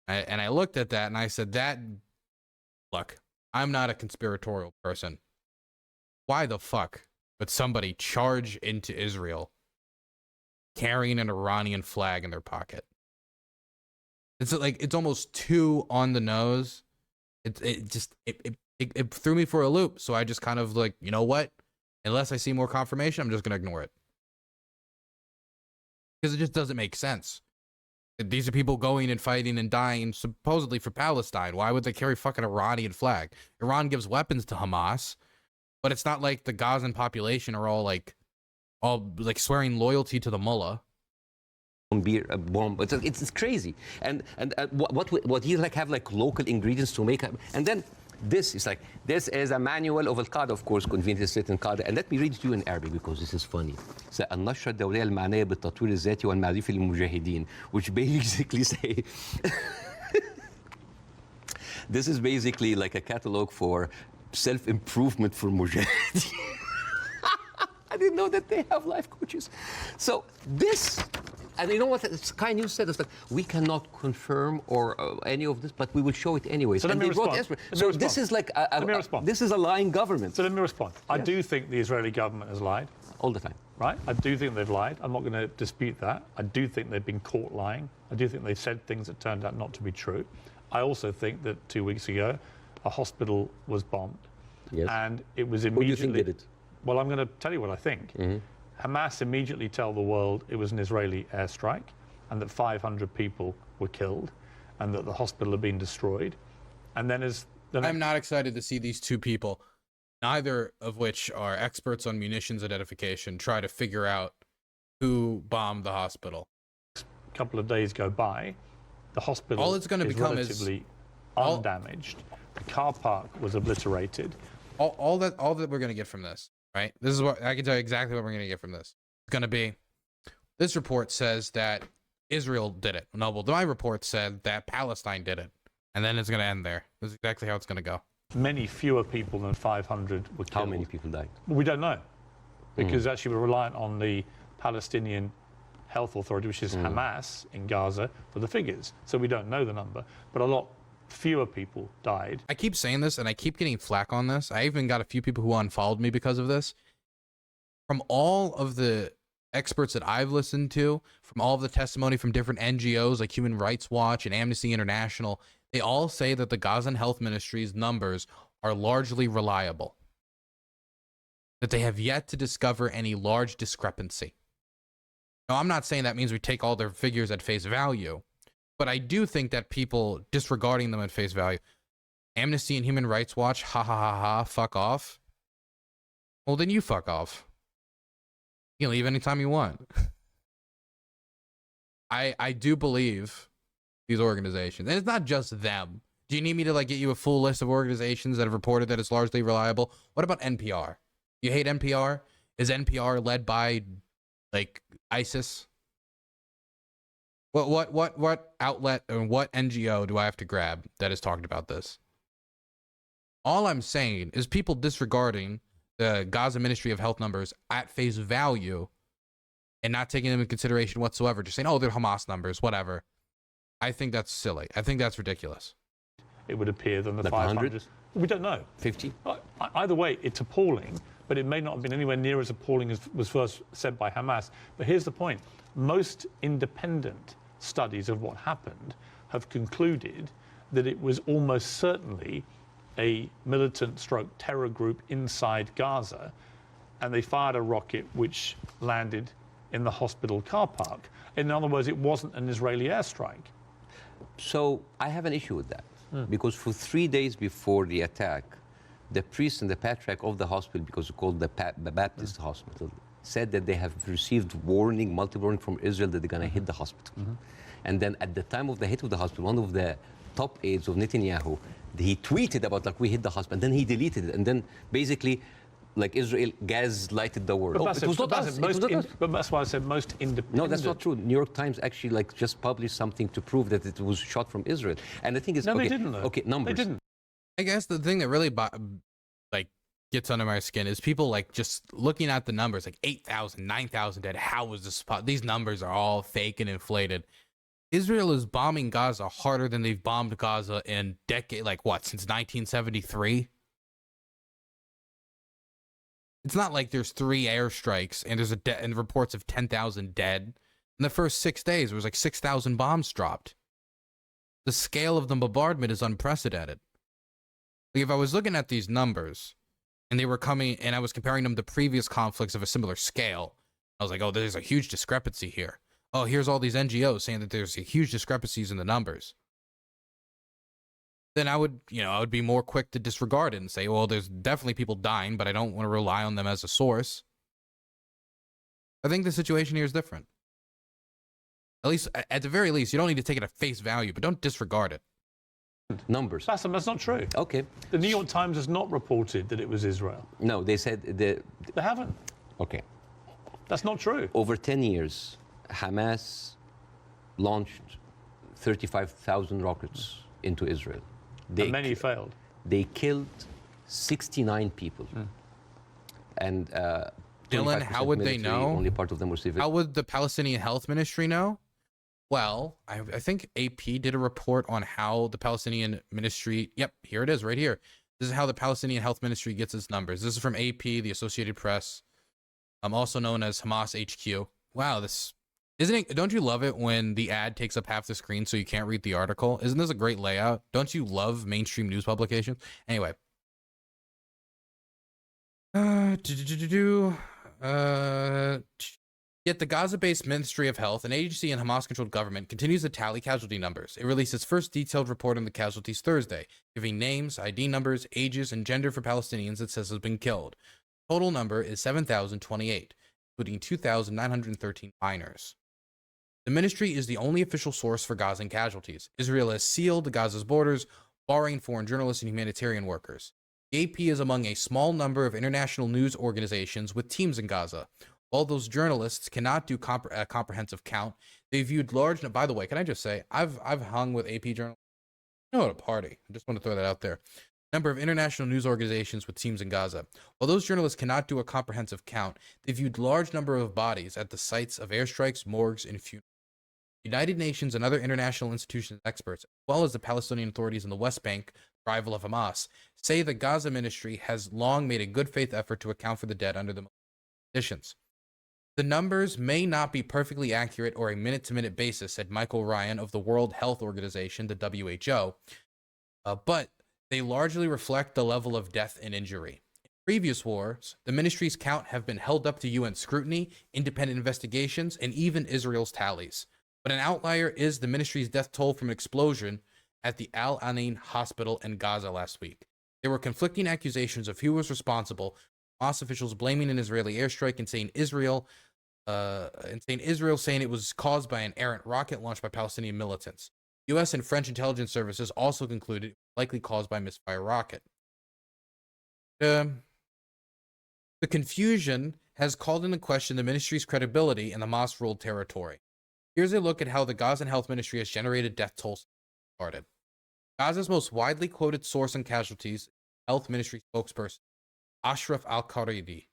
And I looked at that and I said, look, I'm not a conspiratorial person. Why the fuck would somebody charge into Israel carrying an Iranian flag in their pocket? It's like, it's almost too on the nose. It threw me for a loop. So I just kind of like, you know what? Unless I see more confirmation, I'm just going to ignore it. Because it just doesn't make sense. These are people going and fighting and dying supposedly for Palestine. Why would they carry fucking Iranian flag? Iran gives weapons to Hamas, but it's not like the Gazan population are all swearing loyalty to the mullah. Bomb. It's crazy. And what he like have like local ingredients to make, and then this is like, this is a manual of Al-Qaeda, of course, conveniently written Qaeda. And let me read it to you in Arabic because this is funny. So, النشرة الدولية المعنية بالتطوير الذاتي والمعرفي للمجاهدين, which basically say, this is basically like a catalog for self-improvement for mujahideen. I didn't know that they have life coaches. So this, and you know what Sky News said? It's like, we cannot confirm or any of this, but we will show it anyways. So let me respond. So this is like this is a lying government. So let me respond. Yes. I do think the Israeli government has lied. All the time. Right? I do think they've lied. I'm not going to dispute that. I do think they've been caught lying. I do think they've said things that turned out not to be true. I also think that 2 weeks ago, a hospital was bombed. Yes. And it was immediately... Who do you think did it? Well, I'm going to tell you what I think. Hamas immediately tell the world it was an Israeli airstrike and that 500 people were killed and that the hospital had been destroyed. And then I'm not excited to see these two people, neither of which are experts on munitions identification, try to figure out who bombed the hospital. A couple of days go by, the hospital all it's going to become relatively undamaged. The car park was obliterated. All that we're going to get from this, right? This is what I can tell you exactly what we're going to get from this. It's going to be, this report says that Israel did it. No, well, my report said that Palestine did it. And then it's going to end there. This is exactly how it's going to go. Many fewer people than 500 were killed. How many people died? We don't know. Because actually we're reliant on the Palestinian Health Authority, which is Hamas in Gaza, for the figures. So we don't know the number. But a lot fewer people died. I keep saying this, and I keep getting flack on this. I even got a few people who unfollowed me because of this. From all of the experts that I've listened to, from all of the testimony from different NGOs like Human Rights Watch and Amnesty International, they all say that the Gazan Health Ministry's numbers are largely reliable, that they have yet to discover any large discrepancy. Now, I'm not saying that means we take all their figures at face value, but I do think that people disregarding them at face value, Amnesty and Human Rights Watch, ha ha ha ha, fuck off. Well, then you fuck off. You can leave anytime you want. I do believe these organizations, and it's not just them. Do you need me to like get you a full list of organizations that have reported that it's largely reliable? What about NPR? You hate NPR? Is NPR led by like ISIS? What outlet or what NGO do I have to grab that has talked about this? All I'm saying is people disregarding the Gaza Ministry of Health numbers at face value and not taking them into consideration whatsoever, just saying, oh, they're Hamas numbers, whatever. I think that's silly. I think that's ridiculous. It would appear than the Like 500. We don't know. 50? Either way, it's appalling, but it may not have been anywhere near as appalling as was first said by Hamas. But here's the point. Most independent studies of what happened have concluded that it was almost certainly a militant stroke terror group inside Gaza, and they fired a rocket which landed in the hospital car park. In other words, it wasn't an Israeli airstrike. So I have an issue with that, because for 3 days before the attack, the priest and the patriarch of the hospital, because it's called the Baptist hospital, said that they have received multiple warning from Israel that they're going to hit the hospital. And then at the time of the hit of the hospital, one of the top aides of Netanyahu, he tweeted about like we hit the hospital, and then he deleted it, and then basically like Israel gaslighted the world. But, It was not us. but that's why I said most independent. No, that's not true. New York Times actually like just published something to prove that it was shot from Israel. And the thing is, No, okay, they didn't. Though. Okay, numbers. They didn't. I guess the thing that really like gets under my skin is people like just looking at the numbers, like 8,000, 9,000 dead. How was this? These numbers are all fake and inflated. Israel is bombing Gaza harder than they've bombed Gaza in like what, since 1973? It's not like there's 3 airstrikes and there's and reports of 10,000 dead. In the first 6 days, there was like 6,000 bombs dropped. The scale of the bombardment is unprecedented. Like if I was looking at these numbers and they were coming and I was comparing them to previous conflicts of a similar scale, I was like, oh, there's a huge discrepancy here. Oh, here's all these NGOs saying that there's huge discrepancies in the numbers. Then I would be more quick to disregard it and say, well, there's definitely people dying, but I don't want to rely on them as a source. I think the situation here is different. At the very least, you don't need to take it at face value, but don't disregard it. Numbers. Bassem, that's not true. Okay. The New York Times has not reported that it was Israel. No, they said They haven't. Okay. That's not true. Over 10 years, Hamas launched 35,000 rockets into Israel. And many failed. They killed 69 people. And Dylan, how would they know? Only part of them were civil. How would the Palestinian Health Ministry know? Well, I think AP did a report on how the Palestinian Ministry, yep, here it is right here. This is how the Palestinian Health Ministry gets its numbers. This is from AP, the Associated Press, also known as Hamas HQ. Wow, this, isn't it, don't you love it when the ad takes up half the screen so you can't read the article? Isn't this a great layout? Don't you love mainstream news publications? Anyway. Yet the Gaza-based Ministry of Health, an agency in Hamas-controlled government, continues to tally casualty numbers. It released its first detailed report on the casualties Thursday, giving names, ID numbers, ages, and gender for Palestinians it says have been killed. Total number is 7,028, including 2,913 minors. The ministry is the only official source for Gazan casualties. Israel has sealed Gaza's borders, barring foreign journalists and humanitarian workers. The AP is among a small number of international news organizations with teams in Gaza. While those journalists cannot do a comprehensive count, They viewed large. By the way, can I just say, I've hung with AP journalists. At a party. I just want to throw that out there. Number of international news organizations with teams in Gaza. While those journalists cannot do a comprehensive count, they viewed large number of bodies at the sites of airstrikes, morgues, and funerals. United Nations and other international institutions and experts, as well as the Palestinian authorities in the West Bank, rival of Hamas, say the Gaza ministry has long made a good faith effort to account for the dead under the conditions. The numbers may not be perfectly accurate or a minute-to-minute basis, said Michael Ryan of the World Health Organization, the WHO, but they largely reflect the level of death and injury. In previous wars, the ministry's count have been held up to UN scrutiny, independent investigations, and even Israel's tallies. But an outlier is the ministry's death toll from an explosion at the Al Ain hospital in Gaza last week. There were conflicting accusations of who was responsible, Hamas officials blaming an Israeli airstrike and saying Israel saying it was caused by an errant rocket launched by Palestinian militants. U.S. and French intelligence services also concluded it was likely caused by a misfire rocket. The confusion has called into question the ministry's credibility in the Hamas-ruled territory. Here's a look at how the Gazan Health Ministry has generated death tolls started. Gaza's most widely quoted source on casualties, Health Ministry spokesperson Ashraf Al-Qaridi,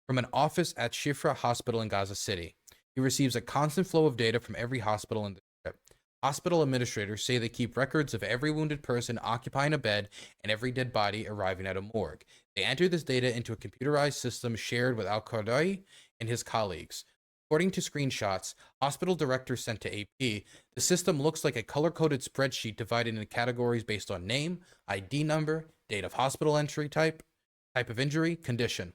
from an office at Shifra Hospital in Gaza City. He receives a constant flow of data from every hospital in the strip. Hospital administrators say they keep records of every wounded person occupying a bed and every dead body arriving at a morgue. They enter this data into a computerized system shared with Al-Qaridi and his colleagues. According to screenshots hospital directors sent to AP, the system looks like a color-coded spreadsheet divided into categories based on name, ID number, date of hospital entry type of injury, condition.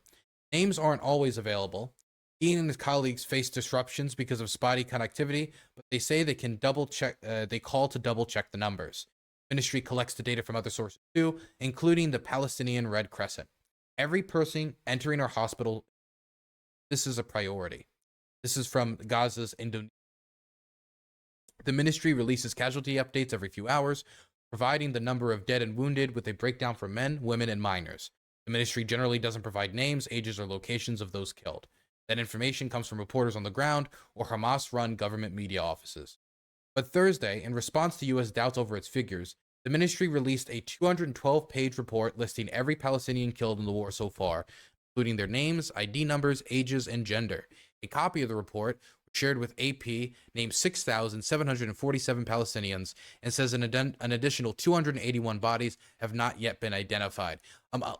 Names aren't always available. Ian and his colleagues face disruptions because of spotty connectivity, but they say they can call to double check the numbers. Ministry collects the data from other sources too, including the Palestinian Red Crescent. Every person entering our hospital, this is a priority. This is from Gaza's Indonesia. The ministry releases casualty updates every few hours, providing the number of dead and wounded with a breakdown for men, women, and minors. The ministry generally doesn't provide names, ages, or locations of those killed. That information comes from reporters on the ground or Hamas-run government media offices. But Thursday, in response to U.S. doubts over its figures, the ministry released a 212-page report listing every Palestinian killed in the war so far, including their names, ID numbers, ages, and gender. A copy of the report, shared with AP, names 6,747 Palestinians and says an additional 281 bodies have not yet been identified.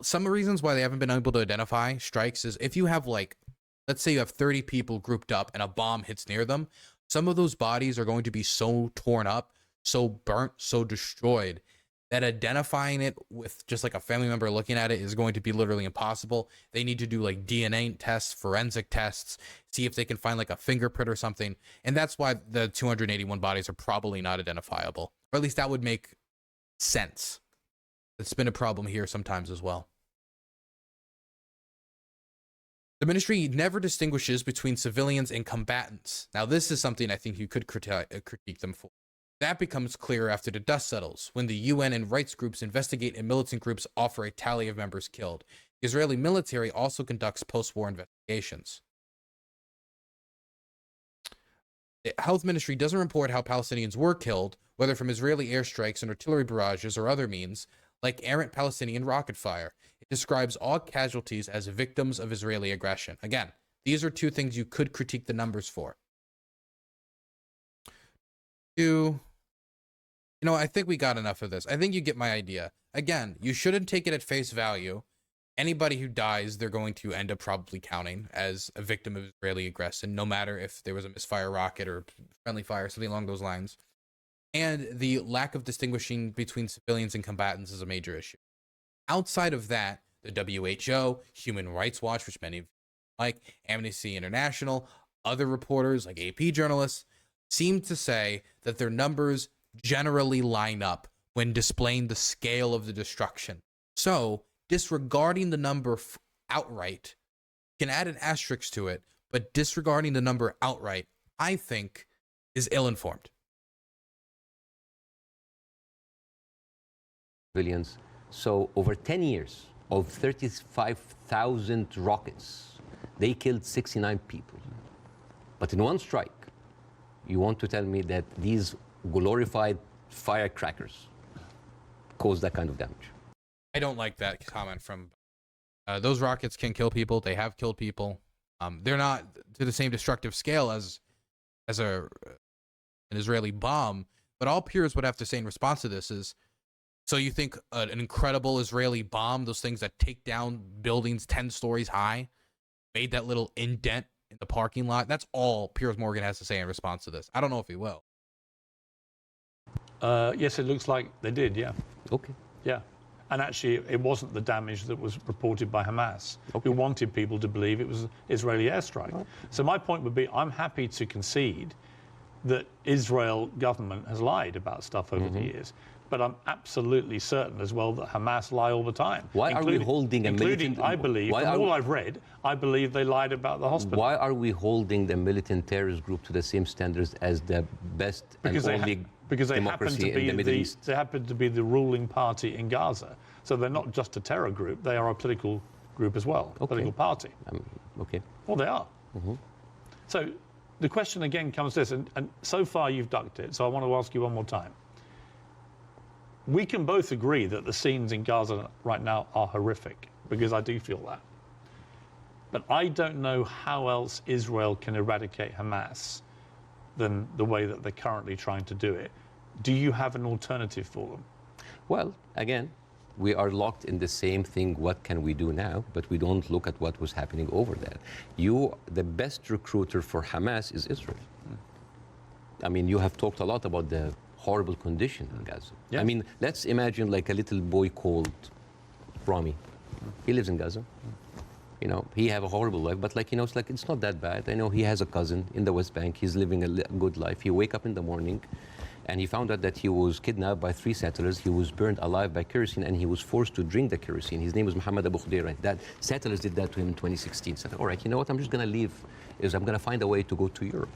Some reasons why they haven't been able to identify strikes is if you have, like, let's say you have 30 people grouped up and a bomb hits near them, some of those bodies are going to be so torn up, so burnt, so destroyed that identifying it with just like a family member looking at it is going to be literally impossible. They need to do like DNA tests, forensic tests, see if they can find like a fingerprint or something. And that's why the 281 bodies are probably not identifiable, or at least that would make sense. It's been a problem here sometimes as well. The ministry never distinguishes between civilians and combatants. Now, this is something I think you could critique them for. That becomes clear after the dust settles, when the UN and rights groups investigate and militant groups offer a tally of members killed. The Israeli military also conducts post-war investigations. The health ministry doesn't report how Palestinians were killed, whether from Israeli airstrikes and artillery barrages or other means, like errant Palestinian rocket fire. It describes all casualties as victims of Israeli aggression. Again, these are two things you could critique the numbers for. I think we got enough of this. I think you get my idea. Again, you shouldn't take it at face value. Anybody who dies, they're going to end up probably counting as a victim of Israeli aggression, no matter if there was a misfire rocket or friendly fire, something along those lines. And the lack of distinguishing between civilians and combatants is a major issue. Outside of that, the WHO, Human Rights Watch, which many of you like, Amnesty International, other reporters like AP journalists, seem to say that their numbers generally line up when displaying the scale of the destruction. So, disregarding the number outright, you can add an asterisk to it, but disregarding the number outright, I think, is ill-informed. Civilians. So, over 10 years of 35,000 rockets, they killed 69 people. But in one strike, You want to tell me that these glorified firecrackers cause that kind of damage? I don't like that comment from those rockets can kill people. They have killed people. They're not to the same destructive scale as an Israeli bomb. But all Piers would have to say in response to this is, so you think an incredible Israeli bomb, those things that take down buildings 10 stories high, made that little indent in the parking lot? That's all Piers Morgan has to say in response to this. I don't know if he will. Yes, it looks like they did, yeah. Okay. Yeah. And actually, it wasn't the damage that was reported by Hamas, who wanted people to believe it was an Israeli airstrike. Right. So my point would be, I'm happy to concede that Israel government has lied about stuff over the years. But I'm absolutely certain as well that Hamas lie all the time. Why are we holding a militant... I believe, from all I've read, I believe they lied about the hospital. Why are we holding the militant terrorist group to the same standards as the best because and only because they happen to be in the Middle East? They happen to be the ruling party in Gaza. So they're not just a terror group, they are a political group as well, a political party. Okay. Well, they are. So the question again comes this, and so far you've ducked it, so I want to ask you one more time. We can both agree that the scenes in Gaza right now are horrific, because I do feel that. But I don't know how else Israel can eradicate Hamas than the way that they're currently trying to do it. Do you have an alternative for them? Well, again, we are locked in the same thing, what can we do now? But we don't look at what was happening over there. The best recruiter for Hamas is Israel. I mean, you have talked a lot about the horrible condition in Gaza. Yes. I mean, let's imagine like a little boy called Rami. He lives in Gaza. You know, he have a horrible life, but like, you know, it's not that bad. I know he has a cousin in the West Bank. He's living a good life. He wake up in the morning and he found out that he was kidnapped by 3 settlers. He was burned alive by kerosene and he was forced to drink the kerosene. His name was Muhammad Abu Khudayra. That settlers did that to him in 2016. Said, all right, you know what, I'm just gonna leave. I'm gonna find a way to go to Europe.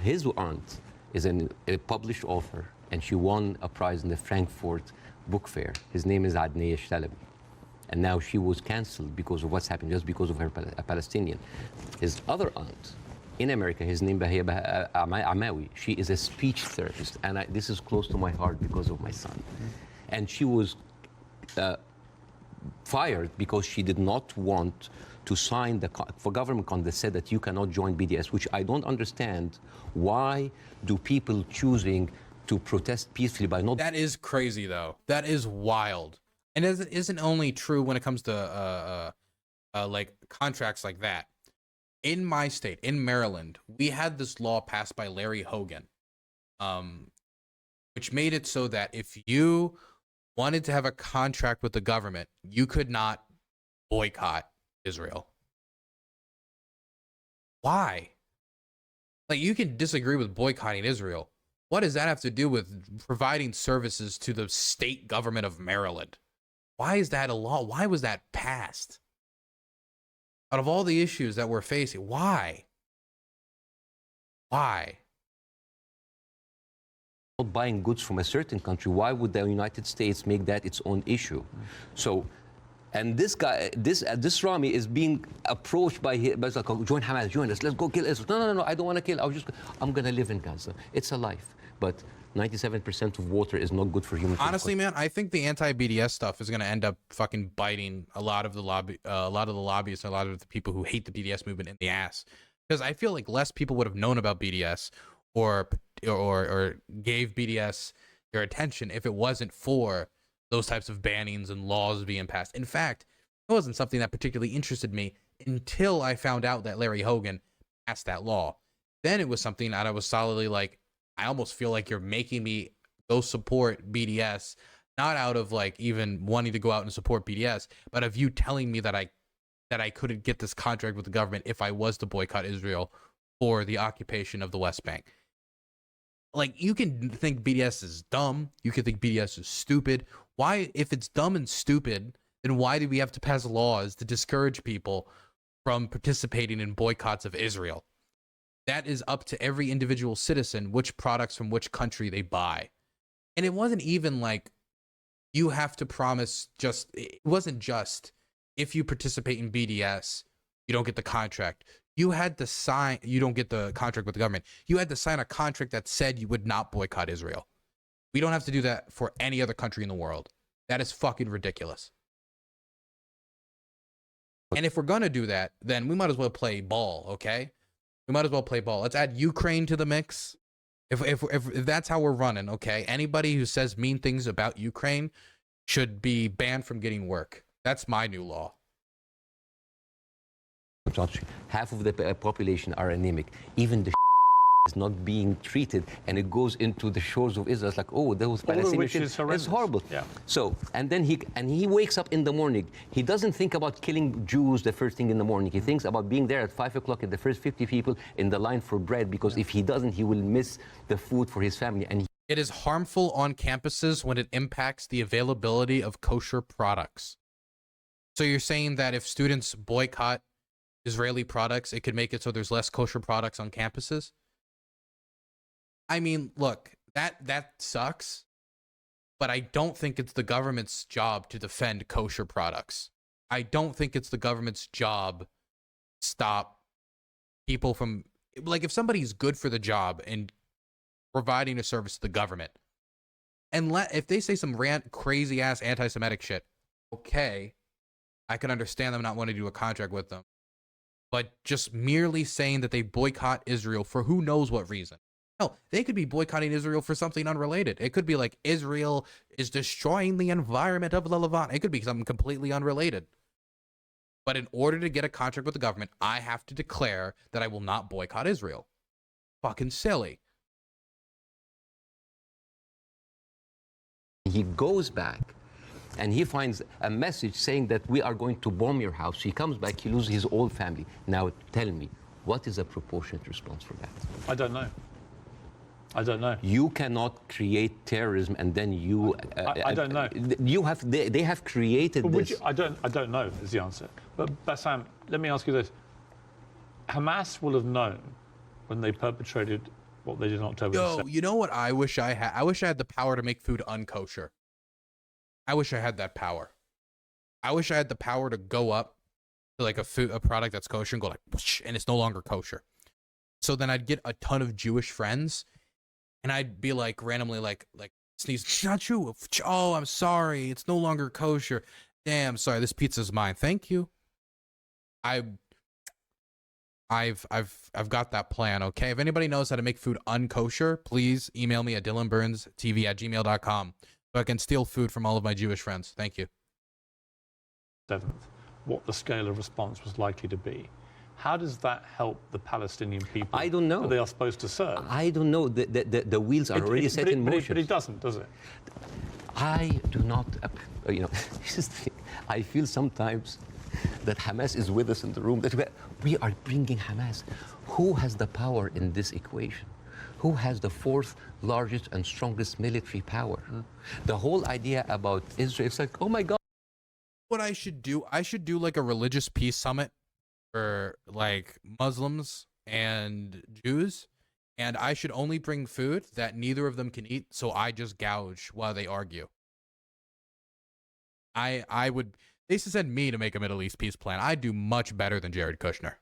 His aunt is a published author, and she won a prize in the Frankfurt Book Fair. His name is Adnaya Shalabi. And now she was cancelled because of what's happened, just because of her a Palestinian. His other aunt in America, his name is Amawi. She is a speech therapist, and this is close to my heart because of my son. And she was fired because she did not want to sign for government that said that you cannot join BDS, which I don't understand. Why do people choosing to protest peacefully by not... That is crazy, though. That is wild. And it isn't only true when it comes to like contracts like that. In my state, in Maryland, we had this law passed by Larry Hogan, which made it so that if you wanted to have a contract with the government, you could not boycott Israel. Why? Like, you can disagree with boycotting Israel. What does that have to do with providing services to the state government of Maryland? Why is that a law? Why was that passed? Out of all the issues that we're facing, why? Why? Not buying goods from a certain country, why would the United States make that its own issue? So, and this guy, this Rami is being approached by him, like, join Hamas, join us, let's go kill Israel. No, I don't want to kill, I'm going to live in Gaza. It's a life, but 97% of water is not good for human. Honestly, man, I think the anti-BDS stuff is going to end up fucking biting a lot of the lobbyists, and a lot of the people who hate the BDS movement in the ass. Because I feel like less people would have known about BDS or gave BDS their attention if it wasn't for those types of bannings and laws being passed. In fact, it wasn't something that particularly interested me until I found out that Larry Hogan passed that law. Then it was something that I was solidly like, I almost feel like you're making me go support BDS, not out of like even wanting to go out and support BDS, but of you telling me that I couldn't get this contract with the government if I was to boycott Israel for the occupation of the West Bank. Like, you can think BDS is dumb. You can think BDS is stupid. Why, if it's dumb and stupid, then why do we have to pass laws to discourage people from participating in boycotts of Israel? That is up to every individual citizen, which products from which country they buy. And it wasn't even like you have to promise it wasn't just if you participate in BDS, you don't get the contract. you had to sign, you don't get the contract with the government. You had to sign a contract that said you would not boycott Israel. We don't have to do that for any other country in the world. That is fucking ridiculous. And if we're going to do that, then we might as well play ball, okay? We might as well play ball. Let's add Ukraine to the mix. If that's how we're running, okay? Anybody who says mean things about Ukraine should be banned from getting work. That's my new law. Half of the population are anemic. Even the is not being treated, and it goes into the shores of Israel. It's like, oh, those Palestinians. It's horrible. Yeah. So, and then he wakes up in the morning. He doesn't think about killing Jews the first thing in the morning. He thinks about being there at 5 o'clock at the first 50 people in the line for bread, because if he doesn't, he will miss the food for his family. And it is harmful on campuses when it impacts the availability of kosher products. So you're saying that if students boycott Israeli products, it could make it so there's less kosher products on campuses? I mean, look, that sucks, but I don't think it's the government's job to defend kosher products. I don't think it's the government's job to stop people from, like, if somebody's good for the job and providing a service to the government, and if they say some crazy ass anti-Semitic shit, okay, I can understand them not wanting to do a contract with them. But just merely saying that they boycott Israel for who knows what reason. Hell, they could be boycotting Israel for something unrelated. It could be like Israel is destroying the environment of the Levant. It could be something completely unrelated. But in order to get a contract with the government, I have to declare that I will not boycott Israel. Fucking silly. he goes back and he finds a message saying that we are going to bomb your house. He comes back, he loses his whole family. Now tell me, what is a proportionate response for that? I don't know. I don't know. You cannot create terrorism and then you... I don't know. You have, they have created this. I don't know is the answer. But Bassem, let me ask you this. Hamas will have known when they perpetrated what they did on October 7th. You know what I wish I had? I wish I had the power to make food unkosher. I wish I had that power. I wish I had the power to go up to like a product that's kosher and go like, whoosh, and it's no longer kosher. So then I'd get a ton of Jewish friends and I'd be like randomly like sneeze, it's not true. Oh, I'm sorry. It's no longer kosher. Damn, sorry. This pizza's mine. Thank you. I've got that plan, okay? If anybody knows how to make food unkosher, please email me at DylanBurnsTV@gmail.com so I can steal food from all of my Jewish friends. Thank you. 7th, what the scale of response was likely to be. How does that help the Palestinian people? I don't know. That they are supposed to serve? I don't know. The wheels are already set in motion. But it doesn't, does it? I do not, you know, I feel sometimes that Hamas is with us in the room, that we are bringing Hamas. Who has the power in this equation? Who has the 4th largest and strongest military power? The whole idea about Israel, it's like, oh my God. What I should do like a religious peace summit for like Muslims and Jews, and I should only bring food that neither of them can eat, so I just gouge while they argue. I would... They send me to make a Middle East peace plan. I do much better than Jared Kushner.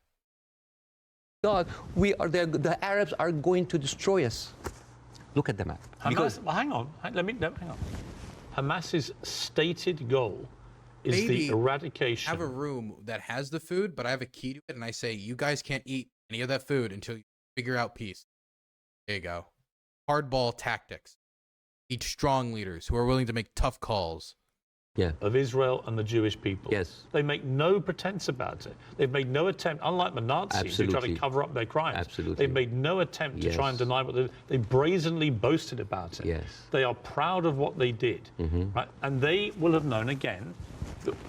God, the Arabs are going to destroy us. Look at the map. Hamas, well, hang on. Hang on. Hamas's stated goal is the eradication. I have a room that has the food, but I have a key to it, and I say, you guys can't eat any of that food until you figure out peace. There you go. Hardball tactics. Each strong leaders who are willing to make tough calls. Yeah. Of Israel and the Jewish people. Yes. They make no pretense about it. They've made no attempt, unlike the Nazis who try to cover up their crimes. Absolutely. They've made no attempt to try and deny what they did. They brazenly boasted about it. Yes. They are proud of what they did. Right? And they will have known, again,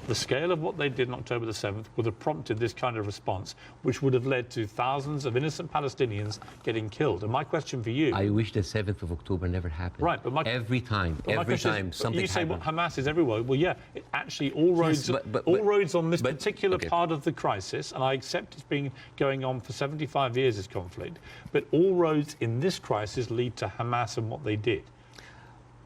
the scale of what they did on October the 7th would have prompted this kind of response, which would have led to thousands of innocent Palestinians getting killed. And my question for you... I wish the 7th of October never happened. Right, but every time something happened. You say, well, Hamas is everywhere. Well, yeah, actually all roads, all roads on this particular part of the crisis, and I accept it's been going on for 75 years, this conflict, but all roads in this crisis lead to Hamas and what they did.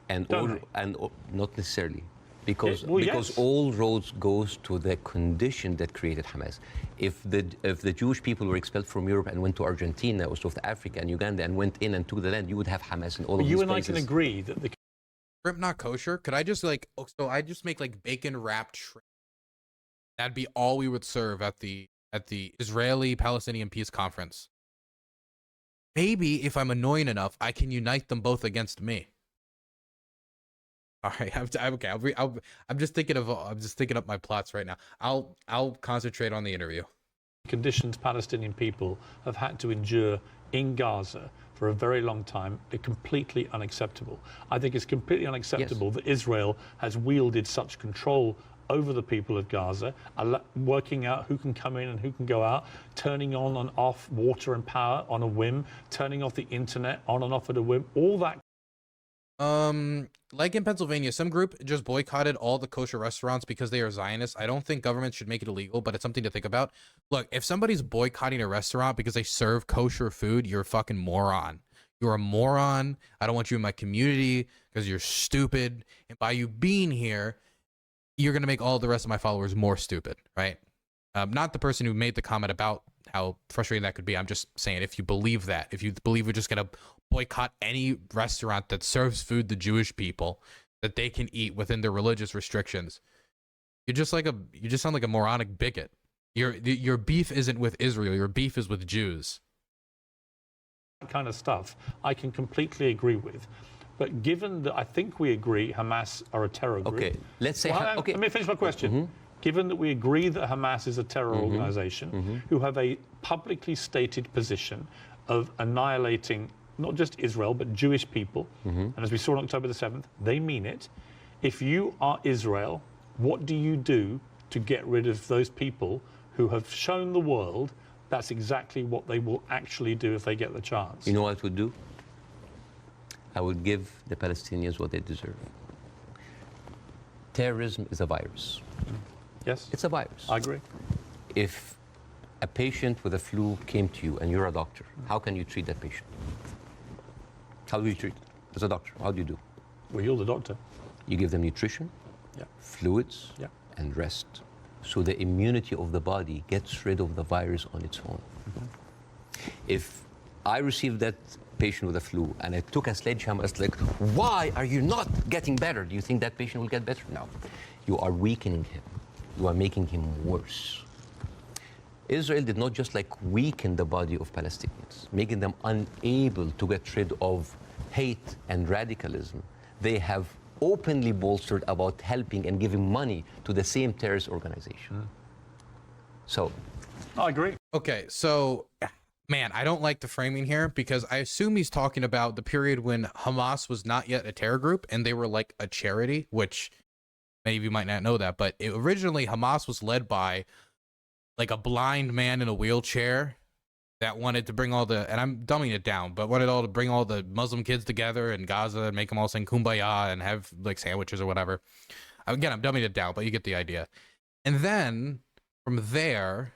And not necessarily. Because yes. all roads goes to the condition that created Hamas. If the Jewish people were expelled from Europe and went to Argentina or South Africa and Uganda and went in and took the land, you would have Hamas in all of these places. You and I can agree that the Shrimp not kosher? Could I just like, so I just make like bacon wrapped shrimp? That'd be all we would serve at the Israeli-Palestinian peace conference. Maybe if I'm annoying enough, I can unite them both against me. All right, okay. I'm just thinking up my plots right now. I'll concentrate on the interview. conditions Palestinian people have had to endure in Gaza for a very long time are completely unacceptable. I think it's completely unacceptable that Israel has wielded such control over the people of Gaza, working out who can come in and who can go out, turning on and off water and power on a whim, turning off the internet on and off at a whim, all that. Like in Pennsylvania, some group just boycotted all the kosher restaurants because they are Zionists. I don't think government should make it illegal, but it's something to think about. Look, if somebody's boycotting a restaurant because they serve kosher food, you're a fucking moron. You're a moron. I don't want you in my community because you're stupid. And by you being here, you're going to make all the rest of my followers more stupid, right? Not the person who made the comment about how frustrating that could be. I'm just saying, if you believe that, if you believe we're just going to boycott any restaurant that serves food to Jewish people that they can eat within their religious restrictions, you just sound like a moronic bigot. Your beef isn't with Israel. Your beef is with Jews. Kind of stuff I can completely agree with. But given that I think we agree Hamas are a terror group. Okay, let's say... Let me finish my question. Mm-hmm. Given that we agree that Hamas is a terror organization who have a publicly stated position of annihilating not just Israel, but Jewish people, and as we saw on October the 7th, they mean it. If you are Israel, what do you do to get rid of those people who have shown the world that's exactly what they will actually do if they get the chance? You know what I would do? I would give the Palestinians what they deserve. Terrorism is a virus. Yes. It's a virus. I agree. If a patient with a flu came to you and you're a doctor, how can you treat that patient? How do you treat it? As a doctor, how do you do? Well, you're the doctor. You give them nutrition, fluids, and rest. So the immunity of the body gets rid of the virus on its own. If I received that patient with a flu and I took a sledgehammer, it's like, why are you not getting better? Do you think that patient will get better? No. You are weakening him. You are making him worse. Israel did not just weaken the body of Palestinians, making them unable to get rid of hate and radicalism. They have openly bolstered about helping and giving money to the same terrorist organization. So, I agree. Okay, so, man, I don't like the framing here because I assume he's talking about the period when Hamas was not yet a terror group and they were like a charity, which many of you might not know that, but originally Hamas was led by like a blind man in a wheelchair that wanted to bring all the, and I'm dumbing it down, but wanted all to bring all the Muslim kids together in Gaza and make them all sing Kumbaya and have like sandwiches or whatever. Again, I'm dumbing it down, but you get the idea. And then from there,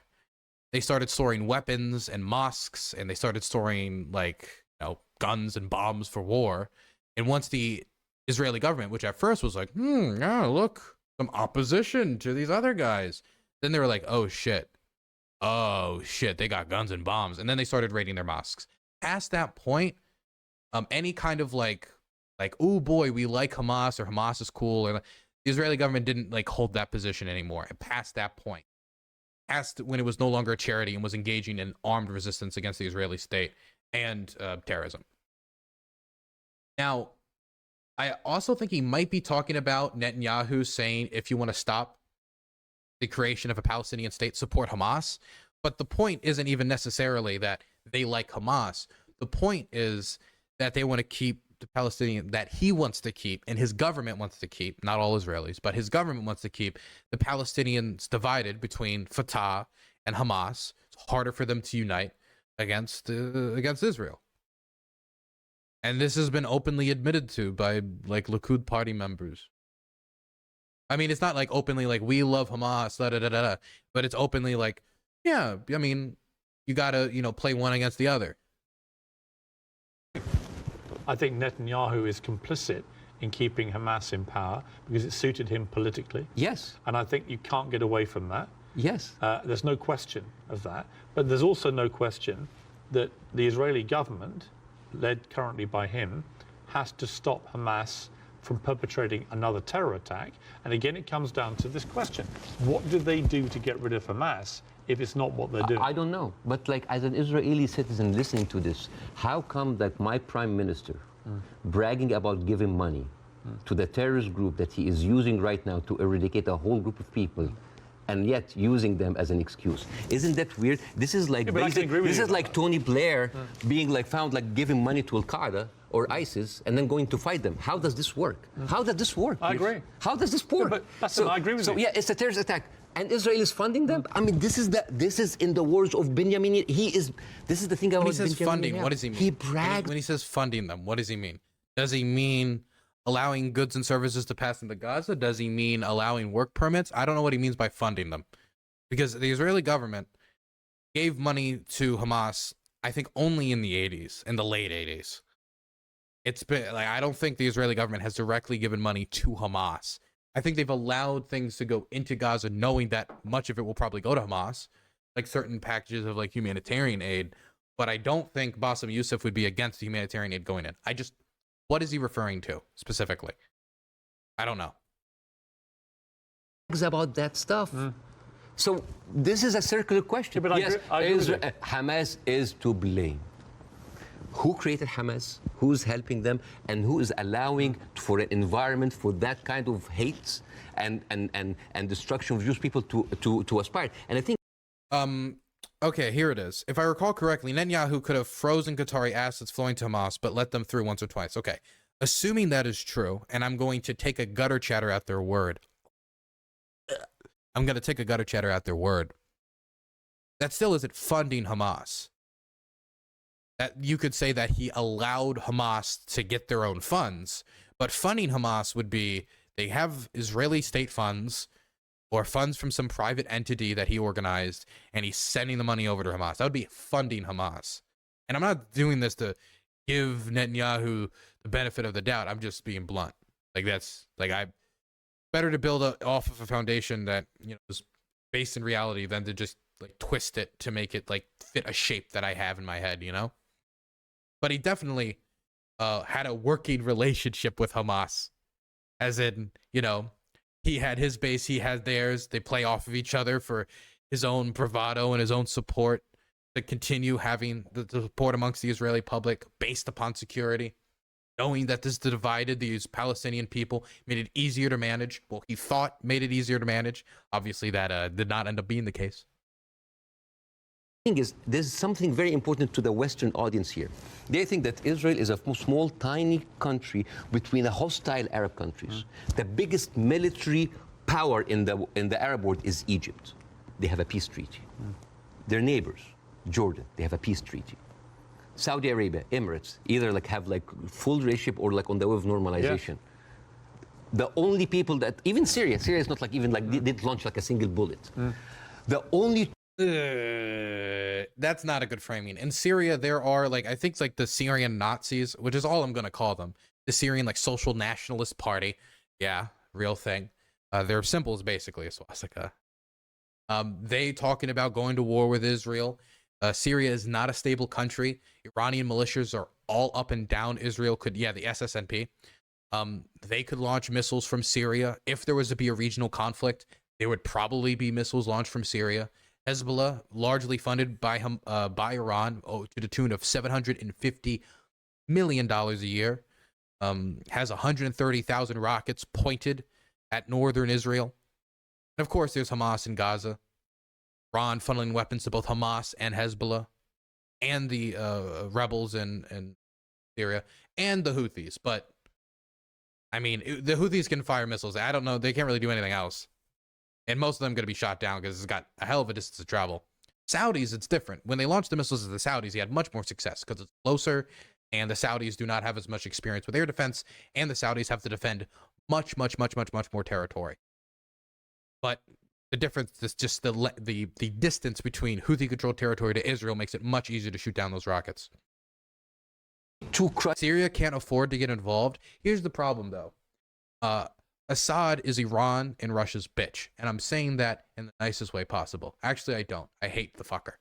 they started storing weapons and mosques, and they started storing guns and bombs for war. And once the Israeli government, which at first was like, yeah, look, some opposition to these other guys. Then they were like, oh shit, they got guns and bombs. And then they started raiding their mosques. Past that point, any kind of like, oh boy, we like Hamas, or Hamas is cool, or the Israeli government didn't hold that position anymore. And past that point, past when it was no longer a charity and was engaging in armed resistance against the Israeli state and terrorism. Now, I also think he might be talking about Netanyahu saying, if you want to stop the creation of a Palestinian state, support Hamas. But the point isn't even necessarily that they like Hamas. The point is that they want to keep the Palestinian, that he wants to keep, and his government wants to keep, not all Israelis, but his government wants to keep the Palestinians divided between Fatah and Hamas. It's harder for them to unite against Israel. And this has been openly admitted to by Likud party members. I mean, it's not openly we love Hamas, but it's openly yeah, I mean, you gotta, play one against the other. I think Netanyahu is complicit in keeping Hamas in power because it suited him politically. Yes. And I think you can't get away from that. Yes. There's no question of that. But there's also no question that the Israeli government, led currently by him, has to stop Hamas from perpetrating another terror attack. And again, it comes down to this question. What do they do to get rid of Hamas if it's not what they're doing? I don't know. But like, as an Israeli citizen listening to this, how come that my prime minister bragging about giving money to the terrorist group that he is using right now to eradicate a whole group of people, and yet using them as an excuse? Isn't that weird? This is like like Tony Blair being like found like giving money to Al-Qaeda or ISIS and then going to fight them. How does this work? How does this work? I agree. How does this work? Yeah, but I agree with you. So yeah, it's a terrorist attack. And Israel is funding them? I mean, this is in the words of Benjamin. This is the thing about When he says Benjamin funding, Netanyahu. what does he mean? He bragged. When he says funding them, what does he mean? Does he mean allowing goods and services to pass into Gaza? Does he mean allowing work permits? I don't know what he means by funding them. Because the Israeli government gave money to Hamas, I think, only in the 80s, in the late 80s. It's been like, I don't think the Israeli government has directly given money to Hamas. I think they've allowed things to go into Gaza knowing that much of it will probably go to Hamas, like certain packages of like humanitarian aid. But I don't think Bassem Youssef would be against humanitarian aid going in. What is he referring to specifically? I don't know. About that stuff. So this is a circular question. Yeah, but yes, I agree with you. Hamas is to blame. Who created Hamas? Who's helping them? And who is allowing for an environment for that kind of hate and destruction of Jewish people to aspire? And I think. Okay, here it is. If I recall correctly, Netanyahu could have frozen Qatari assets flowing to Hamas, but let them through once or twice. Okay, assuming that is true, and I'm going to take a gutter chatter at their word. That still isn't funding Hamas. That you could say that he allowed Hamas to get their own funds, but funding Hamas would be they have Israeli state funds or funds from some private entity that he organized, and he's sending the money over to Hamas. That would be funding Hamas. And I'm not doing this to give Netanyahu the benefit of the doubt. I'm just being blunt. Like better to build off of a foundation that, you know, is based in reality than to just like twist it to make it like fit a shape that I have in my head, you know? But he definitely had a working relationship with Hamas, as in, you know, he had his base, he had theirs. They play off of each other for his own bravado and his own support to continue having the support amongst the Israeli public based upon security. Knowing that this divided these Palestinian people, made it easier to manage. Well, he thought made it easier to manage. Obviously, that did not end up being the case. Is there's something very important to the Western audience here. They think that Israel is a small, tiny country between a hostile Arab countries. The biggest military power in the Arab world is Egypt. They have a peace treaty. Their neighbors, Jordan, they have a peace treaty. Saudi Arabia, Emirates, either like have like full relationship or like on the way of normalization. The only people that, even Syria is not like even like they didn't launch like a single bullet. The only that's not a good framing. In Syria, there are like, I think like the Syrian Nazis, which is all I'm going to call them. The Syrian like social nationalist party. Yeah, real thing. Their symbol is basically a swastika. They talking about going to war with Israel. Syria is not a stable country. Iranian militias are all up and down Israel. The SSNP. They could launch missiles from Syria. If there was to be a regional conflict, there would probably be missiles launched from Syria. Hezbollah, largely funded by Iran, to the tune of $750 million a year, has 130,000 rockets pointed at northern Israel. And of course, there's Hamas in Gaza. Iran funneling weapons to both Hamas and Hezbollah, and the rebels in Syria, and the Houthis. But, I mean, the Houthis can fire missiles. I don't know. They can't really do anything else. And most of them going to be shot down because it's got a hell of a distance to travel. Saudis, it's different. When they launched the missiles at the Saudis, he had much more success because it's closer, and the Saudis do not have as much experience with air defense, and the Saudis have to defend much more territory. But the difference is just the distance between Houthi-controlled territory to Israel makes it much easier to shoot down those rockets. Syria can't afford to get involved. Here's the problem, though. Assad is Iran and Russia's bitch, and I'm saying that in the nicest way possible. Actually, I don't. I hate the fucker.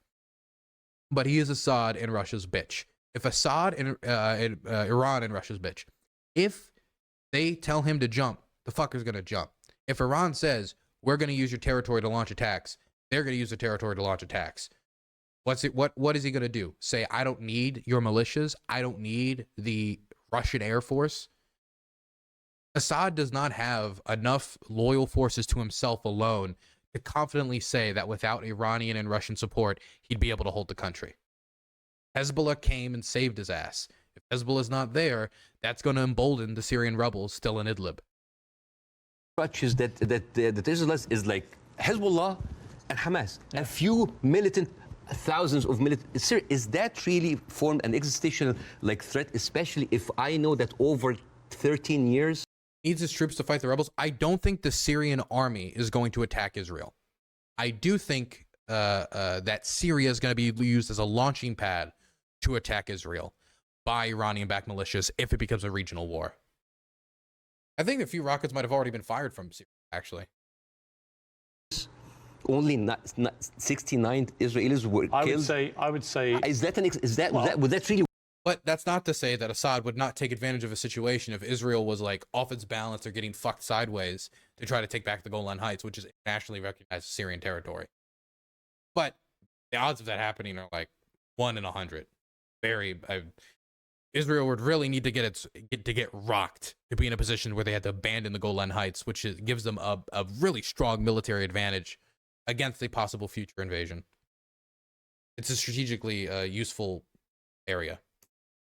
But he is Assad and Russia's bitch. If Assad and Iran and Russia's bitch, if they tell him to jump, the fucker's gonna jump. If Iran says we're gonna use your territory to launch attacks, they're gonna use the territory to launch attacks. What is he gonna do? Say, I don't need your militias. I don't need the Russian Air Force. Assad does not have enough loyal forces to himself alone to confidently say that without Iranian and Russian support, he'd be able to hold the country. Hezbollah came and saved his ass. If Hezbollah's not there, that's going to embolden the Syrian rebels still in Idlib. Crutches that Israel is like Hezbollah and Hamas. A few militant, thousands of militant. Is that really formed an existential like threat, especially if I know that over 13 years? Needs his troops to fight the rebels. I don't think the Syrian army is going to attack Israel. I do think that Syria is going to be used as a launching pad to attack Israel by Iranian-backed militias if it becomes a regional war. I think a few rockets might have already been fired from Syria, actually. Only 69 Israelis were killed. I would say. Would that really? But that's not to say that Assad would not take advantage of a situation if Israel was like off its balance or getting fucked sideways to try to take back the Golan Heights, which is internationally recognized as Syrian territory. But the odds of that happening are like 1 in 100. Israel would really need to get rocked to be in a position where they had to abandon the Golan Heights, which gives them a really strong military advantage against a possible future invasion. It's a strategically useful area.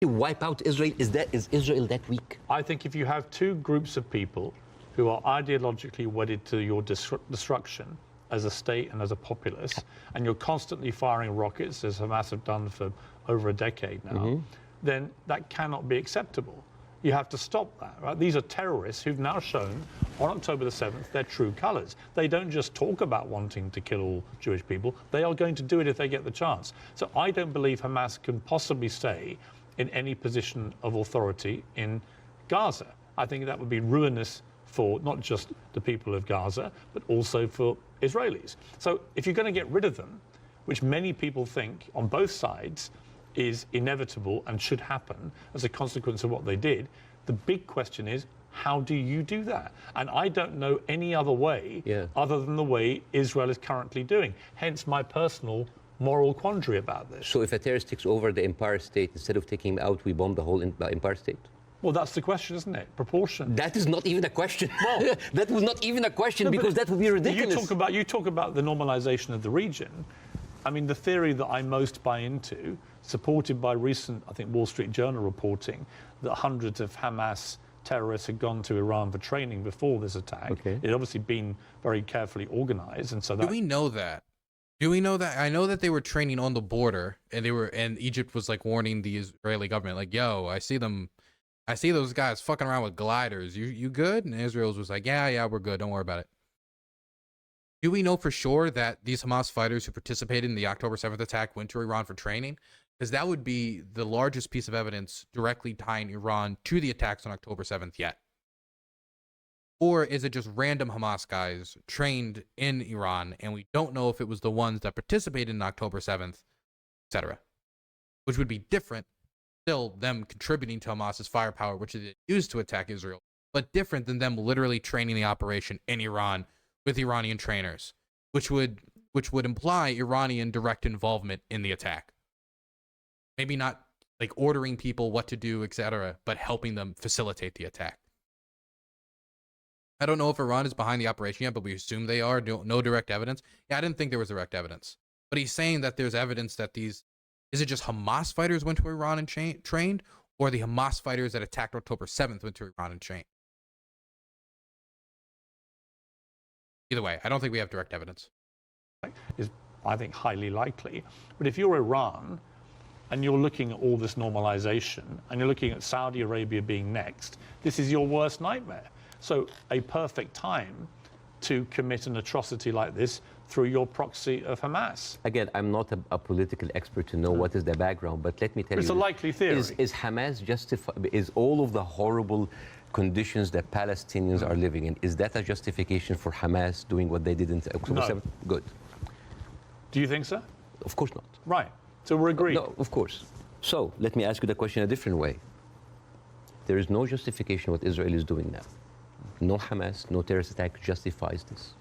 Wipe out Israel? Is Israel that weak? I think if you have two groups of people who are ideologically wedded to your destruction as a state and as a populace, and you're constantly firing rockets, as Hamas have done for over a decade now, then that cannot be acceptable. You have to stop that, right? These are terrorists who've now shown on October the 7th their true colors. They don't just talk about wanting to kill all Jewish people. They are going to do it if they get the chance. So I don't believe Hamas can possibly stay in any position of authority in Gaza. I think that would be ruinous for not just the people of Gaza, but also for Israelis. So if you're going to get rid of them, which many people think on both sides is inevitable and should happen as a consequence of what they did, the big question is, how do you do that? And I don't know any other way other than the way Israel is currently doing. Hence my personal moral quandary about this. So if a terrorist takes over the Empire State, instead of taking him out, we bomb the whole Empire State? Well, that's the question, isn't it? Proportion. That is not even a question. Well, that was not even a question, because that would be ridiculous. You talk about the normalization of the region. I mean, the theory that I most buy into, supported by recent, I think, Wall Street Journal reporting, that hundreds of Hamas terrorists had gone to Iran for training before this attack. It had obviously been very carefully organized, and so that. Do we know that? Do we know that? I know that they were training on the border, and Egypt was like warning the Israeli government, like, "Yo, I see those guys fucking around with gliders. You good?" And Israel was like, "Yeah, we're good. Don't worry about it." Do we know for sure that these Hamas fighters who participated in the October 7th attack went to Iran for training? Because that would be the largest piece of evidence directly tying Iran to the attacks on October 7th yet. Or is it just random Hamas guys trained in Iran, and we don't know if it was the ones that participated in October 7th, etc. Which would be different, still them contributing to Hamas's firepower, which is used to attack Israel, but different than them literally training the operation in Iran with Iranian trainers, which would imply Iranian direct involvement in the attack. Maybe not like ordering people what to do, etc., but helping them facilitate the attack. I don't know if Iran is behind the operation yet, but we assume they are. No direct evidence. Yeah, I didn't think there was direct evidence. But he's saying that there's evidence that is it just Hamas fighters went to Iran and trained, or the Hamas fighters that attacked October 7th went to Iran and trained? Either way, I don't think we have direct evidence. Is, I think, highly likely. But if you're Iran and you're looking at all this normalization and you're looking at Saudi Arabia being next, this is your worst nightmare. So a perfect time to commit an atrocity like this through your proxy of Hamas. Again, I'm not a political expert to know what is the background, but let me tell you. It's a likely theory. Is Hamas justified? Is all of the horrible conditions that Palestinians are living in, is that a justification for Hamas doing what they did in October 7th? Good. Do you think so? Of course not. Right. So we're agreed. No, of course. So let me ask you the question a different way. There is no justification what Israel is doing now. No Hamas, no terrorist attack justifies this.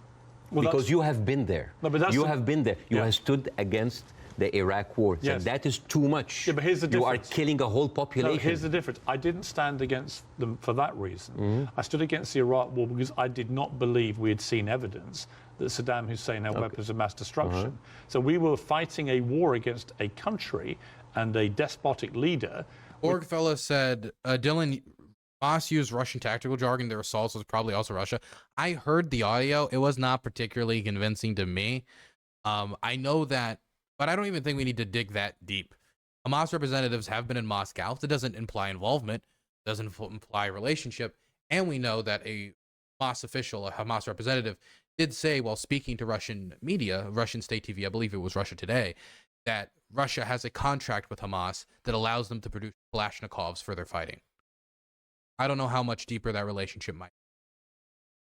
Well, because you have been there. No, but that's you have been there. You Yeah. have stood against the Iraq war. Yes. And that is too much. Yeah, but here's the you are difference. killing a whole No, population. here's the difference. I didn't stand against them for that reason. Mm-hmm. I stood against the Iraq war because I did not believe we had seen evidence that Saddam Hussein had weapons of mass destruction. So we were fighting a war against a country and a despotic leader. Borgfella said, Dylan, Hamas used Russian tactical jargon. Their assaults was probably also Russia. I heard the audio. It was not particularly convincing to me. I know that, but I don't even think we need to dig that deep. Hamas representatives have been in Moscow. That doesn't imply involvement, doesn't imply relationship. And we know that a Hamas official, a Hamas representative, did say while speaking to Russian media, Russian state TV, I believe it was Russia Today, that Russia has a contract with Hamas that allows them to produce Kalashnikovs for their fighting. I don't know how much deeper that relationship might be.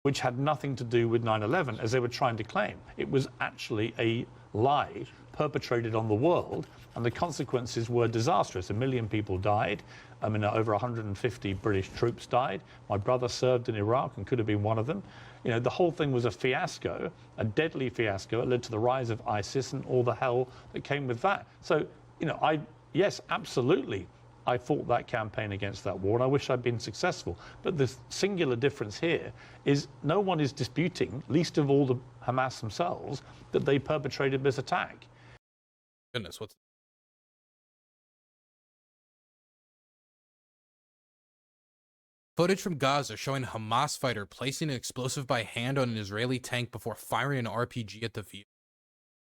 Which had nothing to do with 9/11, as they were trying to claim. It was actually a lie perpetrated on the world, and the consequences were disastrous. 1 million people died. I mean, over 150 British troops died. My brother served in Iraq and could have been one of them. You know, the whole thing was a fiasco, a deadly fiasco. It led to the rise of ISIS and all the hell that came with that. So, you know, yes, absolutely, I fought that campaign against that war, and I wish I'd been successful. But the singular difference here is no one is disputing, least of all the Hamas themselves, that they perpetrated this attack. Goodness, what's... Footage from Gaza showing a Hamas fighter placing an explosive by hand on an Israeli tank before firing an RPG at the view.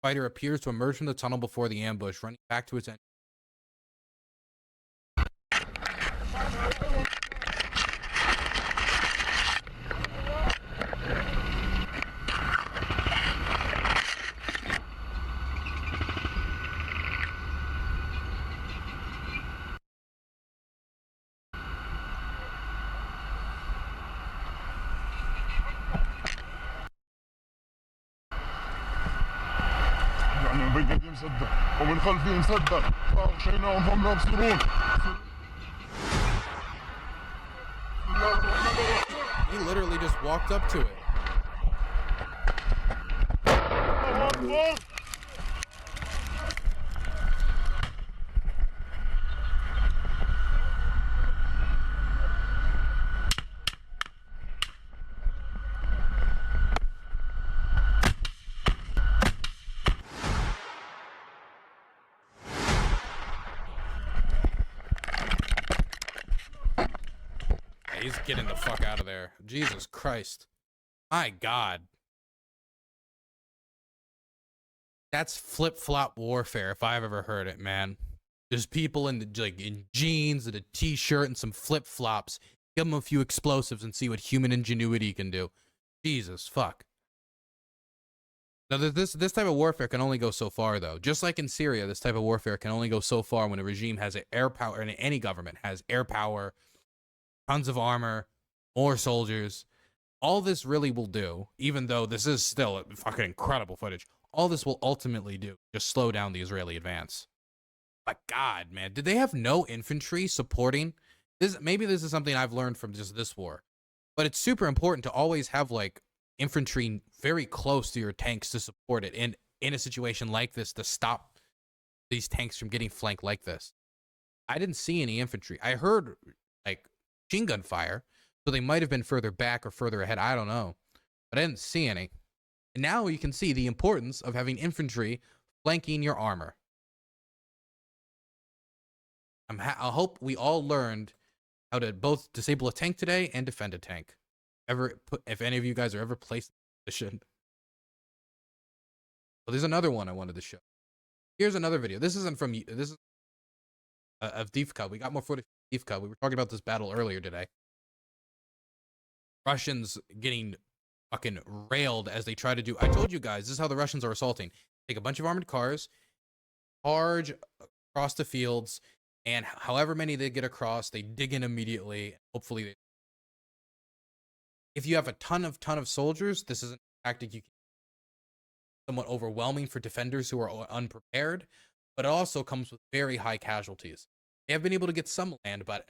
The fighter appears to emerge from the tunnel before the ambush, running back to its end. من بيدي مصدق ومن خلفي مصدق فأغشيناهم فهم لا يبصرون. He literally just walked up to it. He's getting the fuck out of there. Jesus Christ. My God. That's flip-flop warfare if I've ever heard it, man. Just people in jeans and a t-shirt and some flip-flops. Give them a few explosives and see what human ingenuity can do. Jesus, fuck. Now, this type of warfare can only go so far, though. Just like in Syria, this type of warfare can only go so far when a regime has air power, and any government has air power, tons of armor, more soldiers. All this really will do, even though this is still fucking incredible footage, all this will ultimately do just slow down the Israeli advance. My God, man, did they have no infantry supporting this? Maybe this is something I've learned from just this war, but it's super important to always have like infantry very close to your tanks to support it, and in a situation like this to stop these tanks from getting flanked like this. I didn't see any infantry. I heard like machine gun fire, so they might have been further back or further ahead. I don't know, but I didn't see any. And now you can see the importance of having infantry flanking your armor. I hope we all learned how to both disable a tank today and defend a tank. If any of you guys are ever placed in a position. Well, there's another one I wanted to show. Here's another video. This isn't from, this is of Divka. We got more footage from Divka. We were talking about this battle earlier today. Russians getting fucking railed as they try to do. I told you guys, this is how the Russians are assaulting. Take a bunch of armored cars, charge across the fields, and however many they get across, they dig in immediately. Hopefully, if you have a ton of soldiers, this is a tactic you can somewhat overwhelming for defenders who are unprepared, but it also comes with very high casualties. They have been able to get some land, but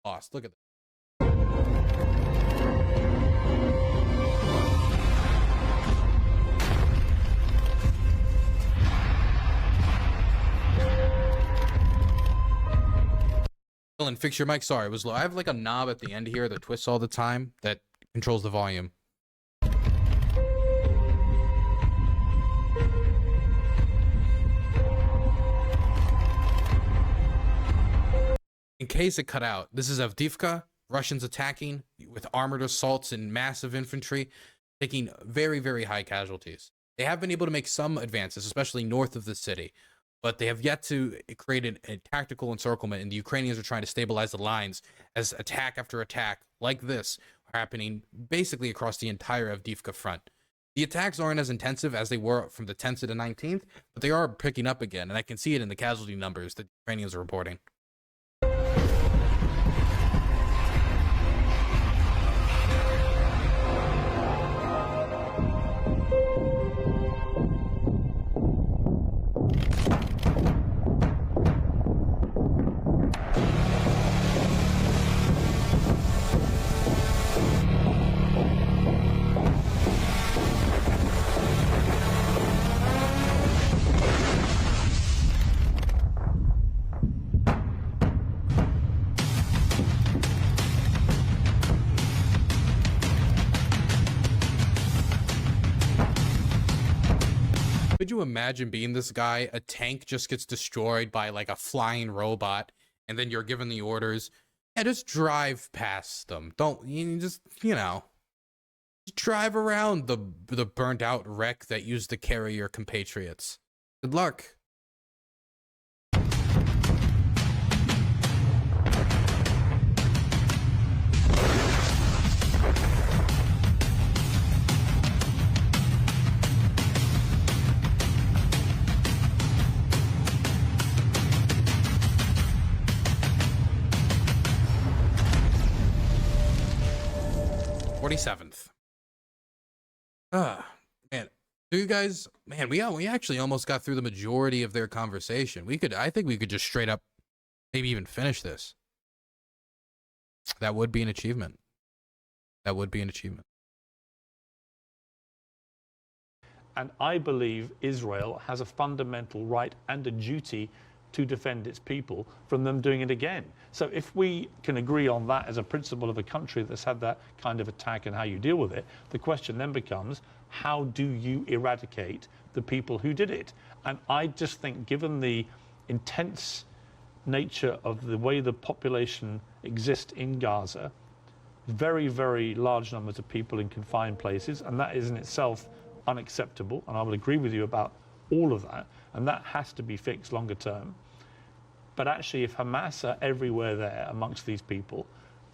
lost. Look at that. Dylan, fix your mic. Sorry, it was low. I have like a knob at the end here that twists all the time that controls the volume. In case it cut out, this is Avdiivka, Russians attacking with armored assaults and massive infantry, taking very, very high casualties. They have been able to make some advances, especially north of the city, but they have yet to create a tactical encirclement, and the Ukrainians are trying to stabilize the lines as attack after attack like this are happening basically across the entire Avdiivka front. The attacks aren't as intensive as they were from the 10th to the 19th, but they are picking up again, and I can see it in the casualty numbers that the Ukrainians are reporting. Could you imagine being this guy? A tank just gets destroyed by like a flying robot, and then you're given the orders, yeah, just drive past them. Don't you just, you know, just drive around the burnt out wreck that used to carry your compatriots. Good luck. $47th. Man, do you guys, man, we actually almost got through the majority of their conversation. I think we could just straight up maybe even finish this. That would be an achievement. That would be an achievement. And I believe Israel has a fundamental right and a duty to defend its people from them doing it again. So if we can agree on that as a principle of a country that's had that kind of attack and how you deal with it, the question then becomes, how do you eradicate the people who did it? And I just think, given the intense nature of the way the population exists in Gaza, very, very large numbers of people in confined places, and that is in itself unacceptable, and I will agree with you about all of that, and that has to be fixed longer term. But actually, if Hamas are everywhere there amongst these people,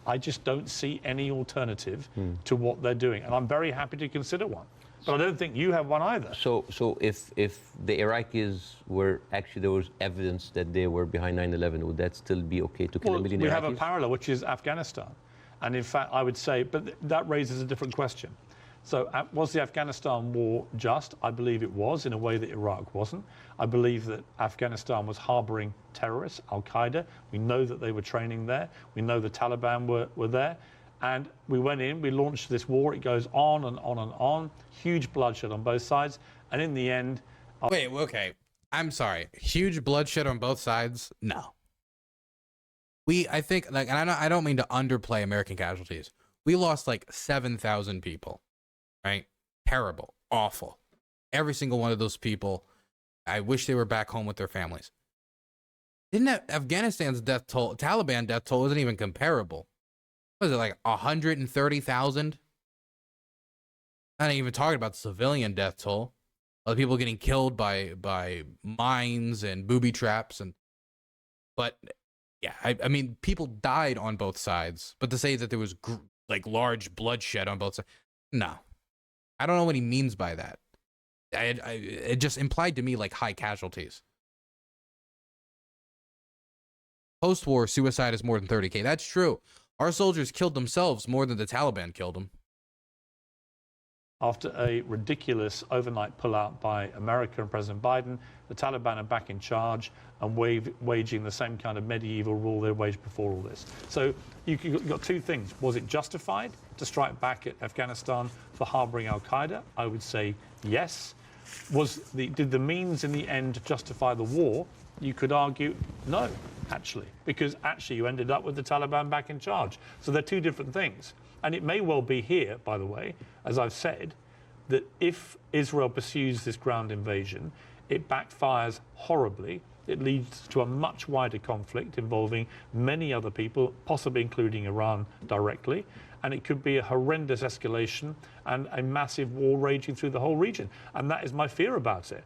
I just don't see any alternative to what they're doing. And I'm very happy to consider one. But I don't think you have one either. So if the Iraqis were actually, there was evidence that they were behind 9/11, would that still be okay to kill a million Iraqis? We have a parallel, which is Afghanistan. And in fact, I would say, but that raises a different question. So was the Afghanistan war just? I believe it was, in a way that Iraq wasn't. I believe that Afghanistan was harboring terrorists, Al-Qaeda. We know that they were training there. We know the Taliban were there. And we went in, we launched this war. It goes on and on and on. Huge bloodshed on both sides. And in the end... Wait, okay. I'm sorry. Huge bloodshed on both sides? No. I think, like, and I don't mean to underplay American casualties. We lost like 7,000 people. Right? Terrible. Awful. Every single one of those people, I wish they were back home with their families. Afghanistan's death toll, Taliban death toll isn't even comparable. What is it, like 130,000? Not even talking about the civilian death toll. Other people getting killed by mines and booby traps. But yeah, I mean, people died on both sides. But to say that there was like large bloodshed on both sides, No. I don't know what he means by that. It just implied to me like high casualties. Post-war, suicide is more than 30K. That's true. Our soldiers killed themselves more than the Taliban killed them. After a ridiculous overnight pullout by America and President Biden, the Taliban are back in charge and waging the same kind of medieval rule they waged before all this. So you've got two things. Was it justified to strike back at Afghanistan for harboring al-Qaeda? I would say yes. Did the means in the end justify the war? You could argue no, actually, because actually you ended up with the Taliban back in charge. So they're two different things. And it may well be here, by the way, as I've said, that if Israel pursues this ground invasion, it backfires horribly. It leads to a much wider conflict involving many other people, possibly including Iran directly. And it could be a horrendous escalation and a massive war raging through the whole region. And that is my fear about it.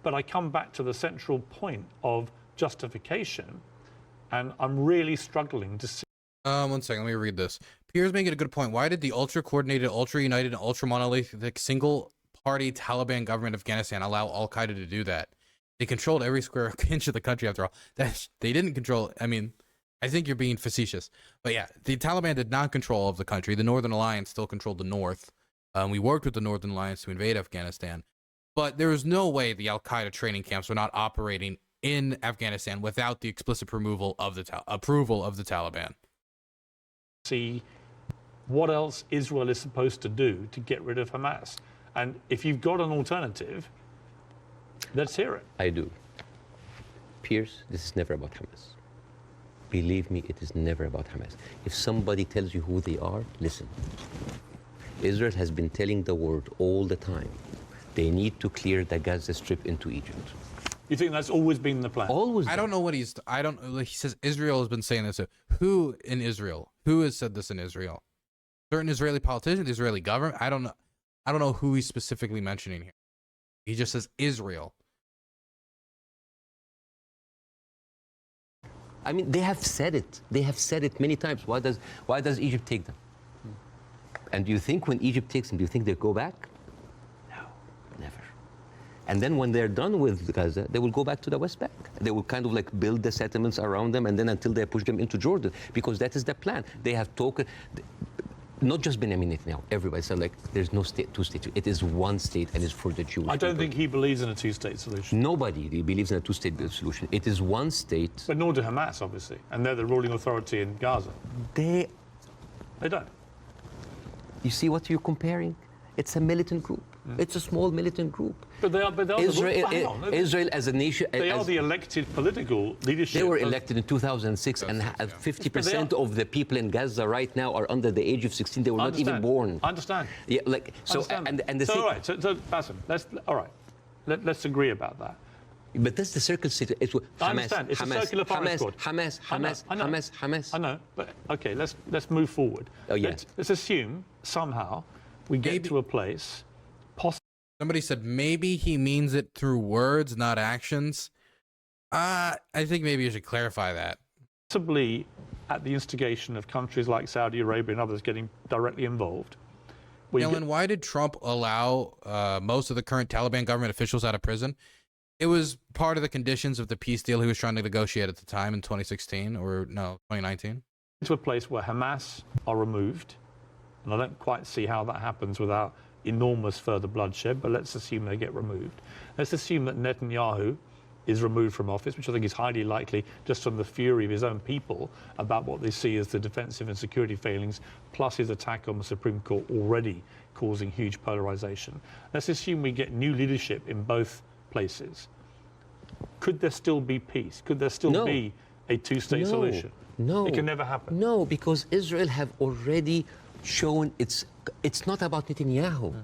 But I come back to the central point of justification, and I'm really struggling to see. 1 second, let me read this. Piers making a good point. Why did the ultra-coordinated, ultra-united, and ultra-monolithic single-party Taliban government of Afghanistan allow al-Qaeda to do that? They controlled every square inch of the country, after all. They didn't control, I mean, I think you're being facetious. But yeah, the Taliban did not control all of the country. The Northern Alliance still controlled the north. We worked with the Northern Alliance to invade Afghanistan. But there is no way the al-Qaeda training camps were not operating in Afghanistan without the explicit approval of the Taliban. See what else Israel is supposed to do to get rid of Hamas. And if you've got an alternative, let's hear it. I do. Piers, this is never about Hamas. Believe me, it is never about Hamas. If somebody tells you who they are, listen. Israel has been telling the world all the time, they need to clear the Gaza Strip into Egypt. You think that's always been the plan? Always. I don't know what he says Israel has been saying this. Who in Israel? Who has said this in Israel? Certain Israeli politicians, the Israeli government? I don't know who he's specifically mentioning here. He just says Israel. I mean, they have said it. They have said it many times. Why does Egypt take them? And do you think when Egypt takes them, do you think they go back? No, never. And then when they're done with Gaza, they will go back to the West Bank. They will kind of like build the settlements around them, and then until they push them into Jordan, because that is the plan. They have talked, not just Benjamin Netanyahu, everybody said like, there's no state, two states. It is one state, and it's for the Jewish I don't people. think he believes in a two-state solution. Nobody believes in a two-state solution. It is one state. But nor do Hamas, obviously, and they're the ruling authority in Gaza. They don't. You see what you're comparing? It's a militant group. It's a small militant group. But they are Israel as a nation. They are the elected political leadership. They were elected in 2006, and 50% of the people in Gaza right now are under the age of 16. They were not even born. I understand. Yeah, like so. And the so all right. So Bassem, let's agree about that. But that's the circle state. It's I understand. It's a circular firing squad. Hamas. I know. But okay, let's move forward. Oh yeah. Let's assume somehow we get to a place. Somebody said maybe he means it through words, not actions. I think maybe you should clarify that. Possibly at the instigation of countries like Saudi Arabia and others getting directly involved. Dylan, why did Trump allow most of the current Taliban government officials out of prison? It was part of the conditions of the peace deal he was trying to negotiate at the time in 2016, or no, 2019. To a place where Hamas are removed, and I don't quite see how that happens without enormous further bloodshed, but let's assume they get removed. Let's assume that Netanyahu is removed from office, which I think is highly likely just from the fury of his own people about what they see as the defensive and security failings, plus his attack on the Supreme Court already causing huge polarization. Let's assume we get new leadership in both places. Could there still be peace? Could there still be a two-state solution? No. It can never happen. No, because Israel have already shown it's not about Netanyahu.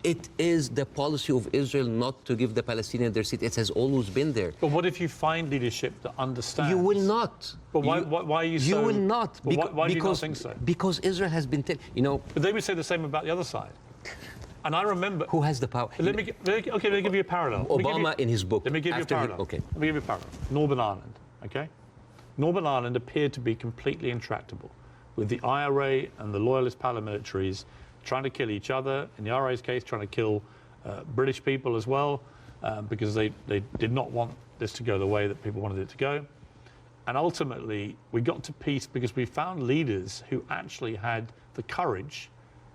It is the policy of Israel not to give the Palestinians their seat. It has always been there. But what if you find leadership that understands? You will not. But why are you so... You will not. Why do you not think so? Because Israel has been... But they would say the same about the other side. And I remember... Who has the power? Let me give you a parallel. Obama in his book... Let me give you a parallel. Let me give you a parallel. Northern Ireland, okay? Northern Ireland appeared to be completely intractable, with the IRA and the loyalist paramilitaries trying to kill each other. In the RA's case, trying to kill British people as well, because they did not want this to go the way that people wanted it to go. And ultimately, we got to peace because we found leaders who actually had the courage,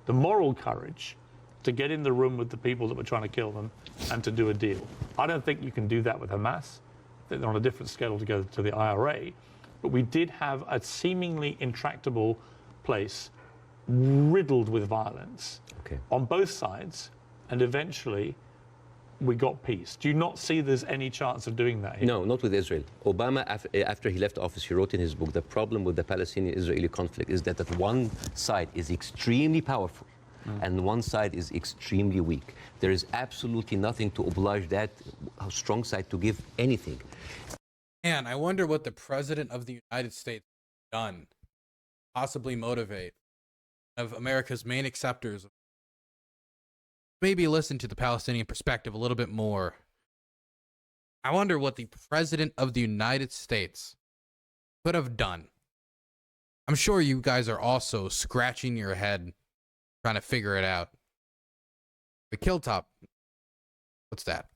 the moral courage, to get in the room with the people that were trying to kill them and to do a deal. I don't think you can do that with Hamas. They're on a different scale altogether to the IRA. But we did have a seemingly intractable place riddled with violence on both sides, and eventually we got peace. Do you not see there's any chance of doing that here? No, not with Israel. Obama, after he left office, he wrote in his book, the problem with the Palestinian-Israeli conflict is that one side is extremely powerful and one side is extremely weak. There is absolutely nothing to oblige that strong side to give anything. And I wonder what the President of the United States has done, possibly motivate of America's main acceptors. Maybe listen to the Palestinian perspective a little bit more. I wonder what the President of the United States could have done. I'm sure you guys are also scratching your head trying to figure it out. The Killtop. What's that?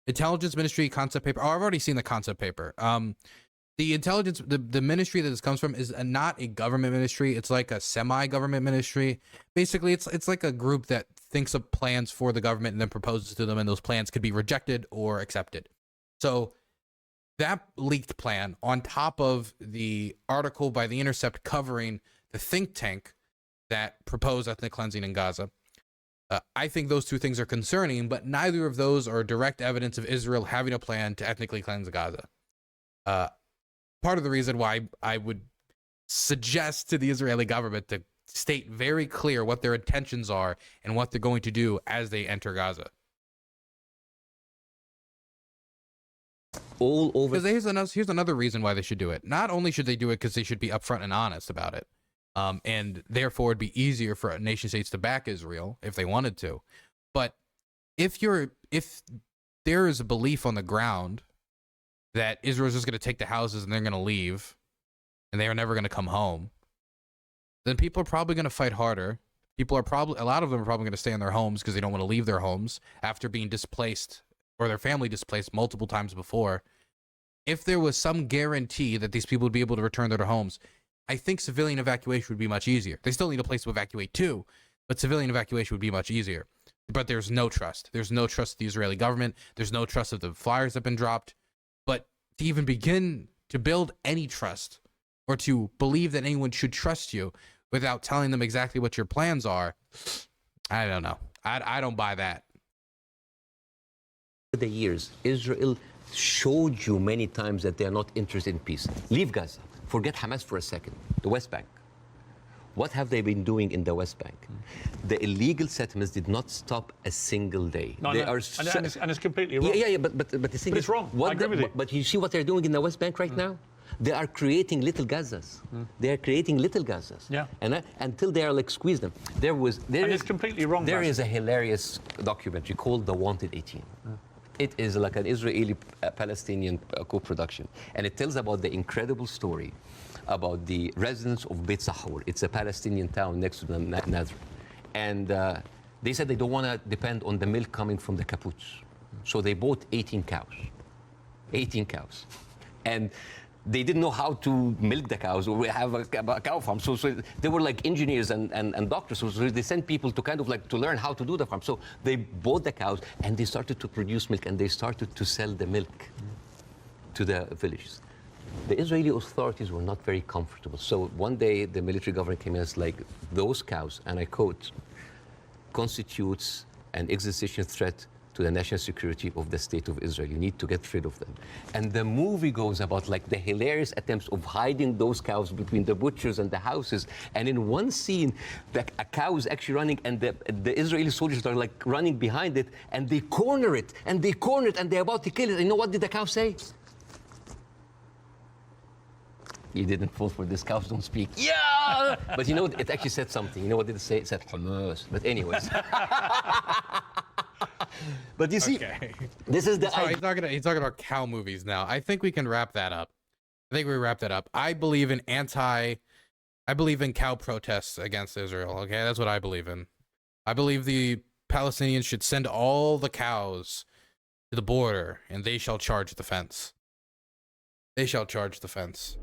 Intelligence Ministry concept paper. Oh, I've already seen the concept paper. The intelligence, the ministry that this comes from is not a government ministry. It's like a semi-government ministry. Basically, it's like a group that thinks of plans for the government and then proposes to them, and those plans could be rejected or accepted. So that leaked plan, on top of the article by The Intercept covering the think tank that proposed ethnic cleansing in Gaza, I think those two things are concerning, but neither of those are direct evidence of Israel having a plan to ethnically cleanse Gaza. Part of the reason why I would suggest to the Israeli government to state very clear what their intentions are and what they're going to do as they enter Gaza. All over. Because here's another reason why they should do it. Not only should they do it because they should be upfront and honest about it, and therefore it'd be easier for nation states to back Israel if they wanted to. But if there is a belief on the ground that Israel's just going to take the houses and they're going to leave and they are never going to come home, then people are probably going to fight harder. A lot of them are probably going to stay in their homes because they don't want to leave their homes after being displaced or their family displaced multiple times before. If there was some guarantee that these people would be able to return to their homes, I think civilian evacuation would be much easier. They still need a place to evacuate too, but civilian evacuation would be much easier. But there's no trust. There's no trust of the Israeli government. There's no trust of the flyers that have been dropped. But to even begin to build any trust or to believe that anyone should trust you without telling them exactly what your plans are, I don't know. I don't buy that. The years, Israel showed you many times that they are not interested in peace. Leave Gaza. Forget Hamas for a second. The West Bank. What have they been doing in the West Bank? The illegal settlements did not stop a single day. No, they no. are and it's completely wrong. Yeah, but the thing is, it's wrong. I agree with you. But you see what they're doing in the West Bank right now? They are creating little Gazas. They are creating little Gazas. Yeah. And until they are like squeeze them. It's completely wrong. There is a hilarious documentary called The Wanted 18. It is like an Israeli-Palestinian co-production, and it tells about the incredible story about the residents of Beit Sahur. It's a Palestinian town next to the Nazareth. And they said they don't want to depend on the milk coming from the kibbutz. So they bought 18 cows. 18 cows. And they didn't know how to milk the cows or have a cow farm. So they were like engineers and doctors. So they sent people to kind of like to learn how to do the farm. So they bought the cows and they started to produce milk and they started to sell the milk to the villages. The Israeli authorities were not very comfortable. So one day the military government came in and said, like, those cows, and I quote, constitutes an existential threat to the national security of the state of Israel. You need to get rid of them. And the movie goes about like the hilarious attempts of hiding those cows between the butchers and the houses. And in one scene, a cow is actually running and the Israeli soldiers are like running behind it and they corner it and they corner it and they're about to kill it. And you know what did the cow say? You didn't fall for this, cows don't speak. Yeah! But you know, it actually said something. You know what did it say? It said hummus. But anyways. But you see, this is the... He's talking about cow movies now. I think we can wrap that up. I believe in I believe in cow protests against Israel. Okay, that's what I believe in. I believe the Palestinians should send all the cows to the border, and they shall charge the fence. They shall charge the fence.